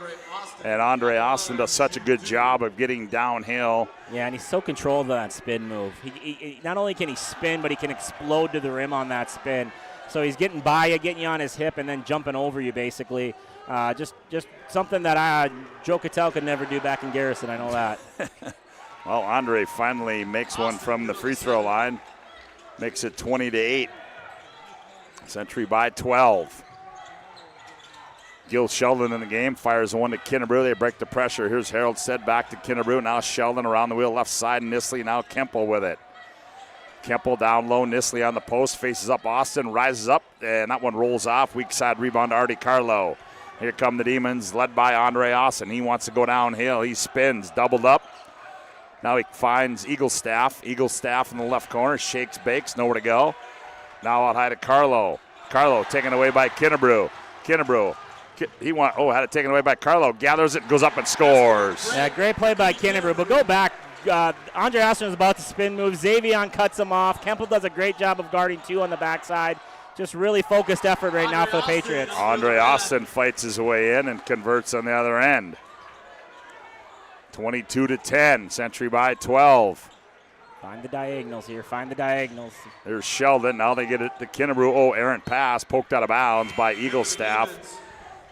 And Andre Austin does such a good job of getting downhill. Yeah, and he's so controlled of that spin move. He not only can he spin, but he can explode to the rim on that spin. So he's getting by you, getting you on his hip, and then jumping over you, basically. Just something that Joe KITTELL could never do back in Garrison. I know that. Well, Andre finally makes one from the free throw line. Makes it 20-8. Century by 12. Gil Sheldon in the game, fires one to Kinnebrew. They break the pressure. Here's Haroldstead back to Kinnebrew. Now Sheldon around the wheel left side. Nisley now Kemple with it. Kemple down low. Nisley on the post. Faces up Austin. Rises up. And that one rolls off. Weak side rebound to Artie Carlo. Here come the Demons led by Andre Austin. He wants to go downhill. He spins. Doubled up. Now he finds Eaglestaff. Eaglestaff in the left corner. Shakes, bakes. Nowhere to go. Now out high to Carlo. Carlo taken away by Kinnebrew. Kinnebrew. Had it taken away by Carlo. Gathers it, goes up and scores. Yeah, great play by Kinnebrew. But go back. Andre Austin was about to spin move. Xavier cuts him off. Kemple does a great job of guarding two on the backside. Just really focused effort right now for the Patriots. Andre Austin fights his way in and converts on the other end. 22-10. Century by 12. Find the diagonals here. Find the diagonals. There's Sheldon. Now they get it to Kinnebrew. Errant pass. Poked out of bounds by Eaglestaff.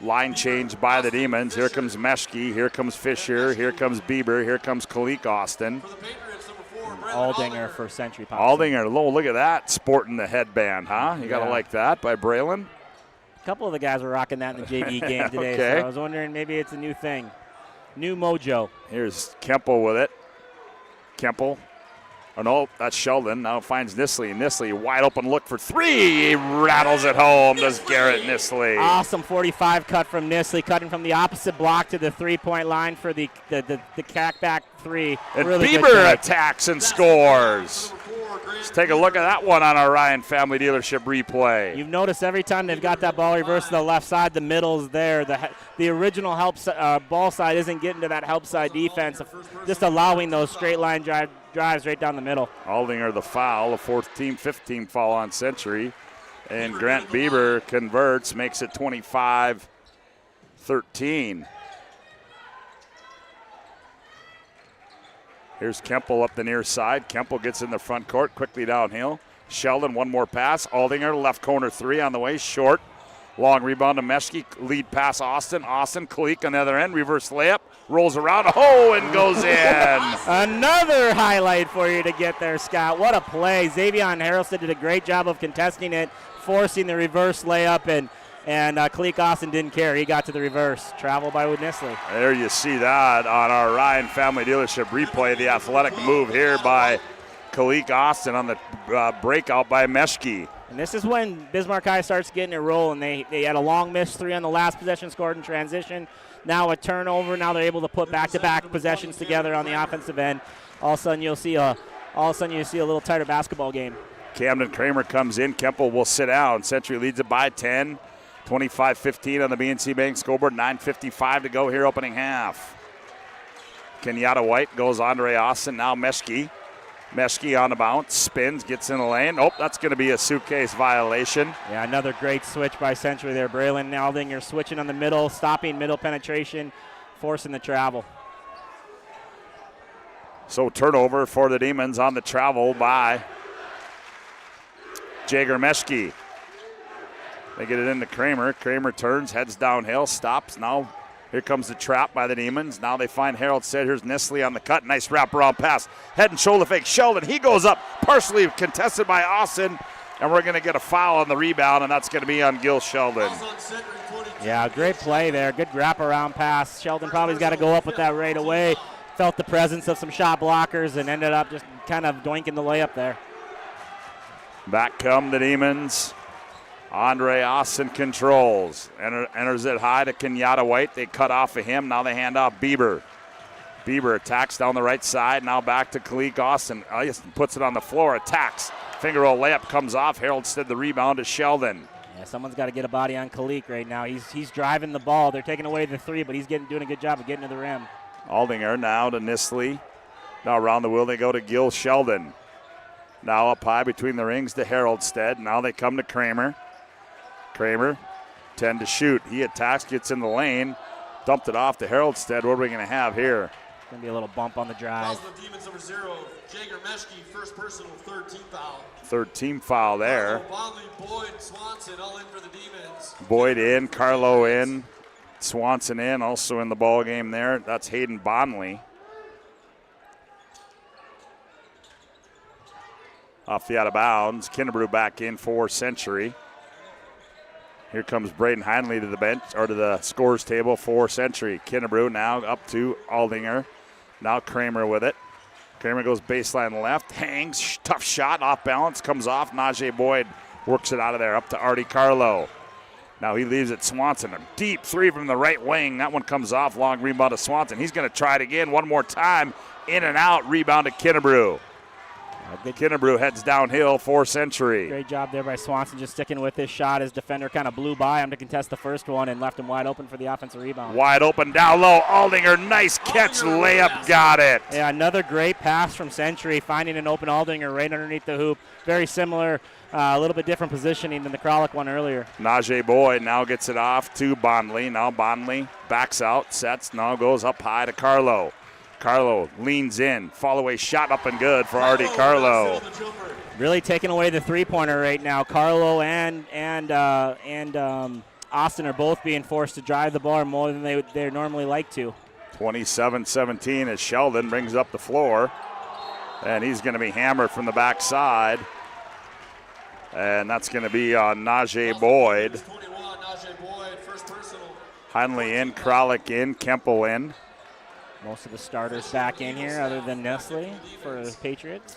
Line change by the Demons. Here comes Meshke. Here comes Fisher. Here comes Bieber. Here comes Kalik Austin. Aldinger for Century Pops. Aldinger. Look at that. Sporting the headband, huh? You got to like that by Braylon. A couple of the guys were rocking that in the JV game today. Okay. So I was wondering maybe it's a new thing. New mojo. Here's Kemple with it. Kemple. Oh, no, that's Sheldon. Now finds Nisley. Nisley, wide open look for three. He rattles it home, does Garrett Nisley. Awesome 45 cut from Nisley, cutting from the opposite block to the three-point line for the back three. And really Bieber attacks and scores. Let's take a look at that one on our Ryan Family Dealership replay. You've noticed every time they've got that ball reversed to the left side, the middle's there. The original ball side isn't getting to that help side defense, just allowing those straight line drives right down the middle. Aldinger the foul, a fourth team, fifth team foul on Century. And Grant Bieber converts, makes it 25-13. Here's Kemple up the near side. Kemple gets in the front court, quickly downhill. Sheldon, one more pass. Aldinger, left corner three on the way, short. Long rebound to Meshke, lead pass Austin. Austin, Kalik on the other end, reverse layup, rolls around, and goes in. Another highlight for you to get there, Scott. What a play. Xavier Harrelson did a great job of contesting it, forcing the reverse layup, and Kalik Austin didn't care. He got to the reverse. Travel by Nisley. There you see that on our Ryan Family Dealership replay. The athletic move here by Kalik Austin on the breakout by Meshke. And this is when Bismarck High starts getting it rolling. They had a long miss three on the last possession, scored in transition. Now a turnover. Now they're able to put back-to-back possessions together on the offensive end. All of a sudden you'll see a little tighter basketball game. Camden Kramer comes in. Kemple will sit down. Century leads it by 10. 25-15 on the BNC Bank scoreboard. 9:55 to go here, opening half. Kenyatta White goes Andre Austin. Now Meshke. Meshke on the bounce, spins, gets in the lane. That's going to be a suitcase violation. Yeah, another great switch by Century there. Braylon Aldinger switching on the middle, stopping middle penetration, forcing the travel. So turnover for the Demons on the travel by Jager Meshke. They get it into Kramer. Kramer turns, heads downhill, stops. Now here comes the trap by the Demons. Now they find Haroldstead. Here's Nisley on the cut. Nice wraparound pass. Head and shoulder fake. Sheldon, he goes up. Partially contested by Austin. And we're going to get a foul on the rebound, and that's going to be on Gil Sheldon. Yeah, great play there. Good wraparound pass. Sheldon probably's got to go up with that right away. Felt the presence of some shot blockers and ended up just kind of doinking the layup there. Back come the Demons. Andre Austin controls. Enters it high to Kenyatta White. They cut off of him. Now they hand off Bieber. Bieber attacks down the right side. Now back to Kalik Austin. Puts it on the floor. Attacks. Finger roll layup comes off. Haroldstead the rebound to Sheldon. Yeah, someone's got to get a body on Kalik right now. He's driving the ball. They're taking away the three, but he's doing a good job of getting to the rim. Aldinger now to Nisley. Now around the wheel they go to Gil Sheldon. Now up high between the rings to Haroldstead. Now they come to Kramer. Kramer, 10 to shoot. He attacks, gets in the lane, dumped it off to Haroldstead. What are we going to have here? Going to be a little bump on the drive. The Demons number 0, Jager Meschke, first personal, third team foul. Third team foul there. Bonley, Boyd, Swanson, all in for the Demons. Boyd in, Carlo in, Swanson in, also in the ball game there. That's Hayden Bonley. Off the out of bounds. Kinnebrew back in for Century. Here comes Braden Heinley to the bench, or to the scores table for Century. Kinnebrew now up to Aldinger. Now Kramer with it. Kramer goes baseline left, hangs, tough shot, off balance, comes off. Najee Boyd works it out of there, up to Artie Carlo. Now he leaves it Swanson. A deep three from the right wing. That one comes off, long rebound to Swanson. He's going to try it again one more time. In and out, rebound to Kinnebrew. Kinnebrew heads downhill for Century. Great job there by Swanson, just sticking with his shot. His defender kind of blew by him to contest the first one and left him wide open for the offensive rebound. Wide open down low. Aldinger, nice catch, layup, got it. Yeah, another great pass from Century, finding an open Aldinger right underneath the hoop. Very similar, a little bit different positioning than the Kralik one earlier. Najee Boyd now gets it off to Bonley. Now Bonley backs out, sets, now goes up high to Carlo. Carlo leans in, fall away shot up and good for Artie Carlo. Really taking away the three-pointer right now. Carlo and Austin are both being forced to drive the ball more than they normally like to. 27-17 as Sheldon brings up the floor, and he's going to be hammered from the backside, and that's going to be on Najee Boyd. Heinley in, Kralik in, Kemple in. Most of the starters back in here other than Nestle for the Patriots.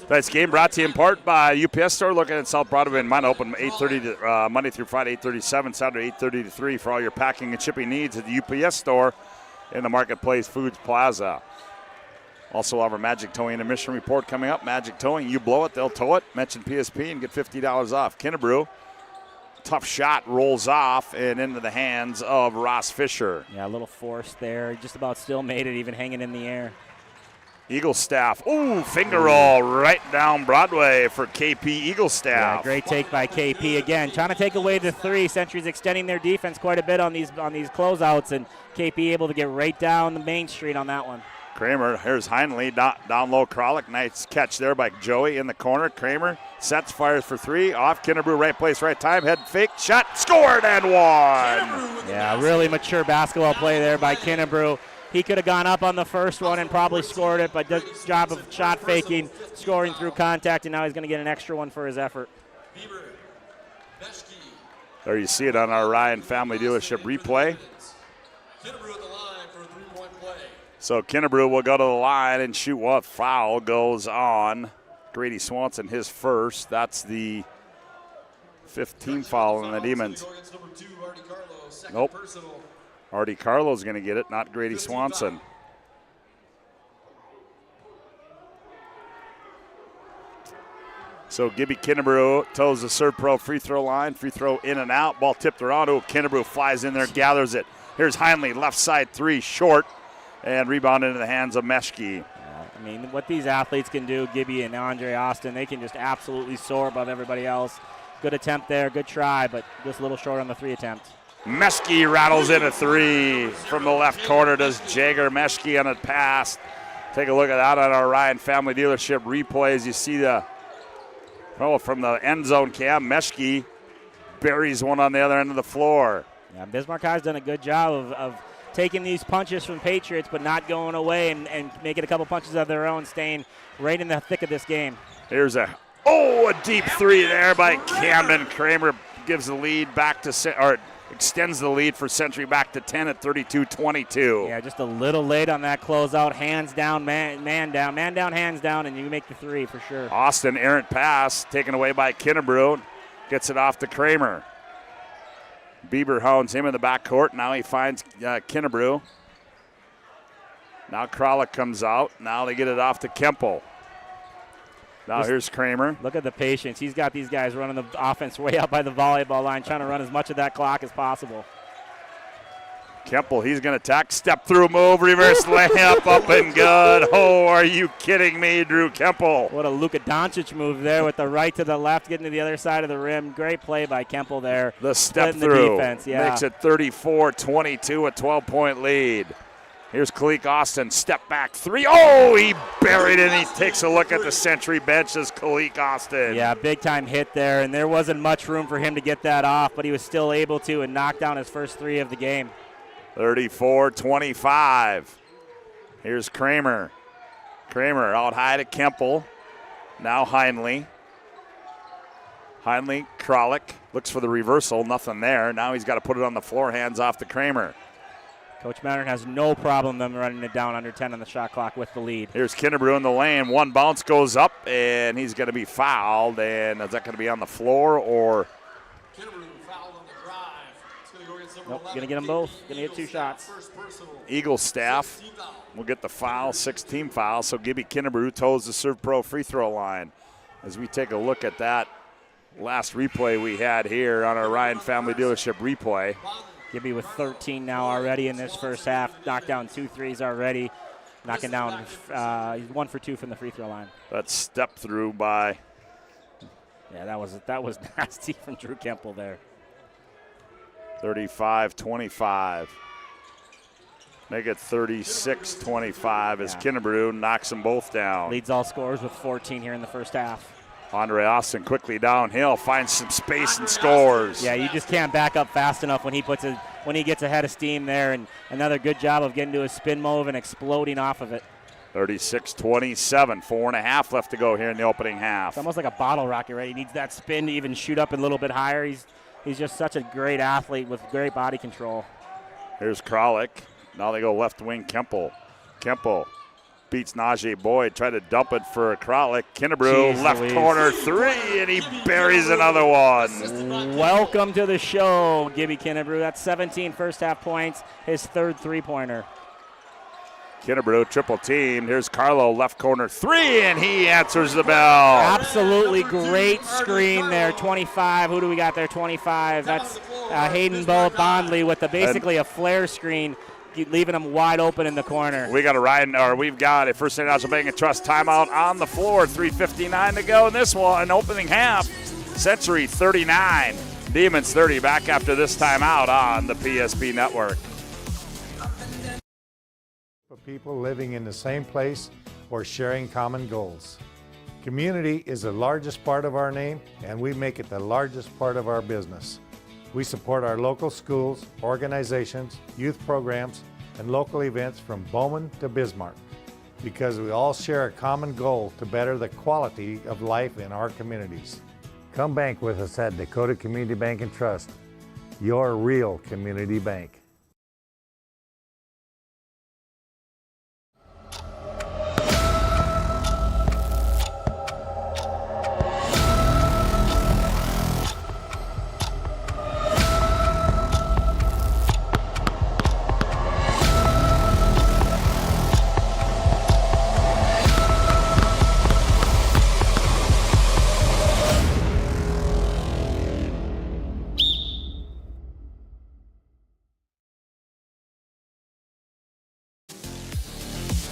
Tonight's game brought to you in part by UPS Store located in South Broadway and Mine, open 8:30 to Monday through Friday, 8:37, Saturday 8:30 to 3 for all your packing and shipping needs at the UPS Store in the Marketplace Foods Plaza. Also have our Magic Towing Intermission report coming up. Magic Towing, you blow it, they'll tow it. Mention PSP and get $50 off. Kinnebrew. Tough shot, rolls off and into the hands of Ross Fisher. Yeah, a little force there. Just about still made it, even hanging in the air. Eagle Staff. Ooh, finger roll right down Broadway for KP Eagle Staff. Yeah, great take by KP again. Trying to take away the three. Century's extending their defense quite a bit on these closeouts, and KP able to get right down the main street on that one. Kramer, here's Heinley, down low Kralik. Nice catch there by Joey in the corner. Kramer sets, fires for three. Off Kinnebrew, right place, right time. Head fake, shot, scored, and one. Yeah, really mature basketball play there by Kinnebrew. He could have gone up on the first one and probably scored it, but does a job of shot faking, scoring through contact, and now he's going to get an extra one for his effort. There you see it on our Ryan Family Dealership replay. So Kinnebrew will go to the line and shoot what? Foul goes on Grady Swanson, his first. That's the 15th foul on the Demons. Nope. Artie Carlo's going to get it, not Grady Swanson. So Gibby Kinnebrew toes the Serve Pro free throw line. Free throw in and out. Ball tipped around. Oh, Kinnebrew flies in there, gathers it. Here's Heinley, left side three, short. And rebound into the hands of Meschke. I mean, what these athletes can do, Gibby and Andre Austin, they can just absolutely soar above everybody else. Good attempt there, good try, but just a little short on the three attempt. Meschke rattles in a three from the left corner. Does Jager Meschke on a pass. Take a look at that on our Ryan Family Dealership replays. You see from the end zone cam, Meschke buries one on the other end of the floor. Yeah, Bismarck High's done a good job of taking these punches from Patriots, but not going away and making a couple punches of their own, staying right in the thick of this game. Here's a deep three there by Camden. Kramer gives the lead back to, or extends the lead for Century back to 10 at 32-22. Yeah, just a little late on that closeout. Hands down, man down, hands down, and you make the three for sure. Austin, errant pass taken away by Kinnebrew. Gets it off to Kramer. Bieber hounds him in the backcourt. Now he finds Kinnebrew. Now Kralik comes out. Now they get it off to Kemple. Now here's Kramer. Look at the patience. He's got these guys running the offense way out by the volleyball line, trying to run as much of that clock as possible. Kemple, he's going to attack, step through move, reverse layup, up and good. Oh, are you kidding me, Drew Kemple? What a Luka Doncic move there with the right to the left, getting to the other side of the rim. Great play by Kemple there. The step Splitting through the defense, makes it 34-22, a 12-point lead. Here's Kalik Austin, step back three. Oh, he buried it, and he takes a look at the Century bench as Kalik Austin. Yeah, big-time hit there, and there wasn't much room for him to get that off, but he was still able to and knock down his first three of the game. 34-25. Here's Kramer. Kramer out high to Kemple. Now Heinle. Heinle, Kralik looks for the reversal. Nothing there. Now he's got to put it on the floor. Hands off to Kramer. Coach Mattern has no problem them running it down under 10 on the shot clock with the lead. Here's Kinnebrew in the lane. One bounce goes up, and he's going to be fouled. And is that going to be on the floor or? Nope, going to get them both. Going to get 2 shots. Eagle staff will get the foul, 6-team foul. So Gibby Kinnebrew toes the Serve Pro free throw line. As we take a look at that last replay we had here on our Ryan Family Dealership replay. Gibby with 13 now already in this first half. Knocked down 2 threes already. Knocking down, he's 1 for 2 from the free throw line. That step through by. Yeah, that was nasty from Drew Kemple there. 35-25. Make it 36-25 as Kinnebrew knocks them both down. Leads all scorers with 14 here in the first half. Andre Austin quickly downhill, finds some space and scores. Yeah, you just can't back up fast enough when he gets ahead of steam there, and another good job of getting to a spin move and exploding off of it. 36-27, 4.5 left to go here in the opening half. It's almost like a bottle rocket, right? He needs that spin to even shoot up a little bit higher. He's just such a great athlete with great body control. Here's Kralik. Now they go left wing, Kemple. Kemple beats Najee Boyd. Try to dump it for Kralik. Kinnebrew, left corner three, and he buries another one. Welcome to the show, Gibby Kinnebrew. That's 17 first half points, his 3rd three-pointer. Kinnebrew triple teamed. Here's Carlo, left corner three, and he answers the bell. Absolutely great screen there. 25. Who do we got there? 25. That's Hayden Bondley with basically a flare screen, leaving him wide open in the corner. We've got a First International Bank and Trust timeout on the floor. 3:59 to go in this one, opening half. Century 39, Demons 30. Back after this timeout on the PSP Network. People living in the same place or sharing common goals. Community is the largest part of our name, and we make it the largest part of our business. We support our local schools, organizations, youth programs, and local events from Bowman to Bismarck because we all share a common goal to better the quality of life in our communities. Come bank with us at Dakota Community Bank and Trust, your real community bank.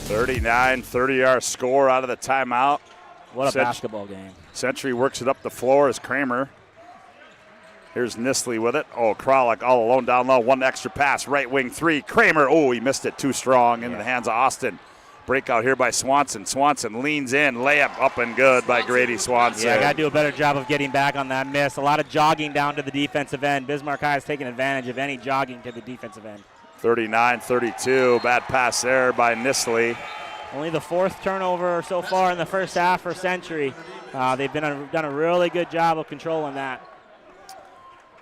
.39, 30-yard score out of the timeout. What a basketball game. Century works it up the floor as Kramer. Here's Nisley with it. Oh, Kralik all alone down low. One extra pass, right wing three. Kramer, oh, he missed it too strong into the hands of Austin. Breakout here by Swanson. Swanson leans in, layup up and good by Grady Swanson. Yeah, got to do a better job of getting back on that miss. A lot of jogging down to the defensive end. Bismarck High has taken advantage of any jogging to the defensive end. 39-32, bad pass there by Nisley. Only the 4th turnover so far in the first half for Century. They've done a really good job of controlling that.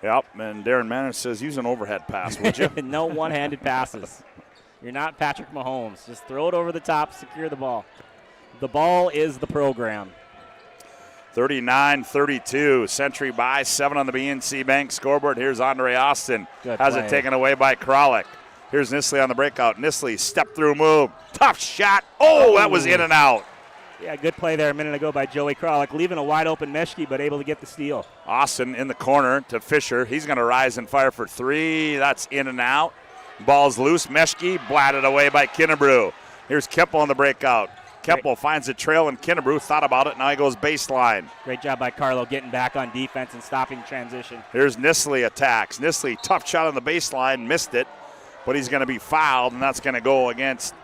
Yep, and Darren Manor says use an overhead pass, would you? No one-handed passes. You're not Patrick Mahomes. Just throw it over the top, secure the ball. The ball is the program. 39-32, Century by 7 on the BNC Bank scoreboard. Here's Andre Austin. Has it taken away by Kralik. Here's Nisley on the breakout. Nisley, step-through move. Tough shot. Oh, that was in and out. Yeah, good play there a minute ago by Joey Kralik, leaving a wide open Meshke, but able to get the steal. Austin in the corner to Fisher. He's going to rise and fire for three. That's in and out. Ball's loose. Meshke blatted away by Kinnebrew. Here's Keppel on the breakout. Keppel finds a trail, and Kinnebrew thought about it. Now he goes baseline. Great job by Carlo getting back on defense and stopping transition. Here's Nisley attacks. Nisley, tough shot on the baseline, missed it, but he's going to be fouled, and that's going to go against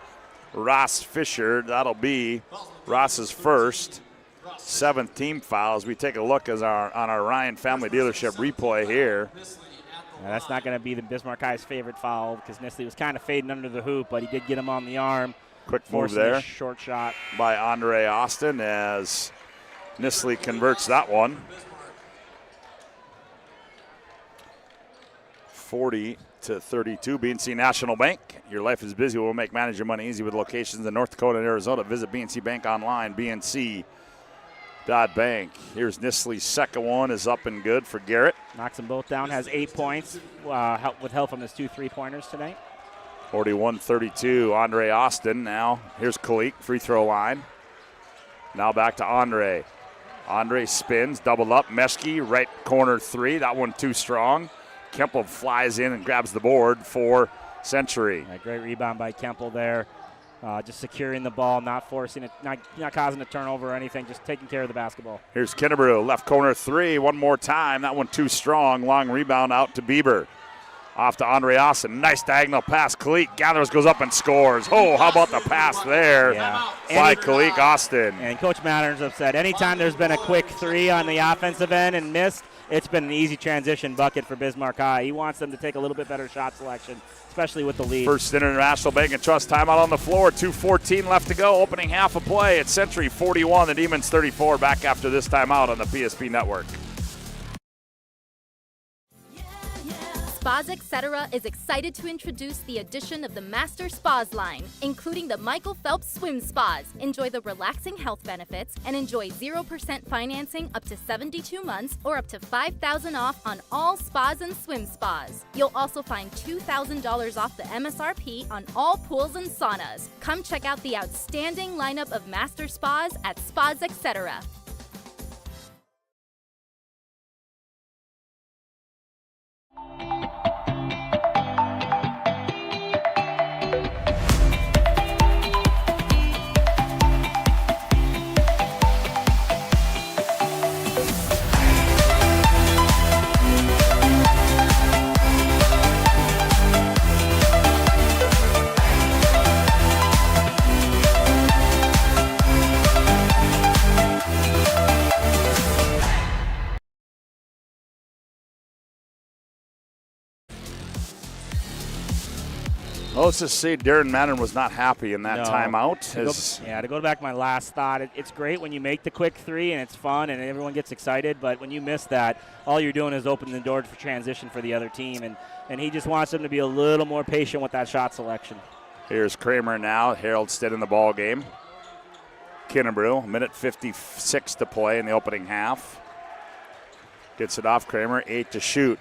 Ross Fisher. That'll be Ross's first, 7th team foul as we take a look on our Ryan Family Dealership replay here. Now, that's not going to be the Bismarck High's favorite foul because Nisley was kind of fading under the hoop, but he did get him on the arm. Quick move there. Short shot by Andre Austin as Nisley converts that one. 40-32, BNC National Bank. Your life is busy. We'll make manage your money easy with locations in North Dakota and Arizona. Visit BNC Bank online, bnc.bank. Here's Nisley's second one is up and good for Garrett. Knocks them both down, has 8 points with help from his 2 3-pointers tonight. 41-32, Andre Austin. Now here's Kalik, free throw line. Now back to Andre. Andre spins, double up. Meshke, right corner three. That one too strong. Kemple flies in and grabs the board for Century. Yeah, great rebound by Kemple there. Just securing the ball, not forcing it, not causing a turnover or anything, just taking care of the basketball. Here's Kinnebrew, left corner three. One more time. That one too strong. Long rebound out to Bieber. Off to Andre Austin. Nice diagonal pass. Kalik gathers, goes up and scores. Oh, how about the pass there by Kalik Austin. And Coach Mattern's upset. Anytime there's been a quick three on the offensive end and missed, it's been an easy transition bucket for Bismarck High. He wants them to take a little bit better shot selection, especially with the lead. First International Bank and Trust timeout on the floor. 2:14 left to go. Opening half of play at Century 41. The Demons 34. Back after this timeout on the PSP Network. Spas Etc. is excited to introduce the addition of the Master Spas line, including the Michael Phelps Swim Spas. Enjoy the relaxing health benefits and enjoy 0% financing up to 72 months or up to $5,000 off on all spas and swim spas. You'll also find $2,000 off the MSRP on all pools and saunas. Come check out the outstanding lineup of Master Spas at Spas Etc. Well, let's just say Darren Mattern was not happy in that timeout. To go back to my last thought, it's great when you make the quick three and it's fun and everyone gets excited, but when you miss that, all you're doing is opening the door for transition for the other team, and he just wants them to be a little more patient with that shot selection. Here's Kramer now. Harold Stead in the ball game. Kinnebrew, minute 56 to play in the opening half. Gets it off Kramer, 8 to shoot.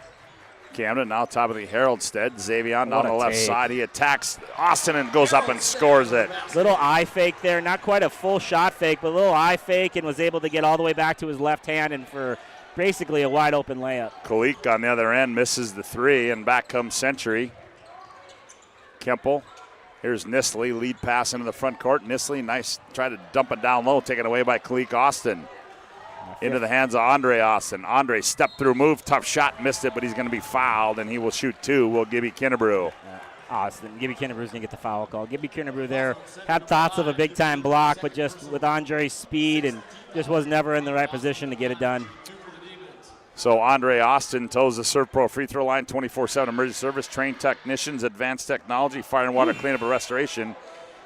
Camden now top of the Haroldstead. Xavion down the left side. He attacks Austin and goes up and scores it. Little eye fake there. Not quite a full shot fake, but a little eye fake, and was able to get all the way back to his left hand and for basically a wide open layup. Kalik on the other end misses the three, and back comes Century. Kemple. Here's Nisley. Lead pass into the front court. Nisley, nice. Try to dump it down low. Taken away by Kalik Austin. Into the hands of Andre Austin. Andre step through move, tough shot, missed it, but he's going to be fouled, and he will shoot two. Will Gibby Kinnebrew. Austin, Gibby Kinnebrew's going to get the foul call. Gibby Kinnebrew there had thoughts of a big-time block, but just with Andre's speed and just was never in the right position to get it done. So Andre Austin toes the Serve Pro free throw line, 24/7 emergency service, trained technicians, advanced technology, fire and water cleanup and restoration.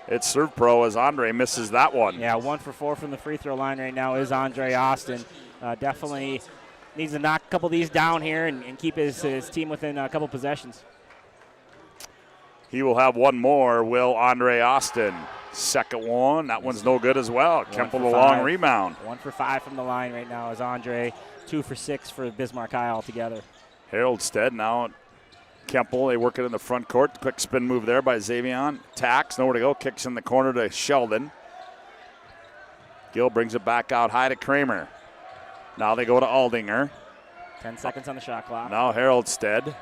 It's Serve Pro as Andre misses that one. Yeah, 1 for 4 from the free throw line right now is Andre Austin. Definitely needs to knock a couple of these down here and keep his team within a couple possessions. He will have one more, will Andre Austin. Second one, that one's no good as well. Kemple the long rebound. 1 for 5 from the line right now is Andre. 2 for 6 for Bismarck High altogether. Haroldstead now Kemple, they work it in the front court. Quick spin move there by Xavion. Tax, nowhere to go. Kicks in the corner to Sheldon. Gill brings it back out high to Kramer. Now they go to Aldinger. 10 seconds on the shot clock. Now Haroldstead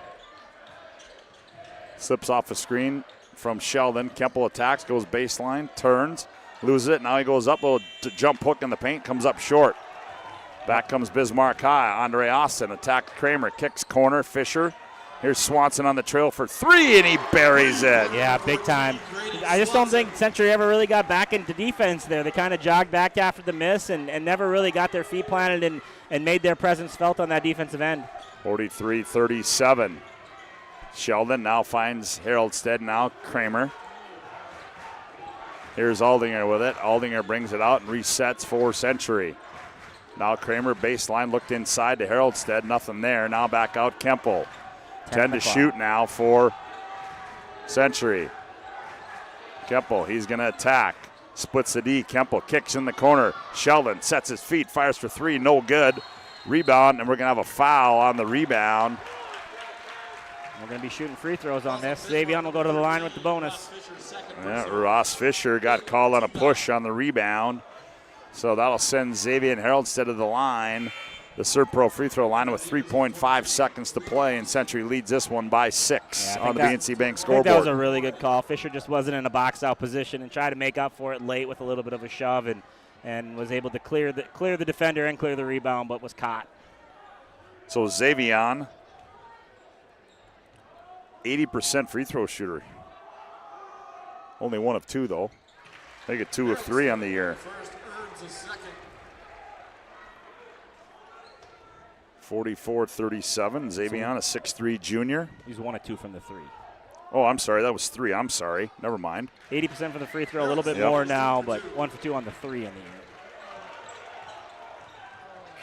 slips off a screen from Sheldon. Kemple attacks, goes baseline, turns, loses it. Now he goes up, a jump hook in the paint, comes up short. Back comes Bismarck high. Andre Austin attacked Kramer, kicks corner, Fisher. Here's Swanson on the trail for three, and he buries it. Yeah, big time. I just don't think Century ever really got back into defense there. They kind of jogged back after the miss and never really got their feet planted and made their presence felt on that defensive end. 43-37. Sheldon now finds Haroldstead, now Kramer. Here's Aldinger with it. Aldinger brings it out and resets for Century. Now Kramer baseline, looked inside to Haroldstead, nothing there. Now back out Kemple. 10 to shoot now for Century. Kemple, he's going to attack. Splits the D. Kemple kicks in the corner. Sheldon sets his feet, fires for three, no good. Rebound, and we're going to have a foul on the rebound. We're going to be shooting free throws on this. Xavier will go to the line with the bonus. Yeah, Ross Fisher got called on a push on the rebound. So that'll send Xavier and Haroldstead to the line. The Serpro free throw line with 3.5 seconds to play, and Century leads this one by 6 on the BNC Bank scoreboard. I think that was a really good call. Fisher just wasn't in a box-out position and tried to make up for it late with a little bit of a shove and was able to clear the defender and clear the rebound, but was caught. So Xavier, 80% free throw shooter. Only one of two, though. They get 2 of 3 on the year. 44-37. Xavier, a 6'3 junior. He's 1 of 2 from the 3. Oh, I'm sorry. That was 3. I'm sorry. Never mind. 80% for the free throw, a little bit more now, but 1 for 2 on the 3 in the year.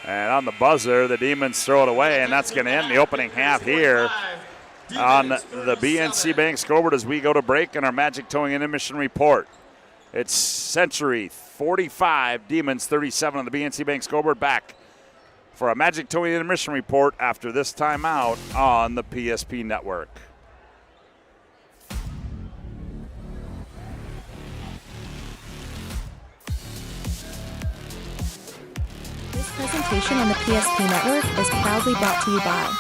And on the buzzer, the Demons throw it away, and that's going to end the opening half here on the BNC Bank scoreboard as we go to break in our Magic Towing and Intermission report. It's Century 45, Demons 37 on the BNC Bank scoreboard. Back for a Magic Towing and Intermission report after this timeout on the PSP Network. This presentation on the PSP Network is proudly brought to you by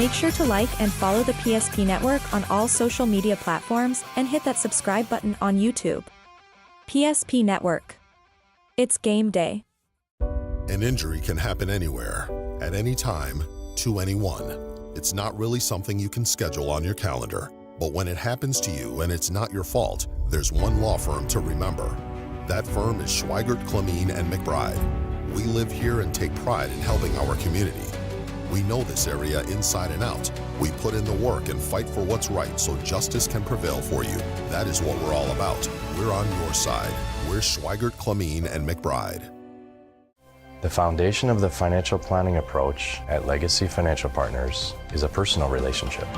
Make sure to like and follow the PSP Network on all social media platforms and hit that subscribe button on YouTube. PSP Network. It's game day. An injury can happen anywhere, at any time, to anyone. It's not really something you can schedule on your calendar. But when it happens to you and it's not your fault, there's one law firm to remember. That firm is Schweigert, Clemene, and McBride. We live here and take pride in helping our community. We know this area inside and out. We put in the work and fight for what's right so justice can prevail for you. That is what we're all about. We're on your side. We're Schweigert, Clemene, and McBride. The foundation of the financial planning approach at Legacy Financial Partners is a personal relationship.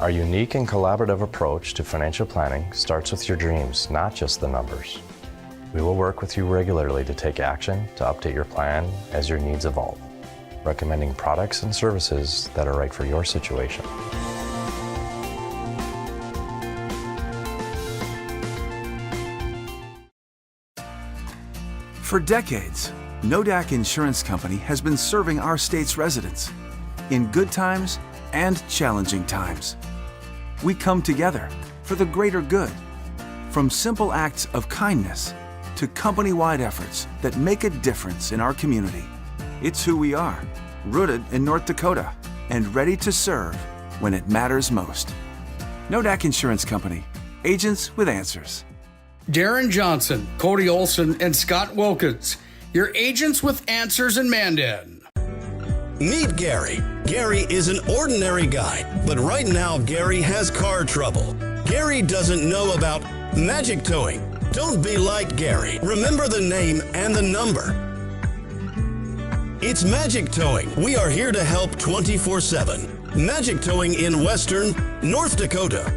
Our unique and collaborative approach to financial planning starts with your dreams, not just the numbers. We will work with you regularly to take action to update your plan as your needs evolve, recommending products and services that are right for your situation. For decades, Nodak Insurance Company has been serving our state's residents in good times and challenging times. We come together for the greater good, from simple acts of kindness to company-wide efforts that make a difference in our community. It's who we are, rooted in North Dakota and ready to serve when it matters most. Nodak Insurance Company, agents with answers. Darren Johnson, Cody Olson, and Scott Wilkins, your agents with answers in Mandan. Meet Gary. Gary is an ordinary guy, but right now Gary has car trouble. Gary doesn't know about magic towing. Don't be like Gary. Remember the name and the number. It's Magic Towing. We are here to help 24/7. Magic Towing in Western North Dakota.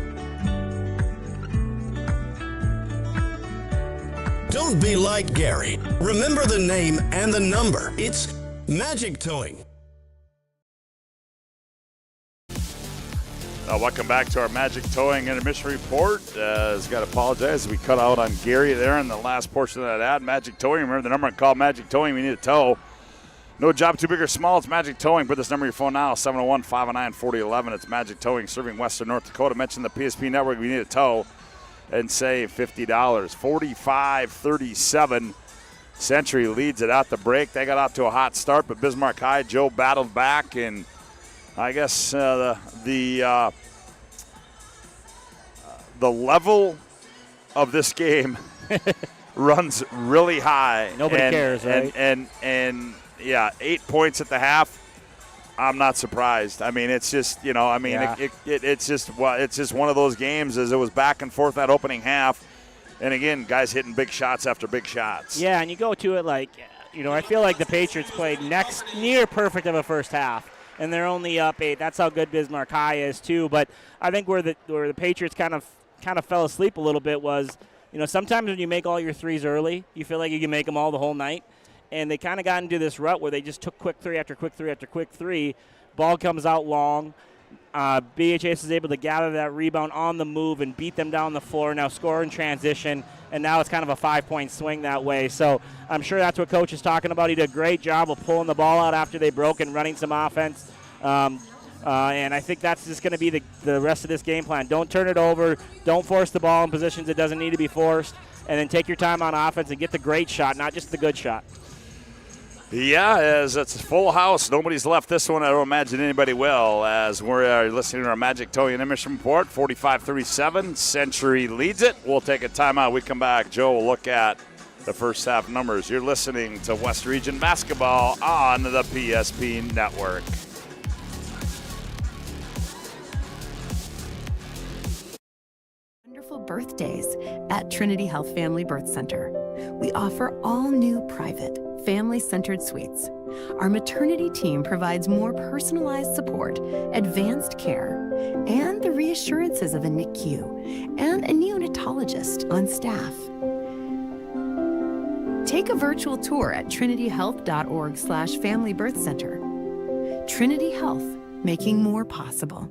Don't be like Gary. Remember the name and the number. It's Magic Towing. Welcome back to our Magic Towing Intermission Report. Got to apologize. We cut out on Gary there in the last portion of that ad. Magic Towing. Remember the number called Magic Towing. We need a tow. No job too big or small. It's Magic Towing. Put this number on your phone now, 701-509-4011. It's Magic Towing serving Western North Dakota. Mention the PSP Network. We need a tow and save $50. 45-37. Century leads it out the break. They got off to a hot start, but Bismarck High, Joe battled back, and I guess the level of this game runs really high. Nobody cares, right? And yeah, 8 points at the half. I'm not surprised. I mean, it's just it's just one of those games as it was back and forth that opening half, and again, guys hitting big shots after big shots. Yeah, and you go to it like, I feel like the Patriots played near perfect of a first half, and they're only up 8. That's how good Bismarck High is too. But I think where the Patriots kind of fell asleep a little bit was, sometimes when you make all your threes early, you feel like you can make them all the whole night. And they kind of got into this rut where they just took quick three after quick three after quick three. Ball comes out long. BHS is able to gather that rebound on the move and beat them down the floor, now score in transition, and now it's kind of a 5-point swing that way. So I'm sure that's what Coach is talking about. He did a great job of pulling the ball out after they broke and running some offense. And I think that's just going to be the rest of this game plan. Don't turn it over. Don't force the ball in positions it doesn't need to be forced. And then take your time on offense and get the great shot, not just the good shot. Yeah, as it's a full house. Nobody's left this one. I don't imagine anybody will, as we're listening to our Magic Towing Intermission Report. 45-37. Century leads it. We'll take a timeout. We come back. Joe will look at the first half numbers. You're listening to West Region Basketball on the PSP Network. Wonderful birthdays at Trinity Health Family Birth Center. We offer all new private, family-centered suites. Our maternity team provides more personalized support, advanced care, and the reassurances of a NICU and a neonatologist on staff. Take a virtual tour at trinityhealth.org/Family Birth Center. Trinity Health, making more possible.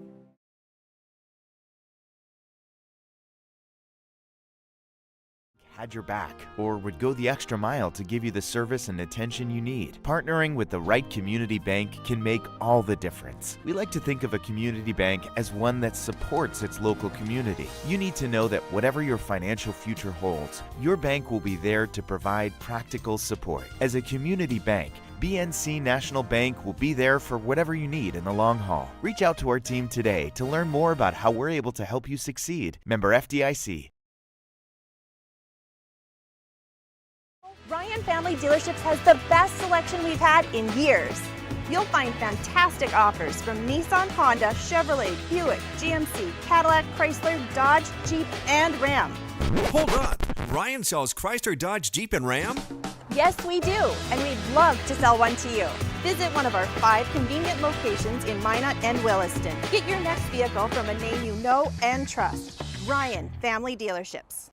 had your back or would go the extra mile to give you the service and attention you need. Partnering with the right community bank can make all the difference. We like to think of a community bank as one that supports its local community. You need to know that whatever your financial future holds, your bank will be there to provide practical support. As a community bank, BNC National Bank will be there for whatever you need in the long haul. Reach out to our team today to learn more about how we're able to help you succeed. Member FDIC. Ryan Family Dealerships has the best selection we've had in years. You'll find fantastic offers from Nissan, Honda, Chevrolet, Buick, GMC, Cadillac, Chrysler, Dodge, Jeep, and Ram. Hold on. Ryan sells Chrysler, Dodge, Jeep, and Ram? Yes, we do, and we'd love to sell one to you. Visit one of our 5 convenient locations in Minot and Williston. Get your next vehicle from a name you know and trust. Ryan Family Dealerships.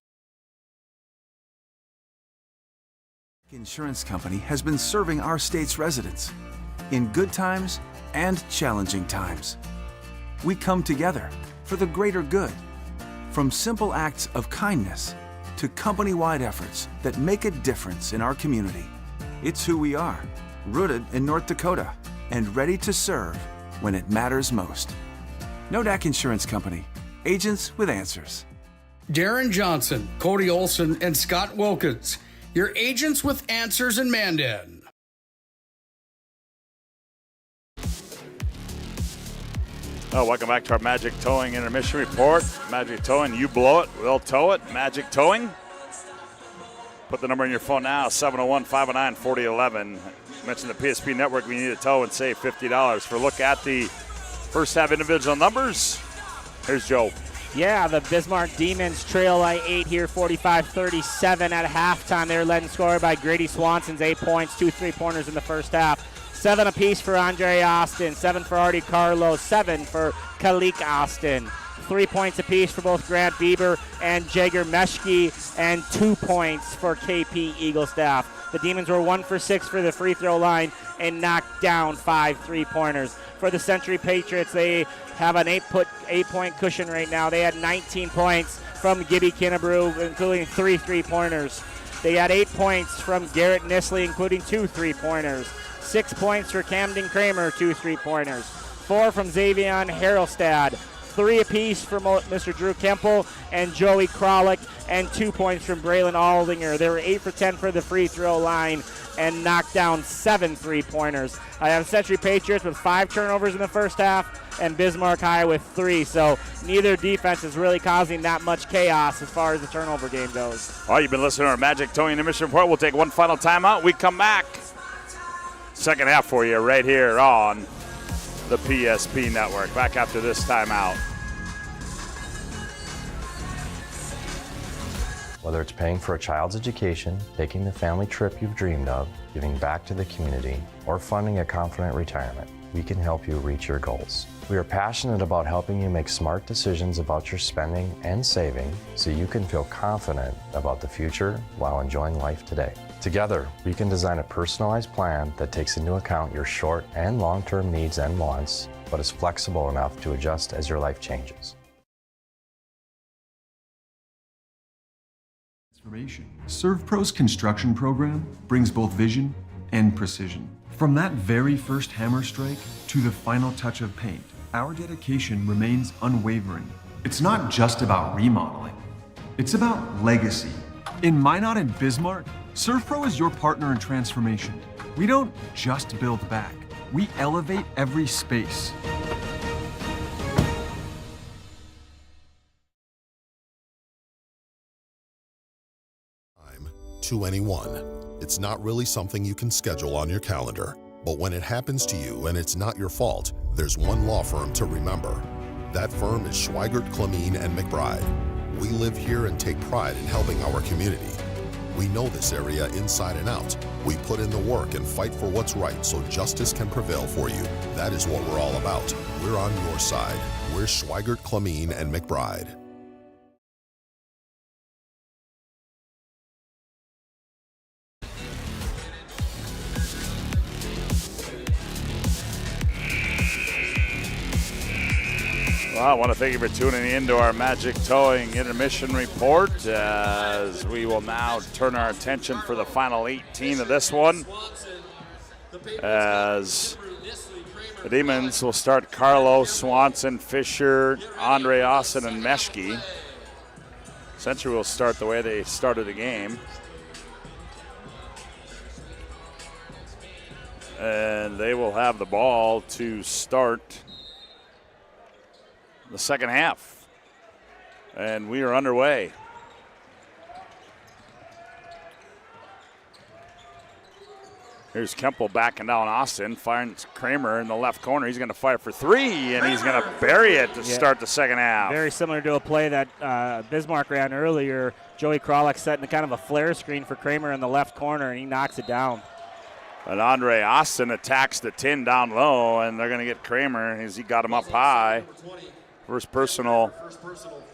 Insurance Company has been serving our state's residents in good times and challenging times. We come together for the greater good, from simple acts of kindness to company-wide efforts that make a difference in our community. It's who we are, rooted in North Dakota and ready to serve when it matters most. Nodak Insurance Company, agents with answers. Darren Johnson, Cody Olson, and Scott Wilkins, your agents with answers in Mandan. Oh, welcome back to our Magic Towing Intermission Report. Magic Towing, you blow it, we'll tow it. Magic Towing. Put the number in your phone now, 701-509-4011. Mention the PSP Network. We need to tow and save $50. For a look at the first half individual numbers, here's Joe. Yeah, the Bismarck Demons trail by 8 here, 45-37 at halftime. They're led and scored by Grady Swanson's 8 points, 2 3-pointers in the first half. 7 apiece for Andre Austin, 7 for Artie Carlo, 7 for Kalik Austin. 3 points apiece for both Grant Bieber and Jager Meshke, and 2 points for KP Eaglestaff. The Demons were 1 for 6 for the free throw line and knocked down 5 3-pointers. For the Century Patriots, they have an 8-point cushion right now. They had 19 points from Gibby Kinnebrew, including 3 3-pointers. They had 8 points from Garrett Nisley, including 2 3-pointers. 6 points for Camden Kramer, 2 3-pointers. 4 from Xavier Harrelstad. 3 apiece for Mr. Drew Kemple and Joey Kralik, and 2 points from Braylon Aldinger. They were 8 for 10 for the free throw line and knocked down 7 3-pointers. I have Century Patriots with 5 turnovers in the first half and Bismarck High with 3. So neither defense is really causing that much chaos as far as the turnover game goes. All right, you've been listening to our Magic Towing Intermission Report. We'll take one final timeout. We come back. Second half for you right here on the PSP Network. Back after this timeout. Whether it's paying for a child's education, taking the family trip you've dreamed of, giving back to the community, or funding a confident retirement, we can help you reach your goals. We are passionate about helping you make smart decisions about your spending and saving so you can feel confident about the future while enjoying life today. Together, we can design a personalized plan that takes into account your short and long-term needs and wants, but is flexible enough to adjust as your life changes. ServPro's construction program brings both vision and precision. From that very first hammer strike to the final touch of paint, our dedication remains unwavering. It's not just about remodeling, it's about legacy. In Minot and Bismarck, ServPro is your partner in transformation. We don't just build back, we elevate every space. To anyone. It's not really something you can schedule on your calendar, but when it happens to you and it's not your fault, there's one law firm to remember. That firm is Schweigert, Clemene, and McBride. We live here and take pride in helping our community. We know this area inside and out. We put in the work and fight for what's right so justice can prevail for you. That is what we're all about. We're on your side. We're Schweigert, Clemene, and McBride. Well, I want to thank you for tuning in to our Magic Towing Intermission Report, as we will now turn our attention for the final 18 of this one, as the Demons will start Carlo, Swanson, Fisher, Andre, Austin, and Meshke. Century will start the way they started the game. And they will have the ball to start the second half. And we are underway. Here's Kemple backing down Austin, finds Kramer in the left corner. He's going to fire for three, and he's going to bury it to start the second half. Very similar to a play that Bismarck ran earlier. Joey Kralik setting kind of a flare screen for Kramer in the left corner, and he knocks it down. And Andre Austin attacks the 10 down low, and they're going to get Kramer as he got him up high.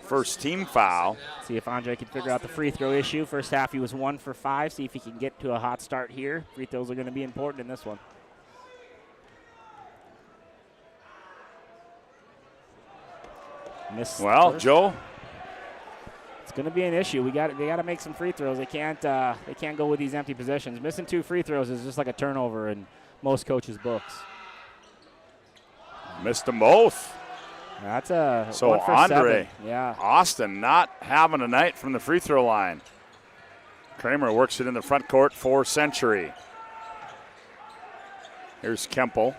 First team foul. See if Andre can figure out the free throw issue. First half he was 1 for 5. See if he can get to a hot start here. Free throws are going to be important in this one. Well, Joe, it's going to be an issue. They got to make some free throws. They can't go with these empty possessions. Missing 2 free throws is just like a turnover in most coaches' books. Missed them both. That's a so 1 for Andre 7. Yeah. Austin not having a night from the free throw line. Kramer works it in the front court for Century. Here's Kemple.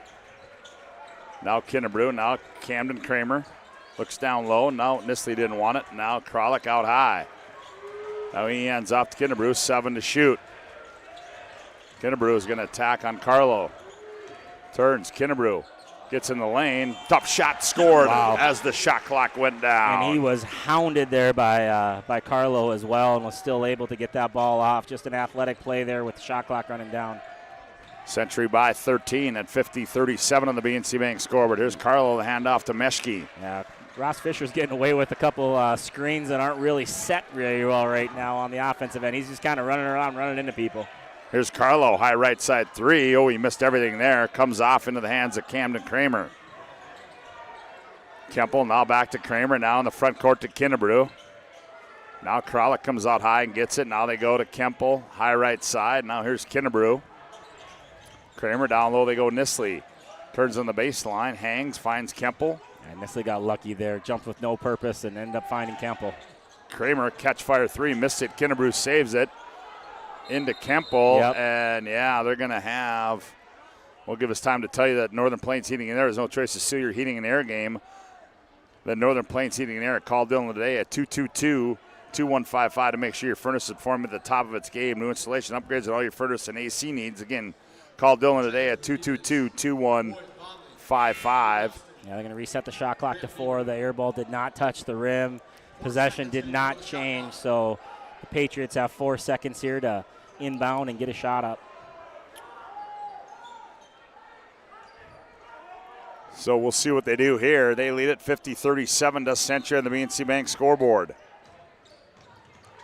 Now Kinnebrew. Now Camden Kramer. Looks down low. Now Nisley didn't want it. Now Kralik out high. Now he hands off to Kinnebrew. 7 to shoot. Kinnebrew is going to attack on Carlo. Turns. Kinnebrew gets in the lane. Tough shot scored as the shot clock went down. And he was hounded there by Carlo as well, and was still able to get that ball off. Just an athletic play there with the shot clock running down. Century by 13 at 50-37 on the BNC Bank scoreboard. Here's Carlo, the handoff to Meshke. Yeah, Ross Fisher's getting away with a couple screens that aren't really set really well right now on the offensive end. He's just kind of running around, running into people. Here's Carlo, high right side 3. Oh, he missed everything there. Comes off into the hands of Camden Kramer. Kemple now back to Kramer. Now in the front court to Kinnebrew. Now Kralik comes out high and gets it. Now they go to Kemple, high right side. Now here's Kinnebrew. Kramer down low, they go Nisley. Turns on the baseline, hangs, finds Kemple. And Nisley got lucky there. Jumped with no purpose and ended up finding Kemple. Kramer, catch fire 3, missed it. Kinnebrew saves it. Into Kemple, Yep. And they're going to have, we'll give us time to tell you that Northern Plains Heating and Air, there's no choice to sue your heating and air game. The Northern Plains Heating and Air, call Dylan today at 222-2155 to make sure your furnace is performing at the top of its game. New installation upgrades and all your furnace and AC needs. Again, call Dylan today at 222-2155. Yeah, they're going to reset the shot clock to 4. The air ball did not touch the rim. Possession did not change, so the Patriots have 4 seconds here to inbound and get a shot up. So we'll see what they do here. They lead it 50-37 to Century on the BNC Bank scoreboard.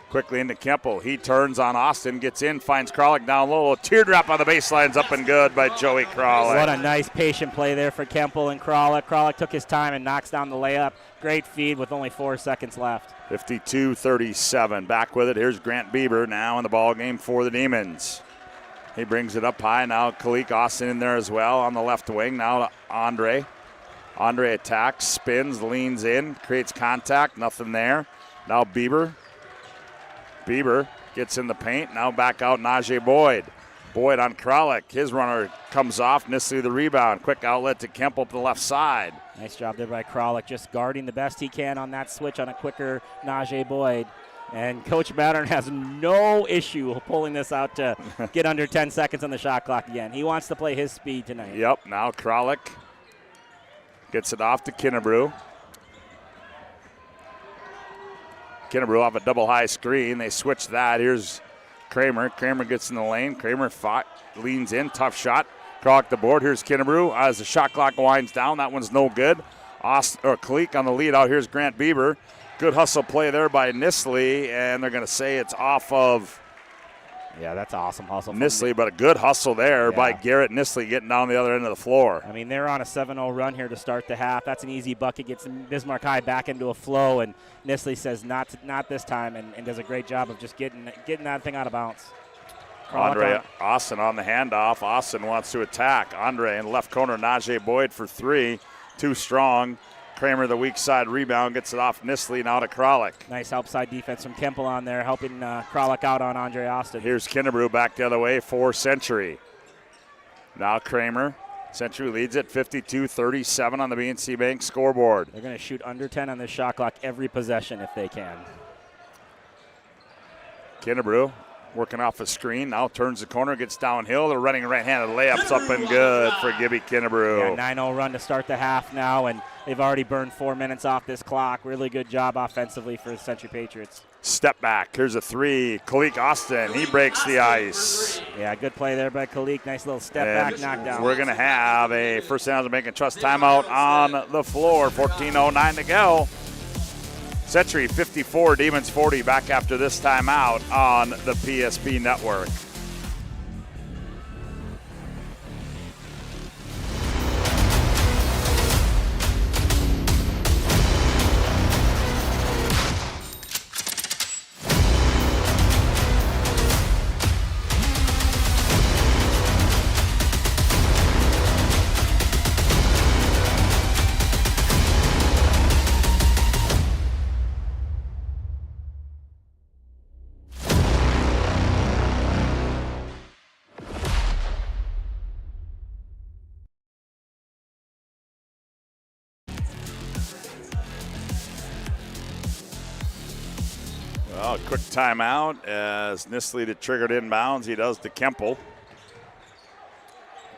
Quickly into Kemple. He turns on Austin, gets in, finds Kralik down low. A teardrop on the baseline's up and good by Joey Kralik. What a nice patient play there for Kemple and Kralik. Kralik took his time and knocks down the layup. Great feed with only 4 seconds left. 52-37. Back with it. Here's Grant Bieber now in the ball game for the Demons. He brings it up high. Now Kalik Austin in there as well on the left wing. Now to Andre. Andre attacks, spins, leans in, creates contact. Nothing there. Now Bieber. Bieber gets in the paint. Now back out Najee Boyd. Boyd on Kralik. His runner comes off. Nisley the rebound. Quick outlet to Kemple up the left side. Nice job there by Kralik, just guarding the best he can on that switch on a quicker Najee Boyd. And Coach Mattern has no issue pulling this out to get under 10 seconds on the shot clock again. He wants to play his speed tonight. Yep, now Kralik gets it off to Kinnebrew. Kinnebrew off a double high screen. They switch that. Here's Kramer. Kramer gets in the lane. Kramer leans in. Tough shot. Kralik the board. Here's Kinnebrew as the shot clock winds down. That one's no good. Kalik on the lead out. Here's Grant Bieber. Good hustle play there by Nisley, and they're going to say it's off of Yeah, that's awesome hustle. Nisley, but a good hustle there by Garrett Nisley getting down the other end of the floor. I mean, they're on a 7-0 run here to start the half. That's an easy bucket, gets Bismarck High back into a flow, and Nisley says not this time, and does a great job of just getting that thing out of bounds. Andre Austin on the handoff. Austin wants to attack. Andre in left corner, Najee Boyd for 3. Too strong. Kramer, the weak side rebound, gets it off Nisley, now to Kralik. Nice help side defense from Kemple on there, helping Kralik out on Andre Austin. Here's Kinnebrew back the other way for Century. Now Kramer. Century leads it 52-37 on the BNC Bank scoreboard. They're going to shoot under 10 on this shot clock every possession if they can. Kinnebrew working off a screen, now turns the corner, gets downhill. They're running right-handed layups up and good for Gibby Kinnebrew. Yeah, 9-0 run to start the half now, and they've already burned 4 minutes off this clock. Really good job offensively for the Century Patriots. Step back. Here's a 3. Kalik Austin, he breaks the ice. Yeah, good play there by Kalik. Nice little step back knockdown. We're going to have a First Analysis Bank and Trust timeout on the floor. 14:09 to go. Century 54, Demons 40. Back after this timeout on the PSP Network. Well, quick timeout as Nisley to triggered inbounds. He does to Kemple.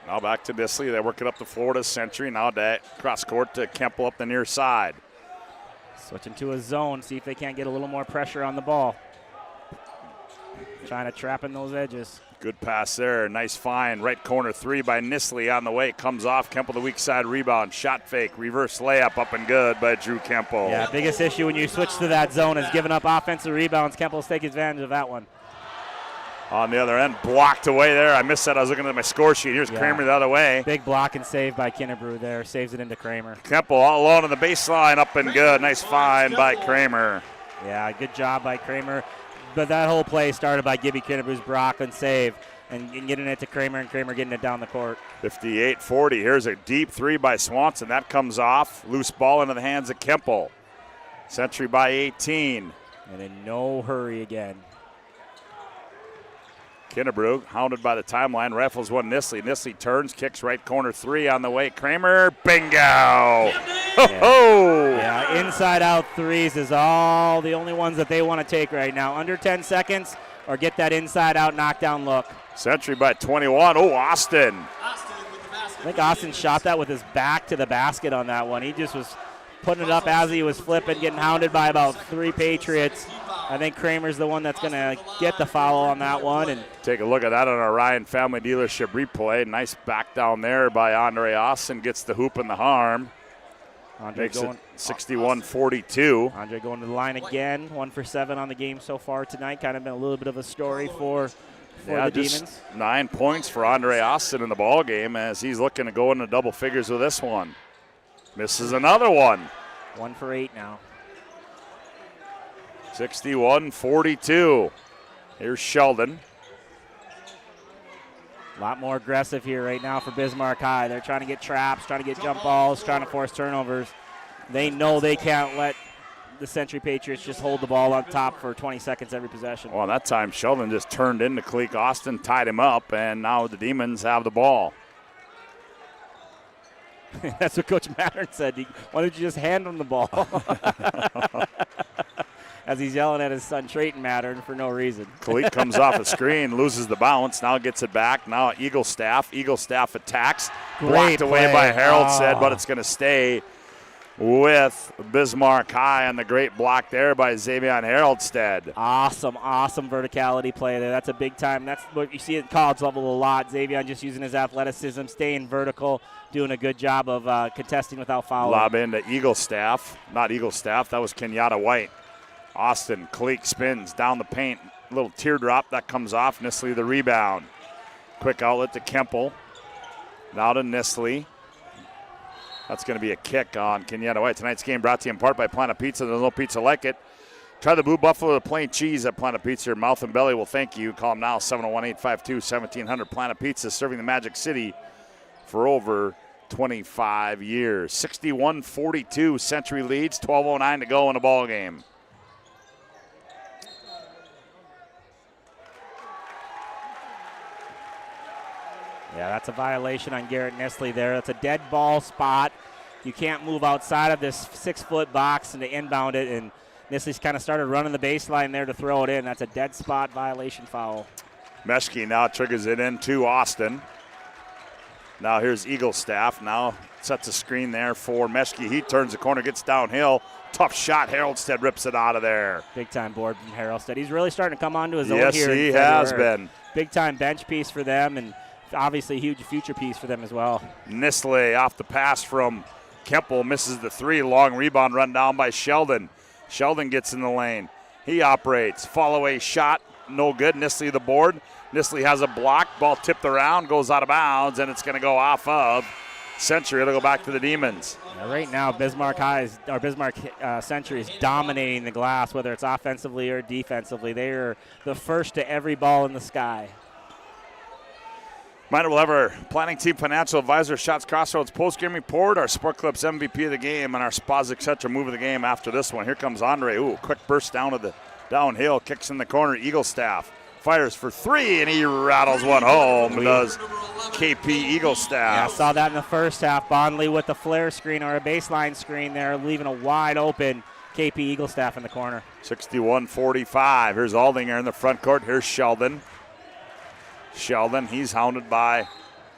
Now back to Nisley. They work it up the floor to Century. Now cross court to Kemple up the near side. Switching to a zone, see if they can't get a little more pressure on the ball. Trying to trap in those edges. Good pass there. Nice find. Right corner 3 by Nisley on the way. Comes off. Kemple the weak side rebound. Shot fake. Reverse layup up and good by Drew Kemple. Yeah, biggest issue when you switch to that zone is giving up offensive rebounds. Kemple's taking advantage of that one. On the other end, blocked away there. I missed that. I was looking at my score sheet. Here's Kramer the other way. Big block and save by Kinnebrew there. Saves it into Kramer. Kemple all alone on the baseline. Up and good. Nice find by Kramer. Yeah, good job by Kramer. But that whole play started by Gibby Kinnebrew's block and save and getting it to Kramer, and Kramer getting it down the court. 58-40. Here's a deep 3 by Swanson. That comes off. Loose ball into the hands of Kemple. Century by 18. And in no hurry again. Kinnebrew, hounded by the timeline, rifles one Nisley. Nisley turns, kicks right corner 3 on the way. Kramer, bingo! Yeah, inside out threes is all the only ones that they want to take right now. Under 10 seconds or get that inside out knockdown look. Century by 21. Oh, Austin. I think Austin shot that with his back to the basket on that one. He just was putting it up as he was flipping, getting hounded by about 3 Patriots. I think Kramer's the one that's going to get the foul on that one. And take a look at that on our Ryan Family Dealership replay. Nice back down there by Andre Austin. Gets the hoop and the harm. Andre makes going, it 61-42. Andre going to the line again. 1 for 7 on the game so far tonight. Kind of been a little bit of a story for the Demons. 9 points for Andre Austin in the ball game as he's looking to go into double figures with this one. Misses another one. 1 for 8 now. 61-42. Here's Sheldon. A lot more aggressive here right now for Bismarck High. They're trying to get traps, trying to get jump balls, trying to force turnovers. They know they can't let the Century Patriots just hold the ball on top for 20 seconds every possession. Well, that time Sheldon just turned into Cleek Austin, tied him up, and now the Demons have the ball. That's what Coach Mattern said. Why don't you just hand him the ball? As he's yelling at his son Trayton Mattern for no reason. Kalik comes off a screen, loses the bounce, now gets it back. Now Eagle Staff attacks. Blocked away by Harold said, but it's going to stay with Bismarck High on the great block there by Xavier Haroldstead. Awesome verticality play there. That's a big time. That's what you see at college level a lot. Xavier just using his athleticism, staying vertical, doing a good job of contesting without fouling. Lob into Eagle Staff. Not Eagle Staff. That was Kenyatta White. Austin, Cleek spins down the paint, little teardrop that comes off. Nistley the rebound. Quick outlet to Kemple. Now to Nistley. That's going to be a kick on Kenyatta White. Tonight's game brought to you in part by Planet Pizza. There's no pizza like it. Try the Blue Buffalo with plain cheese at Planet Pizza. Your mouth and belly will thank you. Call them now, 701-852-1700. Planet Pizza, serving the Magic City for over 25 years. 61-42, Century leads. 12:09 to go in the ball game. Yeah, that's a violation on Garrett Nistley there. That's a dead ball spot. You can't move outside of this 6-foot box and to inbound it, and Nistley's kind of started running the baseline there to throw it in. That's a dead spot violation foul. Meshke now triggers it in to Austin. Now here's Eaglestaff. Now sets a screen there for Meshke. He turns the corner, gets downhill. Tough shot. Haraldstead rips it out of there. Big time board from Haraldstead. He's really starting to come onto his own Yes, here. he has been. Big time bench piece for them, and obviously a huge future piece for them as well. Nistley off the pass from Kemple, misses the three. Long rebound run down by Sheldon. Sheldon gets in the lane. He operates. Follow-away shot, no good. Nistley the board. Nistley has a block. Ball tipped around, goes out of bounds, and it's going to go off of Century. It'll go back to the Demons. Now, right now, Bismarck Century is dominating the glass, whether it's offensively or defensively. They are the first to every ball in the sky. Reminder, we'll have our planning team financial advisor, Shots Crossroads post-game report, our Sport Clips MVP of the game, and our Spas Etc. move of the game after this one. Here comes Andre. Ooh, quick burst down to the downhill, kicks in the corner. Eaglestaff fires for three, and he rattles one home. Does KP Eaglestaff. Yeah, I saw that in the first half. Bondley with the flare screen or a baseline screen there, leaving a wide open KP Eaglestaff in the corner. 61-45. Here's Aldinger in the front court. Here's Sheldon. Sheldon, he's hounded by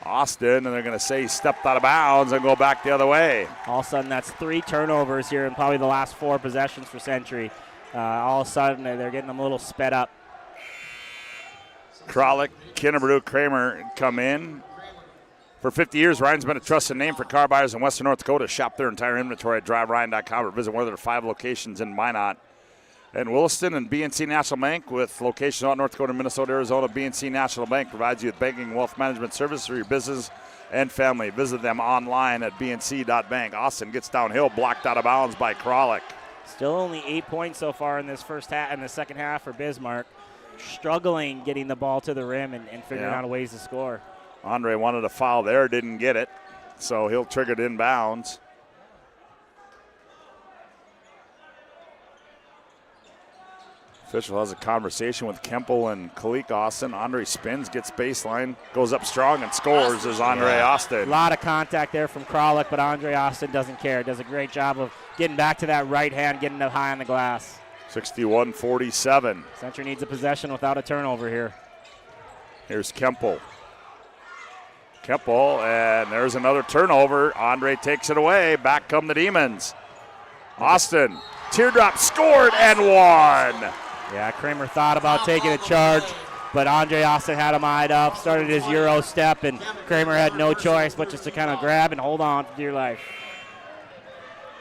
Austin, and they're going to say he stepped out of bounds and go back the other way. All of a sudden, that's 3 turnovers here in probably the last 4 possessions for Century. All of a sudden, they're getting them a little sped up. Kralik, Kinnebrew, Kramer come in. For 50 years, Ryan's been a trusted name for car buyers in Western North Dakota. Shop their entire inventory at driveryan.com or visit one of their 5 locations in Minot and Williston, and BNC National Bank with locations out North Dakota, Minnesota, Arizona. BNC National Bank provides you with banking and wealth management services for your business and family. Visit them online at bnc.bank. Austin gets downhill, blocked out of bounds by Kralik. Still only 8 points so far in this first half, in the second half for Bismarck. Struggling getting the ball to the rim and figuring out ways to score. Andre wanted a foul there, didn't get it, so he'll trigger it inbounds. Official has a conversation with Kemple and Kalik Austin. Andre spins, gets baseline, goes up strong and scores as Andre Austin. A lot of contact there from Kralik, but Andre Austin doesn't care. Does a great job of getting back to that right hand, getting it high on the glass. 61-47. Century needs a possession without a turnover here. Here's Kemple. Kemple, and there's another turnover. Andre takes it away. Back come the Demons. Austin, teardrop, scored and won. Yeah, Kramer thought about taking a charge, but Andre Austin had him eyed up, started his Euro step, and Kramer had no choice but just to kind of grab and hold on for dear life.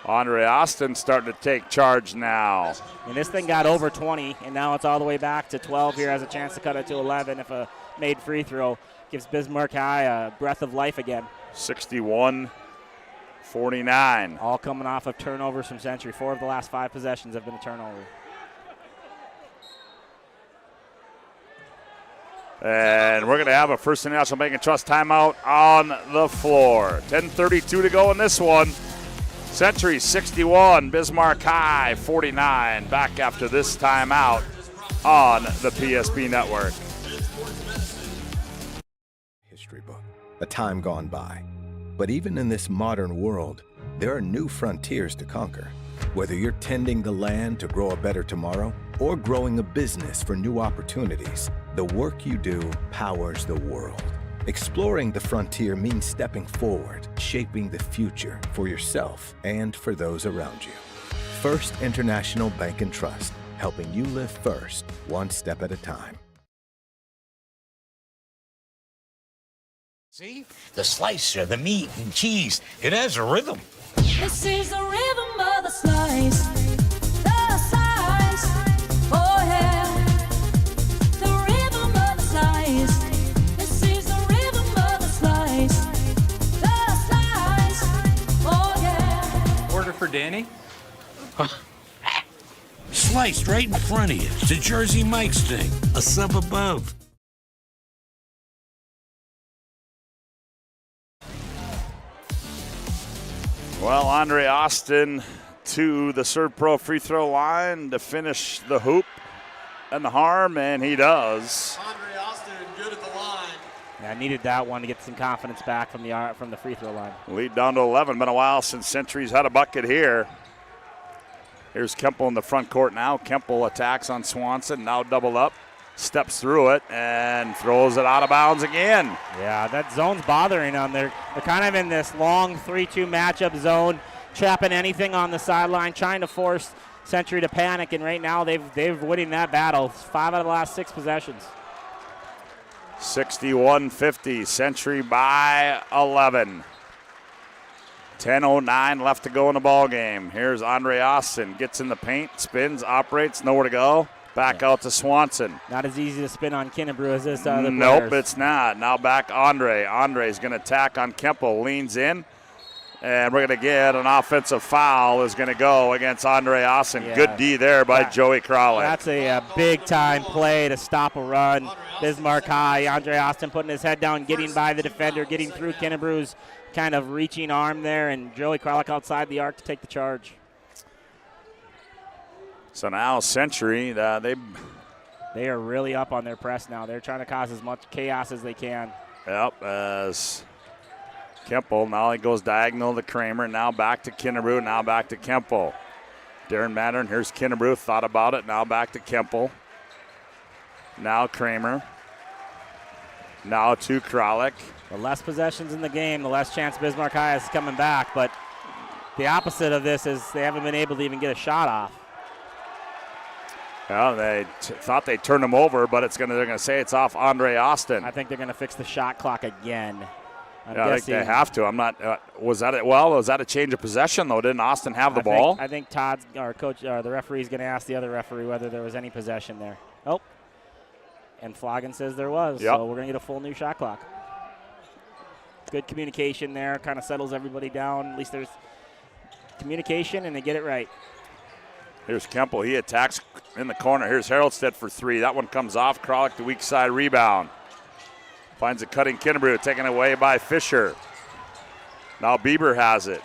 Andre Austin starting to take charge now. And this thing got over 20, and now it's all the way back to 12 here. Has a chance to cut it to 11 if a made free throw gives Bismarck High a breath of life again. 61-49. All coming off of turnovers from Century. 4 of the last 5 possessions have been a turnover. And we're going to have a First National Bank and Trust timeout on the floor. 10:32 to go in this one. Century 61, Bismarck High 49. Back after this timeout on the PSP Network. History book, a time gone by. But even in this modern world, there are new frontiers to conquer. Whether you're tending the land to grow a better tomorrow or growing a business for new opportunities, the work you do powers the world. Exploring the frontier means stepping forward, shaping the future for yourself and for those around you. First International Bank and Trust, helping you live first, one step at a time. See? The slicer, the meat and cheese, it has a rhythm. This is the rhythm of the slice. The slice. Oh yeah. Sliced right in front of you. It's a Jersey Mike's thing. A sub above. Well, Andre Austin to the Serve Pro free throw line to finish the hoop and the harm, and he does. Andre Austin good at the line. Yeah, I needed that one to get some confidence back from the free throw line. Lead down to 11. Been a while since Century's had a bucket here. Here's Kemple in the front court now. Kemple attacks on Swanson, now doubled up, steps through it, and throws it out of bounds again. Yeah, that zone's bothering them. They're kind of in this long 3-2 matchup zone, trapping anything on the sideline, trying to force Century to panic, and right now they're winning that battle. 5 out of the last 6 possessions. 61-50, Century by 11. 10:09 left to go in the ball game. Here's Andre Austin, gets in the paint, spins, operates, nowhere to go. Back out to Swanson. Not as easy to spin on Kinnebrew as this other Nope, players. it's not. Now back Andre. Andre's going to attack on Kemple, leans in, and we're going to get an offensive foul is going to go against Andre Austin. Yeah. Good D there by Joey Crowley. That's a big-time play to stop a run. Bismarck High, Andre Austin putting his head down, getting by the defender, getting through Kinnebrew's kind of reaching arm there, and Joey Kralik outside the arc to take the charge. So now Century, they are really up on their press now. They're trying to cause as much chaos as they can. Yep, as Kemple, now he goes diagonal to Kramer, now back to Kinnebrew, now back to Kemple. Darren Mattern, here's Kinnebrew, thought about it, now back to Kemple. Now Kramer. Now to Kralik. The less possessions in the game, the less chance Bismarck High is coming back, but the opposite of this is they haven't been able to even get a shot off. Well, they thought they turned him over, but they're going to say it's off Andre Austin. I think they're going to fix the shot clock again. I think they have to. I'm not. Was that it? Well, was that a change of possession though? Didn't Austin have the ball? I think Todd's our coach, the referee, is going to ask the other referee whether there was any possession there. Oh, and Flogan says there was. Yep. So we're going to get a full new shot clock. Good communication there, kind of settles everybody down. At least there's communication, and they get it right. Here's Kemple. He attacks in the corner. Here's Haroldstead for 3. That one comes off. Kralik, the weak side rebound. Finds a cutting Kinnebrew, taken away by Fisher. Now Bieber has it.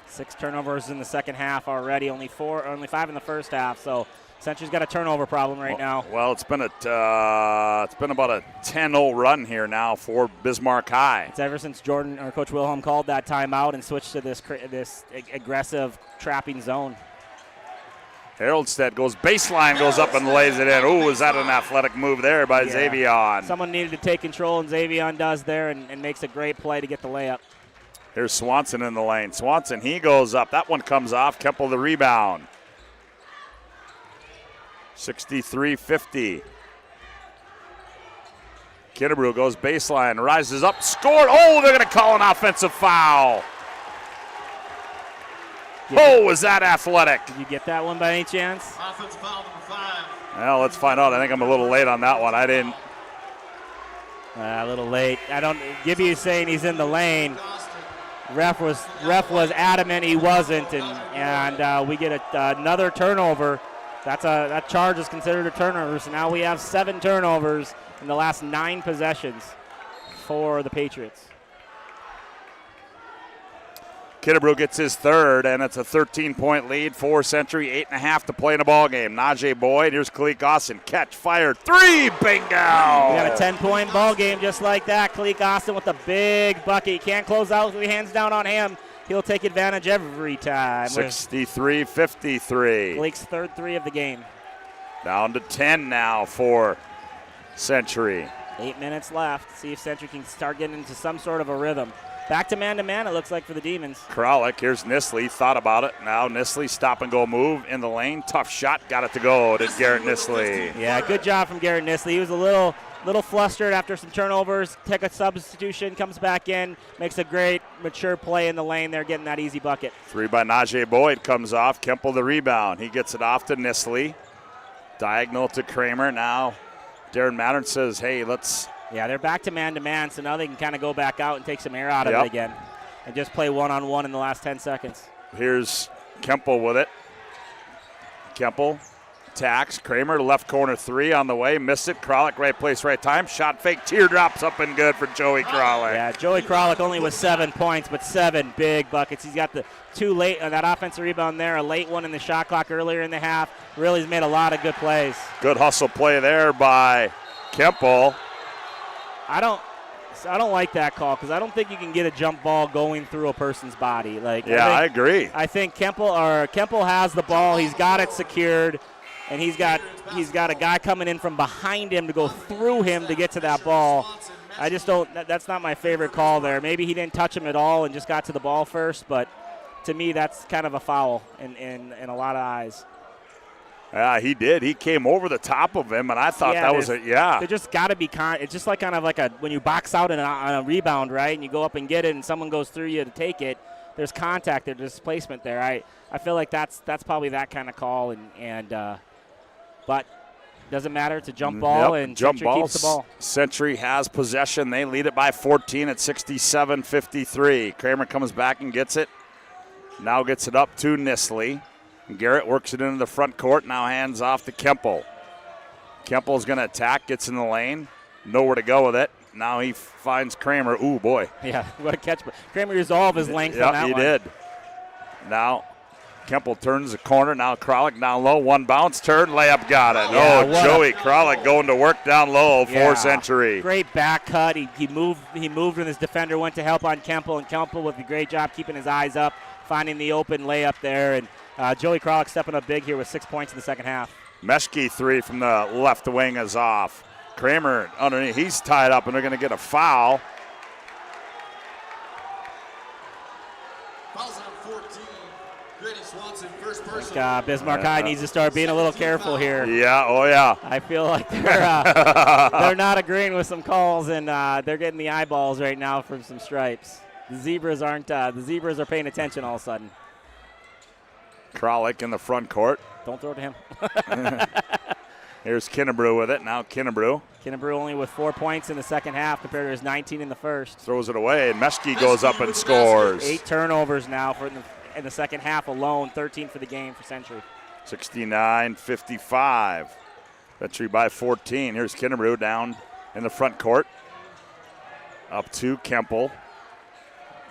6 turnovers in the second half already. Only 5 in the first half. So Century's got a turnover problem right now. Well, it's been about a 10-0 run here now for Bismarck High. It's ever since Jordan or Coach Wilhelm called that timeout and switched to this aggressive trapping zone. Haroldstead goes baseline, goes up and lays it in. Ooh, is that an athletic move there by Xavion? Someone needed to take control, and Xavion does there and makes a great play to get the layup. Here's Swanson in the lane. Swanson, he goes up. That one comes off. Kemple the rebound. 63-50. Kinnebrew goes baseline, rises up, scored. Oh, they're going to call an offensive foul. Oh, was that athletic? Did you get that one by any chance? Offensive foul number 5. Well, let's find out. I think I'm a little late on that one. I didn't. A little late. Gibby is saying he's in the lane. Ref was adamant he wasn't, and we get another turnover. That charge is considered a turnover. So now we have 7 turnovers in the last 9 possessions for the Patriots. Kinnebrew gets his 3rd, and it's a 13-point lead for Century. 8.5 to play in the ball game. Najee Boyd, here's Kalik Austin. Catch, fire, 3, bingo! We got a 10-point ball game just like that. Kalik Austin with a big bucket. He can't close out with the hands down on him. He'll take advantage every time. 63-53. Kalik's 3rd 3 of the game. Down to 10 now for Century. 8 minutes left. See if Century can start getting into some sort of a rhythm. Back to man-to-man, it looks like, for the Demons. Kralik, here's Nisley, thought about it. Now Nisley, stop-and-go move in the lane. Tough shot, got it to go to Garrett Nisley. Yeah, good job from Garrett Nisley. He was a little flustered after some turnovers. Take a substitution, comes back in, makes a great, mature play in the lane there, getting that easy bucket. 3 by Najee Boyd comes off. Kemple the rebound. He gets it off to Nisley. Diagonal to Kramer. Now Darren Mattern says, hey, let's... Yeah, they're back to man-to-man, so now they can kind of go back out and take some air out of it again and just play one-on-one in the last 10 seconds. Here's Kemple with it. Kemple attacks. Kramer, left corner three on the way. Missed it. Kralik, right place, right time. Shot fake. Teardrops up and good for Joey Kralik. Yeah, Joey Kralik only with 7 points, but 7 big buckets. He's got the 2 late, that offensive rebound there, a late one in the shot clock earlier in the half. Really has made a lot of good plays. Good hustle play there by Kemple. I don't like that call because I don't think you can get a jump ball going through a person's body. I agree. I think Kemple has the ball. He's got it secured, and he's got a guy coming in from behind him to go through him to get to that ball. I just don't. That's not my favorite call there. Maybe he didn't touch him at all and just got to the ball first, but to me that's kind of a foul in a lot of eyes. Yeah, he did. He came over the top of him, and I thought that was There just got to be it's just like kind of like when you box out on a rebound, right? And you go up and get it, and someone goes through you to take it. There's contact, there's displacement there. I feel like that's probably that kind of call, but doesn't matter. It's a jump ball, and jump Century keeps the ball. Century has possession. They lead it by 14 at 67-53. Kramer comes back and gets it. Now gets it up to Nisley. Garrett works it into the front court, now hands off to Kemple. Kemple's going to attack, gets in the lane, nowhere to go with it. Now he finds Kramer. Ooh, boy. Yeah, what a catch. Kramer used all of his length on that one. He did. Now Kemple turns the corner. Now Kralik down low. One bounce, turn, layup, got it. Yeah, Joey Kralik going to work down low for Century. Great back cut. He moved when his defender went to help on Kemple, and Kemple with a great job keeping his eyes up, finding the open layup there. And Joey Kralik stepping up big here with 6 points in the second half. Meshke three from the left wing is off. Kramer underneath. He's tied up, and they're going to get a foul. Fouls on 14. Grady Swanson, first person. Bismarck High needs to start being a little careful here. Yeah, oh yeah. I feel like they're not agreeing with some calls, and they're getting the eyeballs right now from some stripes. The Zebras aren't. The Zebras are paying attention all of a sudden. Kralik in the front court. Don't throw it to him. Here's Kinnebrew with it. Now Kinnebrew. Kinnebrew only with 4 points in the second half compared to his 19 in the first. Throws it away, and Meshke goes up and scores. 8 turnovers now in the second half alone, 13 for the game for Century. 69-55. Century by 14. Here's Kinnebrew down in the front court. Up to Kemple.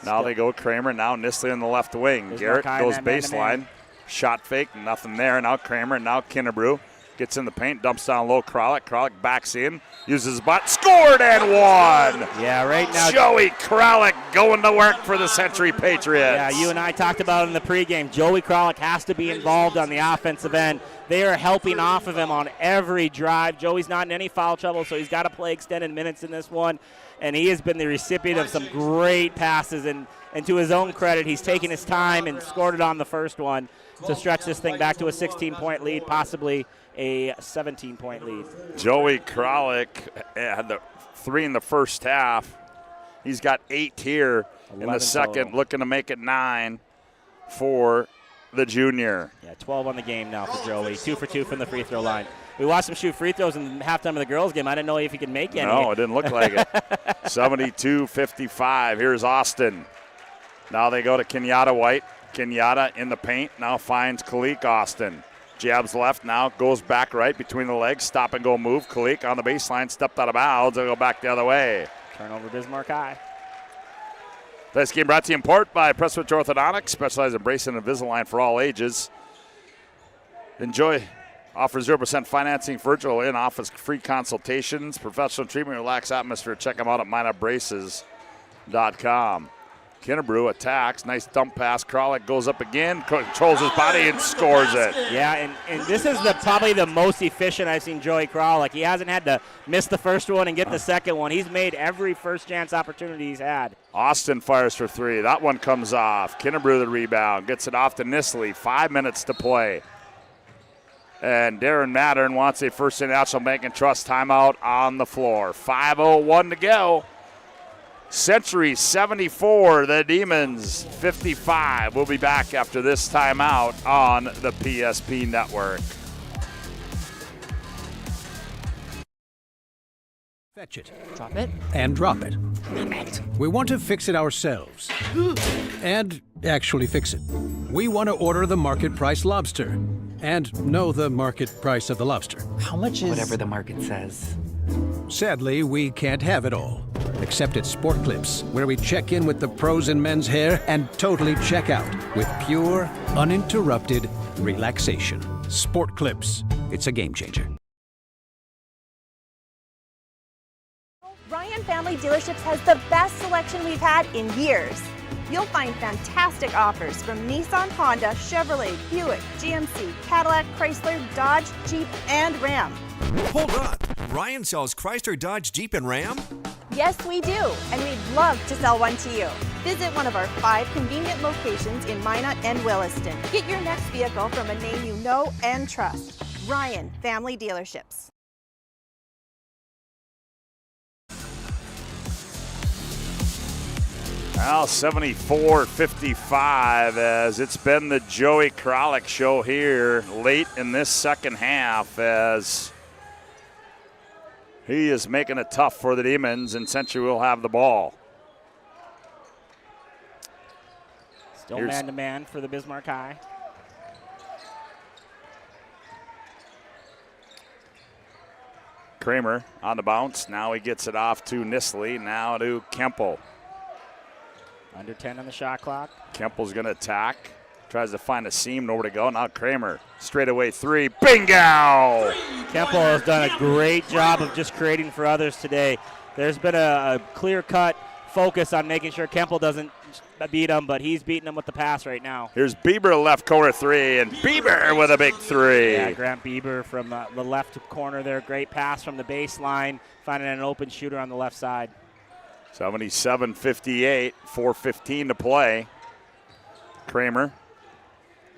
Now they go Kramer. Now Nisley in the left wing. There's Garrett goes baseline. Shot fake, nothing there. Now Kramer, now Kinnebrew. Gets in the paint, dumps down low. Kralik backs in, uses his butt, scored and won. Yeah, right now. Joey Kralik going to work for the Century Patriots. Yeah, you and I talked about it in the pregame. Joey Kralik has to be involved on the offensive end. They are helping off of him on every drive. Joey's not in any foul trouble, so he's got to play extended minutes in this one. And he has been the recipient of some great passes. And to his own credit, he's taken his time and scored it on the first one to stretch this thing back to a 16-point lead, possibly a 17-point lead. Joey Kralik had the 3 in the first half. He's got 8 here in the second, total. looking to make it 9 for the junior. Yeah, 12 on the game now for Joey. 2 for 2 from the free throw line. We watched him shoot free throws in halftime of the girls' game. I didn't know if he could make any. No, it didn't look like it. 72-55. Here's Austin. Now they go to Kenyatta White. Kenyatta in the paint. Now finds Kalik Austin. Jabs left now, goes back right between the legs. Stop and go move. Kalik on the baseline, stepped out of bounds. They'll go back the other way. Turnover Bismarck High. This game brought to you in part by Prestwich Orthodontics, specialized in bracing and Invisalign for all ages. Enjoy. Offers 0% financing, virtual in-office free consultations, professional treatment, relaxed atmosphere. Check them out at mineupbraces.com. Kinnebrew attacks. Nice dump pass. Kralik goes up again, controls his body, and scores it. Yeah, and this is probably the most efficient I've seen Joey Kralik. He hasn't had to miss the first one and get the second one. He's made every first chance opportunity he's had. Austin fires for 3. That one comes off. Kinnebrew the rebound. Gets it off to Nisley. 5 minutes to play. And Darren Mattern wants a First National Bank and Trust timeout on the floor. 5:01 to go. Century 74, the Demons 55. We'll be back after this timeout on the PSP Network. Fetch it. Drop it. And drop it. Drop it. We want to fix it ourselves. And actually fix it. We want to order the market price lobster. and know the market price of the lobster. How much is... Whatever the market says. Sadly, we can't have it all. Except at Sport Clips, where we check in with the pros in men's hair and totally check out with pure, uninterrupted relaxation. Sport Clips. It's a game changer. Ryan Family Dealerships has the best selection we've had in years. You'll find fantastic offers from Nissan, Honda, Chevrolet, Buick, GMC, Cadillac, Chrysler, Dodge, Jeep, and Ram. Hold on. Ryan sells Chrysler, Dodge, Jeep, and Ram? Yes, we do, and we'd love to sell one to you. Visit one of our 5 convenient locations in Minot and Williston. Get your next vehicle from a name you know and trust. Ryan Family Dealerships. Now 74-55 as it's been the Joey Kralik show here late in this second half as he is making it tough for the Demons, and Century will have the ball. Still man-to-man for the Bismarck High. Kramer on the bounce. Now he gets it off to Nisley. Now to Kemple. Under 10 on the shot clock. Kemple's going to attack. Tries to find a seam, nowhere to go. Now Kramer, straightaway 3. Bingo! Kemple has done a great job of just creating for others today. There's been a clear-cut focus on making sure Kemple doesn't beat him, but he's beating him with the pass right now. Here's Bieber, left corner 3, and Bieber with a big 3. Yeah, Grant Bieber from the left corner there. Great pass from the baseline, finding an open shooter on the left side. 77-58, 4:15 to play. Kramer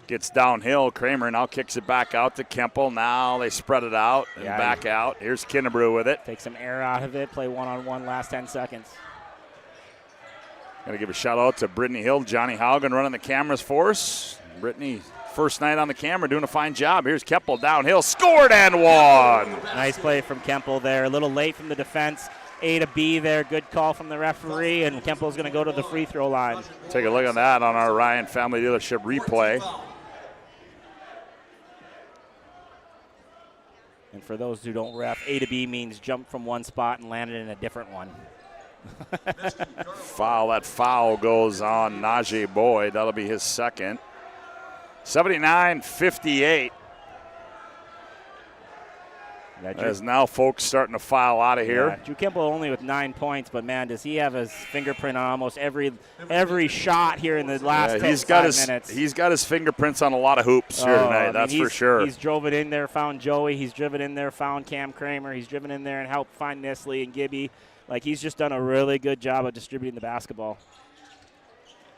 gets downhill. Kramer now kicks it back out to Kemple. Now they spread it out and back out. Here's Kinnebrew with it. Take some air out of it. Play one-on-one last 10 seconds. Got to give a shout out to Brittany Hill, Johnny Haugen running the cameras for us. Brittany, first night on the camera, doing a fine job. Here's Kemple downhill, scored and won. Nice play from Kemple there. A little late from the defense. A to B there. Good call from the referee, and Kemple's going to go to the free throw line. Take a look at that on our Ryan Family Dealership replay. And for those who don't ref, A to B means jump from one spot and landed in a different one. That foul goes on Najee Boyd. That'll be his second. 79-58. As now folks starting to file out of here. Yeah, Drew Kemple only with 9 points, but man, does he have his fingerprint on almost every shot here in the last 5 minutes. He's got his fingerprints on a lot of hoops here tonight, that's for sure. He's drove it in there, found Joey. He's driven in there, found Cam Kramer. He's driven in there and helped find Nisley and Gibby. Like, he's just done a really good job of distributing the basketball.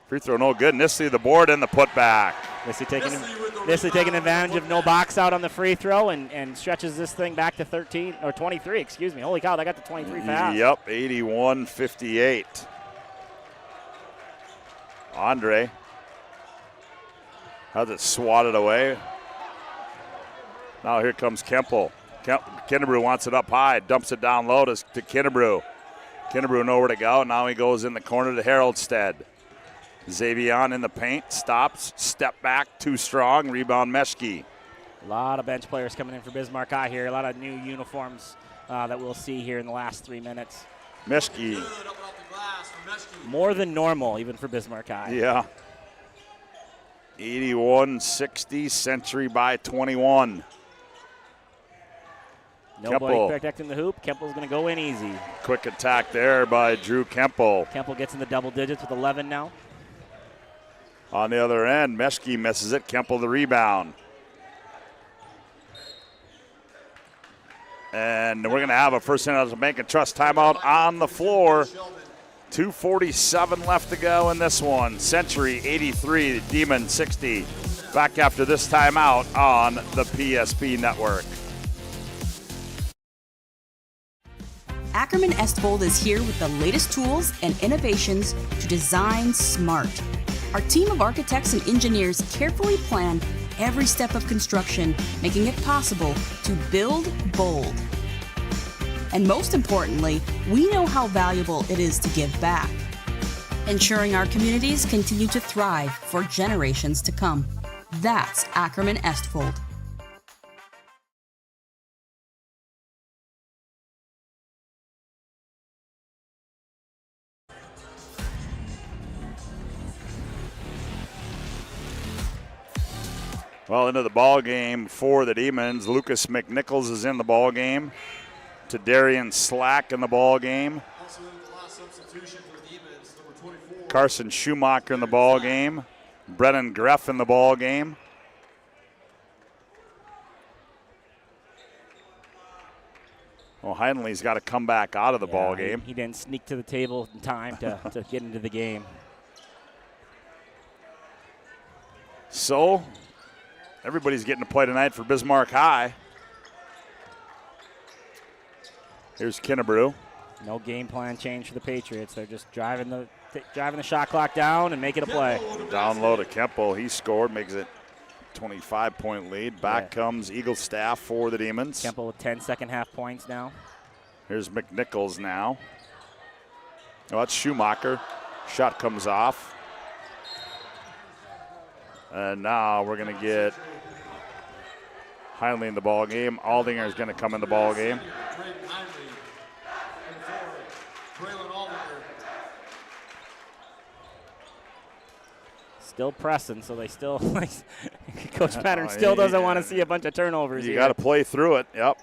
Free throw no good. Nisley the board and the putback. Nisley taking advantage of no box out on the free throw and stretches this thing back to 13 or 23. Excuse me. Holy cow! I got the 23 fast. Yep, 81-58. Andre has it swatted away. Now here comes Kemple. Kinnebrew wants it up high, dumps it down low to Kinnebrew. Kinnebrew nowhere to go. Now he goes in the corner to Haroldstead. Xavier in the paint, stops, step back, too strong, rebound Meshke. A lot of bench players coming in for Bismarck High here. A lot of new uniforms that we'll see here in the last 3 minutes. Meshke. More than normal, even for Bismarck High. Yeah. 81-60, Century by 21. Nobody protecting the hoop. Kemple's going to go in easy. Quick attack there by Drew Kemple. Kemple gets in the double digits with 11 now. On the other end, Meshke misses it. Kemple the rebound. And we're going to have a first Intermission Bank and Trust timeout on the floor. 2:47 left to go in this one. Century 83, Demon 60. Back after this timeout on the PSP Network. Ackerman Estvold is here with the latest tools and innovations to design smart. Our team of architects and engineers carefully plan every step of construction, making it possible to build bold. And most importantly, we know how valuable it is to give back, ensuring our communities continue to thrive for generations to come. That's Ackerman Estvold. Well, into the ball game for the Demons. Lucas McNichols is in the ball game. To Darian Slack in the ball game. Also in the last substitution for the Demons, number 24. Carson Schumacher in the ball game. Brennan Greff in the ball game. Well, Heinley's got to come back out of the ball game. He didn't sneak to the table in time to get into the game. So, everybody's getting to play tonight for Bismarck High. Here's Kinnebrew. No game plan change for the Patriots. They're just driving the shot clock down and making a play. Down low to Kemple. He scored, makes it 25-point lead. Back comes Eagle Staff for the Demons. Kemple with 10 second-half points now. Here's McNichols now. Oh, that's Schumacher. Shot comes off. And now we're going to get Heinley in the ball game. Aldinger is going to come in the ball game. Still pressing, so they still Coach Pattern still doesn't want to see a bunch of turnovers. You got to play through it. Yep.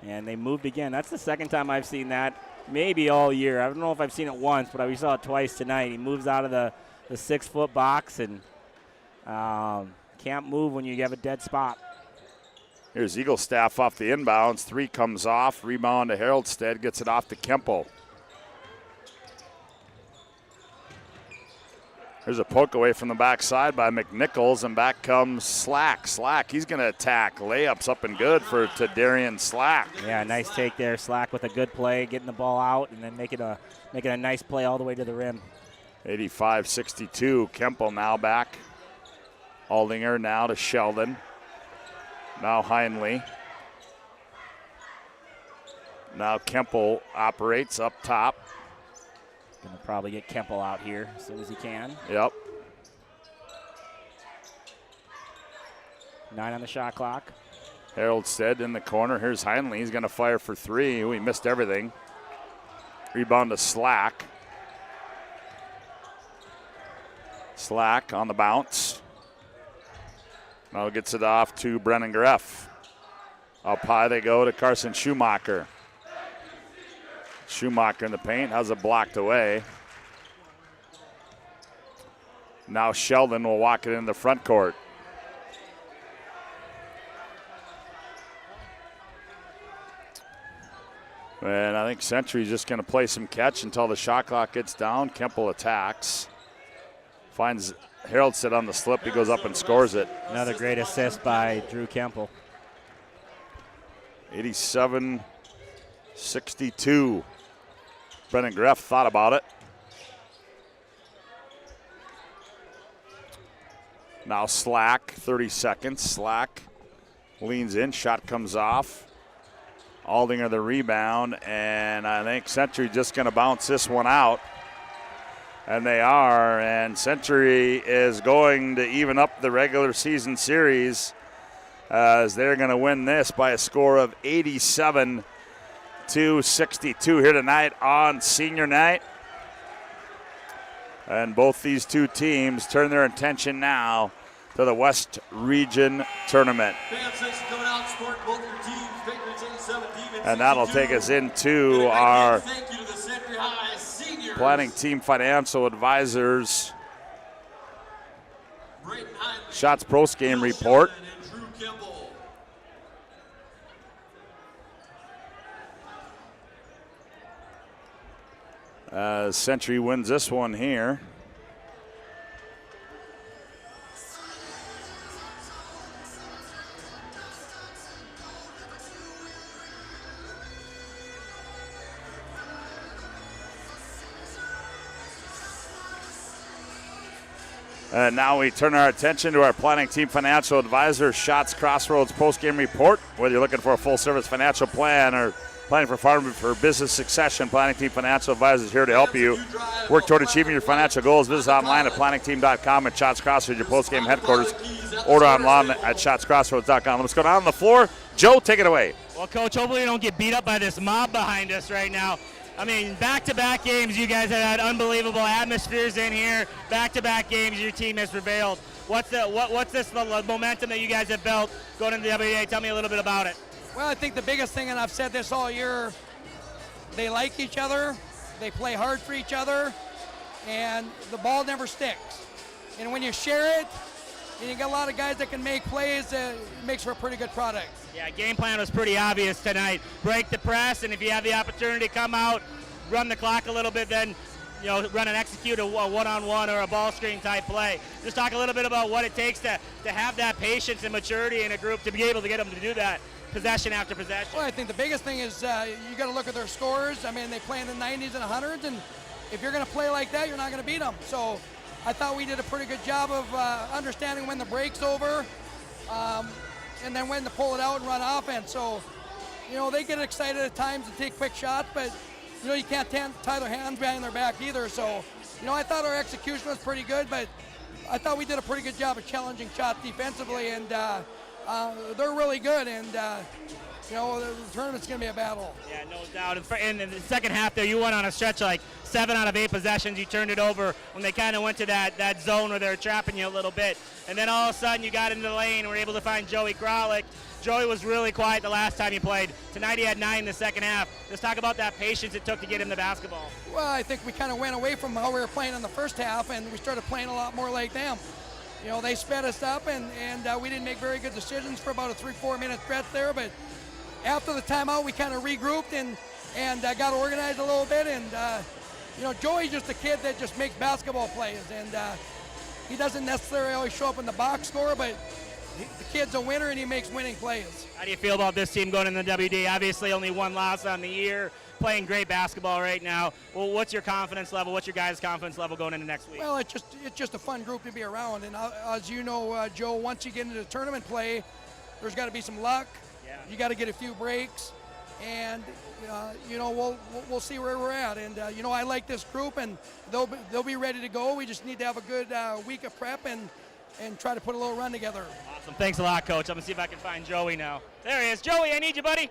And they moved again. That's the second time I've seen that, maybe all year. I don't know if I've seen it once, but we saw it twice tonight. He moves out of the 6-foot box and can't move when you have a dead spot. Here's Eagle Staff off the inbounds. 3 comes off. Rebound to Haroldstead. Gets it off to Kemple. There's a poke away from the backside by McNichols, and back comes Slack. Slack, he's going to attack. Layups up and good to Darian Slack. Yeah, nice take there. Slack with a good play, getting the ball out, and then making a nice play all the way to the rim. 85-62. Kemple now back. Aldinger now to Sheldon. Now Heinley. Now Kemple operates up top. Going to probably get Kemple out here as soon as he can. Yep. 9 on the shot clock. Haroldstead in the corner. Here's Heinley. He's going to fire for 3. Ooh, he missed everything. Rebound to Slack. Slack on the bounce. Now gets it off to Brennan Greff. Up high they go to Carson Schumacher. Schumacher in the paint, has it blocked away. Now Sheldon will walk it in the front court. And I think Century's just going to play some catch until the shot clock gets down. Kemple attacks. Finds Haroldstead on the slip. He goes up and scores it. Another great assist by Drew Kemple. 87-62. Brennan Greff thought about it. Now Slack, 30 seconds. Slack leans in, shot comes off. Aldinger the rebound, and I think Century just going to bounce this one out. And they are, and Century is going to even up the regular season series as they're going to win this by a score of 87-62 here tonight on senior night. And both these two teams turn their attention now to the West Region Tournament. And that'll take us into our planning team financial advisors Shots Postgame report. Century wins this one here. And now we turn our attention to our planning team financial advisor, Shots Crossroads Postgame report. Whether you're looking for a full-service financial plan or planning for farm for business succession, Planning Team Financial Advisors is here to help you work toward achieving your financial goals. Visit online at planningteam.com and Shots Crossroads, your post-game headquarters. Order online at shotscrossroads.com. Let's go down the floor. Joe, take it away. Well, Coach, hopefully we don't get beat up by this mob behind us right now. I mean, back-to-back games, you guys have had unbelievable atmospheres in here. Back-to-back games, your team has prevailed. What's this momentum that you guys have built going into the WDA? Tell me a little bit about it. Well, I think the biggest thing, and I've said this all year, they like each other, they play hard for each other, and the ball never sticks. And when you share it, and you got a lot of guys that can make plays, it makes for a pretty good product. Yeah, game plan was pretty obvious tonight. Break the press, and if you have the opportunity to come out, run the clock a little bit, then run and execute a one-on-one or a ball screen type play. Just talk a little bit about what it takes to have that patience and maturity in a group to be able to get them to do that possession after possession. Well, I think the biggest thing is you got to look at their scores. I mean, they play in the 90s and 100s, and if you're going to play like that, you're not going to beat them. So I thought we did a pretty good job of understanding when the break's over, and then when to pull it out and run offense. So, they get excited at times and take quick shots, but you can't tie their hands behind their back either. So, I thought our execution was pretty good, but I thought we did a pretty good job of challenging shots defensively, and they're really good, and the tournament's going to be a battle. Yeah, no doubt. And in the second half there, you went on a stretch like 7 out of 8 possessions. You turned it over when they kind of went to that zone where they were trapping you a little bit. And then all of a sudden you got into the lane and were able to find Joey Kralik. Joey was really quiet the last time he played. Tonight he had 9 in the second half. Let's talk about that patience it took to get him the basketball. Well, I think we kind of went away from how we were playing in the first half, and we started playing a lot more like them. They sped us up, and we didn't make very good decisions for about a 3-4 minute stretch there, but after the timeout, we kind of regrouped and got organized a little bit. And Joey's just a kid that just makes basketball plays, and he doesn't necessarily always show up in the box score, but the kid's a winner and he makes winning plays. How do you feel about this team going in the WD? Obviously, only 1 loss on the year, playing great basketball right now. Well, what's your confidence level? What's your guys' confidence level going into next week? Well, it's just a fun group to be around, and as you know, Joe, once you get into tournament play, there's got to be some luck. You got to get a few breaks, and we'll see where we're at. And I like this group, and they'll be ready to go. We just need to have a good week of prep and try to put a little run together. Awesome. Thanks a lot, Coach. I'm gonna see if I can find Joey now. There he is. Joey, I need you, buddy.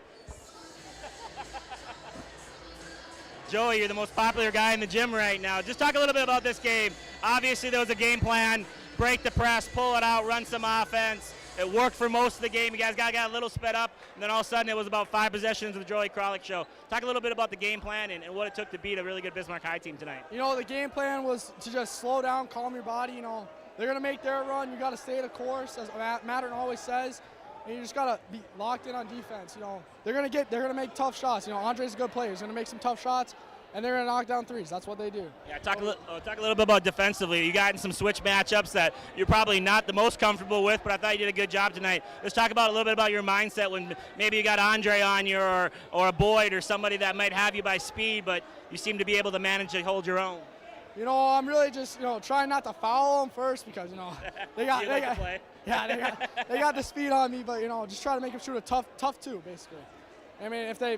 Joey, you're the most popular guy in the gym right now. Just talk a little bit about this game. Obviously, there was a game plan. Break the press, pull it out, run some offense. It worked for most of the game. You guys got a little sped up, and then all of a sudden it was about 5 possessions of the Joey Kralik show. Talk a little bit about the game plan and what it took to beat a really good Bismarck High team tonight. The game plan was to just slow down, calm your body. They're going to make their run. You got to stay the course, as Mattern always says, and you just got to be locked in on defense. They're going to make tough shots. Andre's a good player. He's going to make some tough shots, and they're going to knock down threes. That's what they do. Yeah, talk a little bit about defensively. You got in some switch matchups that you're probably not the most comfortable with, but I thought you did a good job tonight. Let's talk about a little bit about your mindset when maybe you got Andre on you or a Boyd or somebody that might have you by speed, but you seem to be able to manage to hold your own. I'm really just trying not to foul them first because they got the speed on me, but just try to make them shoot a tough 2 basically. I mean, if they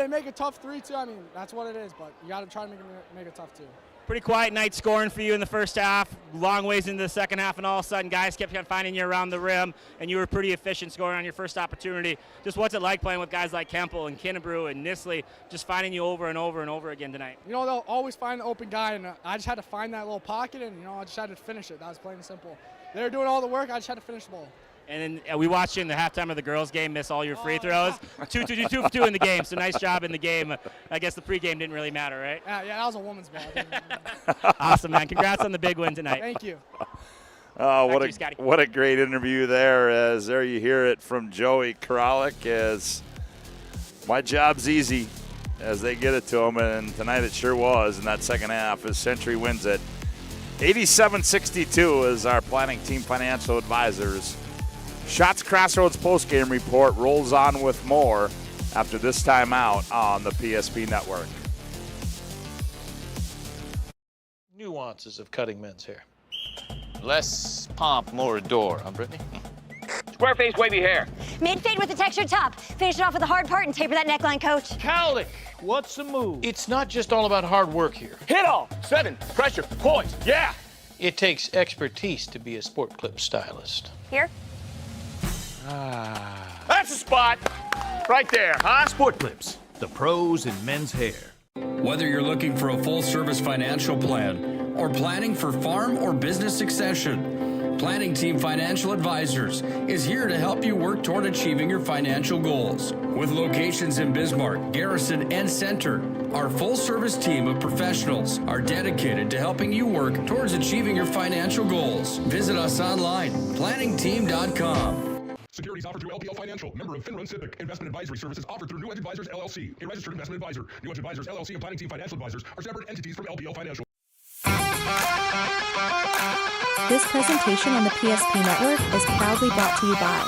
make a tough 3 too, I mean that's what it is. But you got to try to make a tough 2. Pretty quiet night scoring for you in the first half, long ways into the second half, and all of a sudden guys kept finding you around the rim, and you were pretty efficient scoring on your first opportunity. Just what's it like playing with guys like Kemple and Kinnebrew and Nisley, just finding you over and over and over again tonight? They'll always find the open guy, and I just had to find that little pocket, and I just had to finish it. That was plain and simple. They were doing all the work. I just had to finish the ball. And then we watched you in the halftime of the girls' game miss all your free throws. 2 for 2 in the game, so nice job in the game. I guess the pregame didn't really matter, right? Yeah, that was a woman's ball. Awesome, man. Congrats on the big win tonight. Thank you. What a great interview there. As there you hear it from Joey Kralik, as my job's easy as they get it to him, and tonight it sure was in that second half as Century wins it. 87-62 is our planning team financial advisors. Shots Crossroads postgame report rolls on with more after this timeout on the PSP network. Nuances of cutting men's hair. Less pomp, more adore, huh, Brittany? Square face wavy hair. Mid-fade with a textured top. Finish it off with a hard part and taper that neckline, coach. Cowlick, what's the move? It's not just all about hard work here. Hit all. 7. Pressure. Poise. Yeah. It takes expertise to be a sport clip stylist. Here. Ah. That's the spot. Right there, huh? Sport Clips, the pros in men's hair. Whether you're looking for a full-service financial plan or planning for farm or business succession, Planning Team Financial Advisors is here to help you work toward achieving your financial goals. With locations in Bismarck, Garrison, and Center, our full-service team of professionals are dedicated to helping you work towards achieving your financial goals. Visit us online, planningteam.com. Securities offered through LPL Financial, member of FINRA and SIPC. Investment advisory services offered through New Edge Advisors, LLC, a registered investment advisor. New Edge Advisors, LLC, and Planning Team Financial Advisors are separate entities from LPL Financial. This presentation on the PSP Network is proudly brought to you by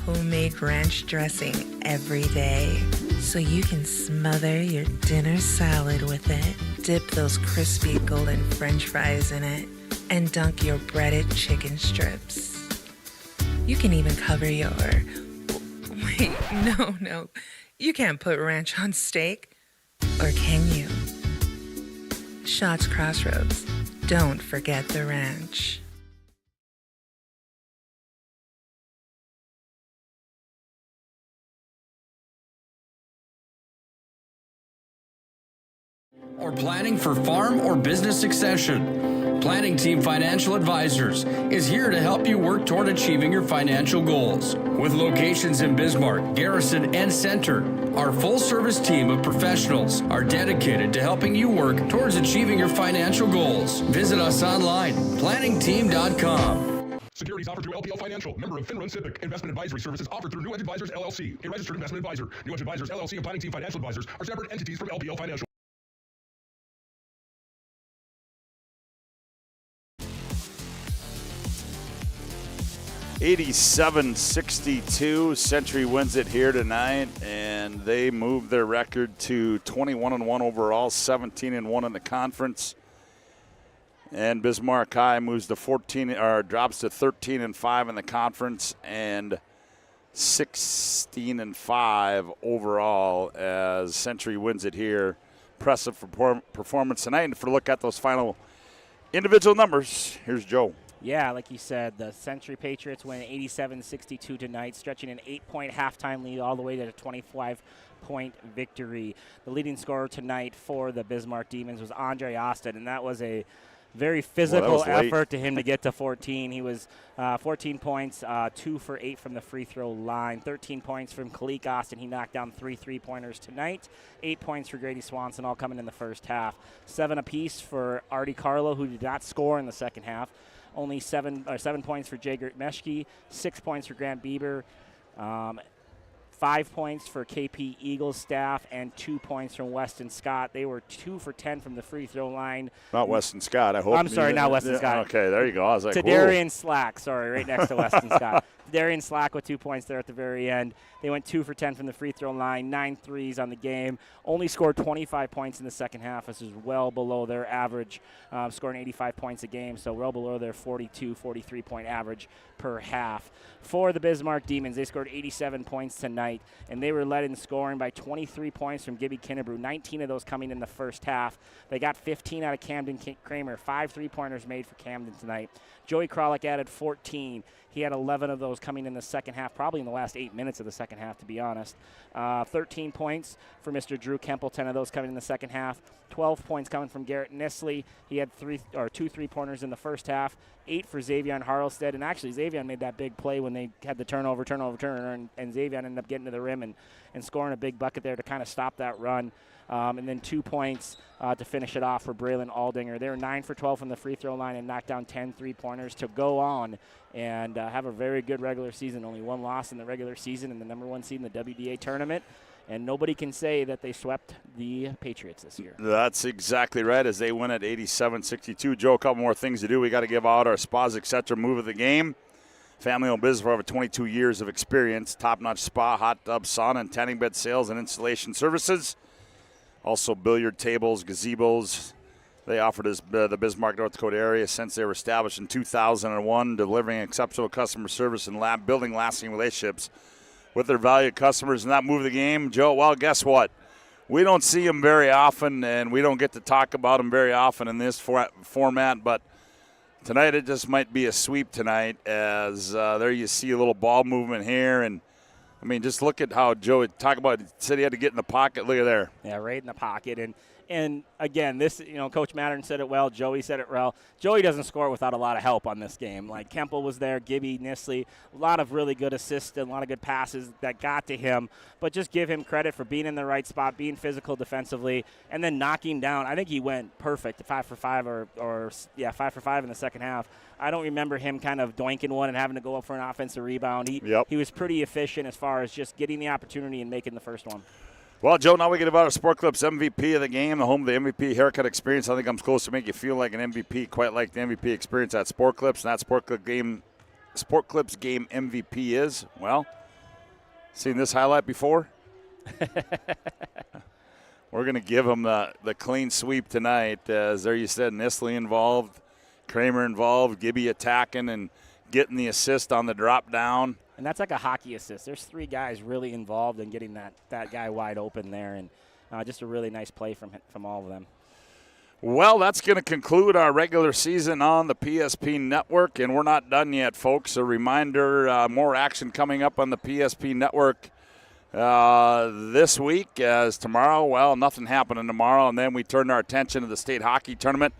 homemade ranch dressing every day, so you can smother your dinner salad with it, dip those crispy golden French fries in it, and dunk your breaded chicken strips. You can even cover your... Wait, no. You can't put ranch on steak. Or can you? Shots Crossroads. Don't forget the ranch. Or planning for farm or business succession, Planning Team Financial Advisors is here to help you work toward achieving your financial goals. With locations in Bismarck, Garrison, and Center, our full-service team of professionals are dedicated to helping you work towards achieving your financial goals. Visit us online, planningteam.com. Securities offered through LPL Financial, member of FINRA and SIPC. Investment advisory services offered through New Edge Advisors, LLC, a registered investment advisor. New Edge Advisors, LLC, and Planning Team Financial Advisors are separate entities from LPL Financial. (87-62). Century wins it here tonight, and they move their record to 21-1 overall, 17-1 in the conference. And Bismarck High moves to drops to 13-5 in the conference and 16-5 overall as Century wins it here. Impressive performance tonight. And for a look at those final individual numbers, here's Joe. Yeah, like you said, the Century Patriots win 87-62 tonight, stretching an 8-point halftime lead all the way to a 25-point victory. The leading scorer tonight for the Bismarck Demons was Andre Austin, and that was a very physical effort to him to get to 14. He was 14 points, 2 for 8 from the free throw line, 13 points from Kalik Austin. He knocked down 3 3-pointers tonight, 8 points for Grady Swanson, all coming in the first half. 7 apiece for Artie Carlo, who did not score in the second half. Only 7 points for Jager Meshke, 6 points for Grant Bieber, 5 points for KP Eagles staff and 2 points from Weston Scott. They were 2 for 10 from the free throw line. Not Weston Scott, I hope. I'm sorry, not Weston Scott. Okay, there you go. I was like, Darian Slack, sorry, right next to Weston Scott. Darian Slack with 2 points there at the very end. They went 2 for 10 from the free throw line, 9 threes on the game. Only scored 25 points in the second half. This is well below their average, scoring 85 points a game, so well below their 42, 43-point average per half. For the Bismarck Demons, they scored 87 points tonight, and they were led in scoring by 23 points from Gibby Kinnebrew, 19 of those coming in the first half. They got 15 out of Camden Kramer, 5 3-pointers made for Camden tonight. Joey Kralik added 14. He had 11 of those coming in the second half, probably in the last 8 minutes of the second half, to be honest. 13 points for Mr. Drew Kemple, 10 of those coming in the second half. 12 points coming from Garrett Nisley. He had 2 3-pointers in the first half. 8 for Xavier Harlstead. And actually, Xavier made that big play when they had the turnover, and Xavier ended up getting to the rim and scoring a big bucket there to kind of stop that run. And then 2 points to finish it off for Braylon Aldinger. They were 9 for 12 from the free throw line and knocked down 10 3-pointers to go on and have a very good regular season. Only 1 loss in the regular season and the number 1 seed in the WDA tournament. And nobody can say that they swept the Patriots this year. That's exactly right, as they win at 87-62. Joe, a couple more things to do. We got to give out our Spas Etc. move of the game. Family-owned business for over 22 years of experience. Top-notch spa, hot tub, sauna, and tanning bed sales and installation services. Also billiard tables, gazebos. They offer this the Bismarck, North Dakota area since they were established in 2001, delivering exceptional customer service and building lasting relationships with their valued customers. And that move of the game, Joe, well, guess what? We don't see them very often, and we don't get to talk about them very often in this format, but tonight it just might be a sweep tonight, as there you see a little ball movement here. And, I mean, just look at how Joe said he had to get in the pocket. Look at there. Yeah, right in the pocket. And again, this, Coach Mattern said it well. Joey said it well. Joey doesn't score without a lot of help on this game. Like, Kemple was there, Gibby, Nisley, a lot of really good assists and a lot of good passes that got to him. But just give him credit for being in the right spot, being physical defensively, and then knocking down. I think he went perfect, 5 for 5 5 for 5 in the second half. I don't remember him kind of doinking one and having to go up for an offensive rebound. He was pretty efficient as far as just getting the opportunity and making the first one. Well, Joe, now we get about our Sport Clips MVP of the game, the home of the MVP haircut experience. I think I'm supposed to make you feel like an MVP, quite like the MVP experience at Sport Clips. And that Sport Clips game MVP is, well, seen this highlight before? We're going to give him the clean sweep tonight. As there you said, Nisley involved, Kramer involved, Gibby attacking and getting the assist on the drop down. And that's like a hockey assist. There's 3 guys really involved in getting that guy wide open there, and just a really nice play from all of them. Well, that's going to conclude our regular season on the PSP Network, and we're not done yet, folks. A reminder, more action coming up on the PSP Network this week, as tomorrow, well, nothing happening tomorrow, and then we turn our attention to the state hockey tournament.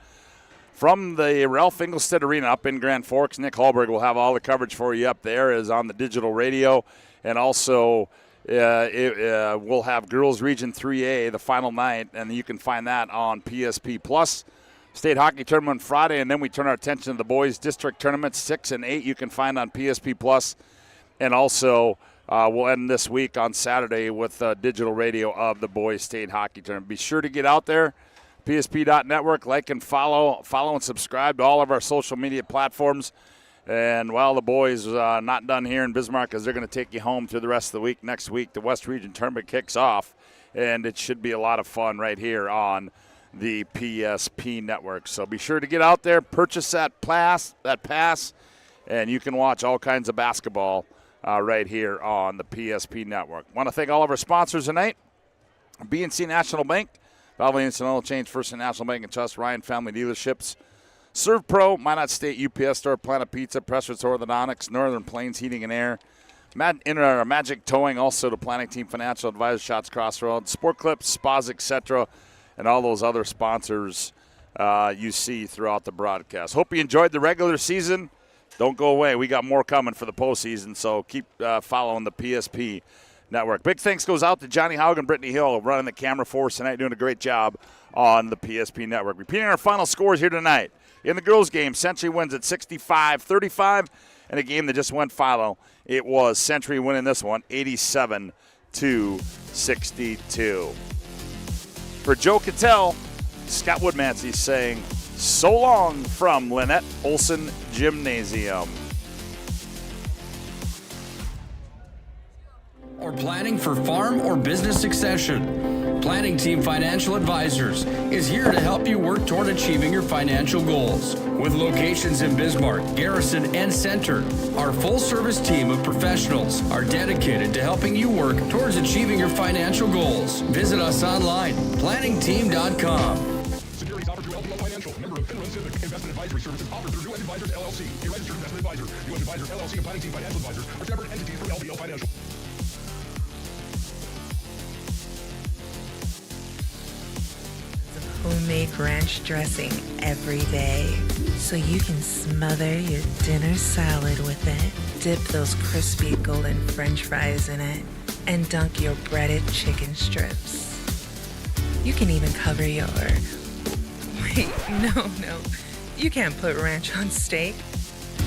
From the Ralph Engelstad Arena up in Grand Forks, Nick Hallberg will have all the coverage for you up there, is on the digital radio. And also we'll have Girls Region 3A the final night, and you can find that on PSP Plus. State Hockey Tournament Friday, and then we turn our attention to the boys' district tournaments 6 and 8 you can find on PSP Plus. And also we'll end this week on Saturday with digital radio of the boys' state hockey tournament. Be sure to get out there. PSP.network, like and follow and subscribe to all of our social media platforms. And while the boys not done here in Bismarck, because they're going to take you home through the rest of the week. Next week, the West Region Tournament kicks off, and it should be a lot of fun right here on the PSP Network. So be sure to get out there, purchase that pass, and you can watch all kinds of basketball right here on the PSP Network. Want to thank all of our sponsors tonight. BNC National Bank, Valvoline Instant Oil Change, First and National Bank and Trust, Ryan Family Dealerships, Serve Pro, Minot State UPS Store, Planet Pizza, Pressure's Orthodontics, Northern Plains Heating and Air, Magic Towing, also the Planning Team Financial Advisor, Shots Crossroads, Sport Clips, Spas, etc., and all those other sponsors you see throughout the broadcast. Hope you enjoyed the regular season. Don't go away. We got more coming for the postseason, so keep following the PSP Network. Big thanks goes out to Johnny Haugen, Brittany Hill, running the camera for us tonight, doing a great job on the PSP Network. Repeating our final scores here tonight. In the girls' game, Century wins at 65-35. in a game that just went final. It was Century winning this one, 87-62. For Joe KITTELL, Scott Woodmansee saying so long from Lynette Olson Gymnasium. Or planning for farm or business succession. Planning Team Financial Advisors is here to help you work toward achieving your financial goals. With locations in Bismarck, Garrison, and Center, our full-service team of professionals are dedicated to helping you work towards achieving your financial goals. Visit us online, planningteam.com. Securities offered through LPL Financial, member of FINRA Civic. Investment advisory services offered through New Edge Advisors LLC, a registered investment advisor. New Edge Advisors LLC and Planning Team Financial Advisors are separate entities from LPL Financial. Homemade ranch dressing every day, so you can smother your dinner salad with it, dip those crispy golden french fries in it, and dunk your breaded chicken strips. You can even cover your... Wait, no. You can't put ranch on steak.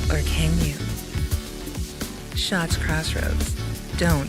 Or can you? Shots Crossroads. Don't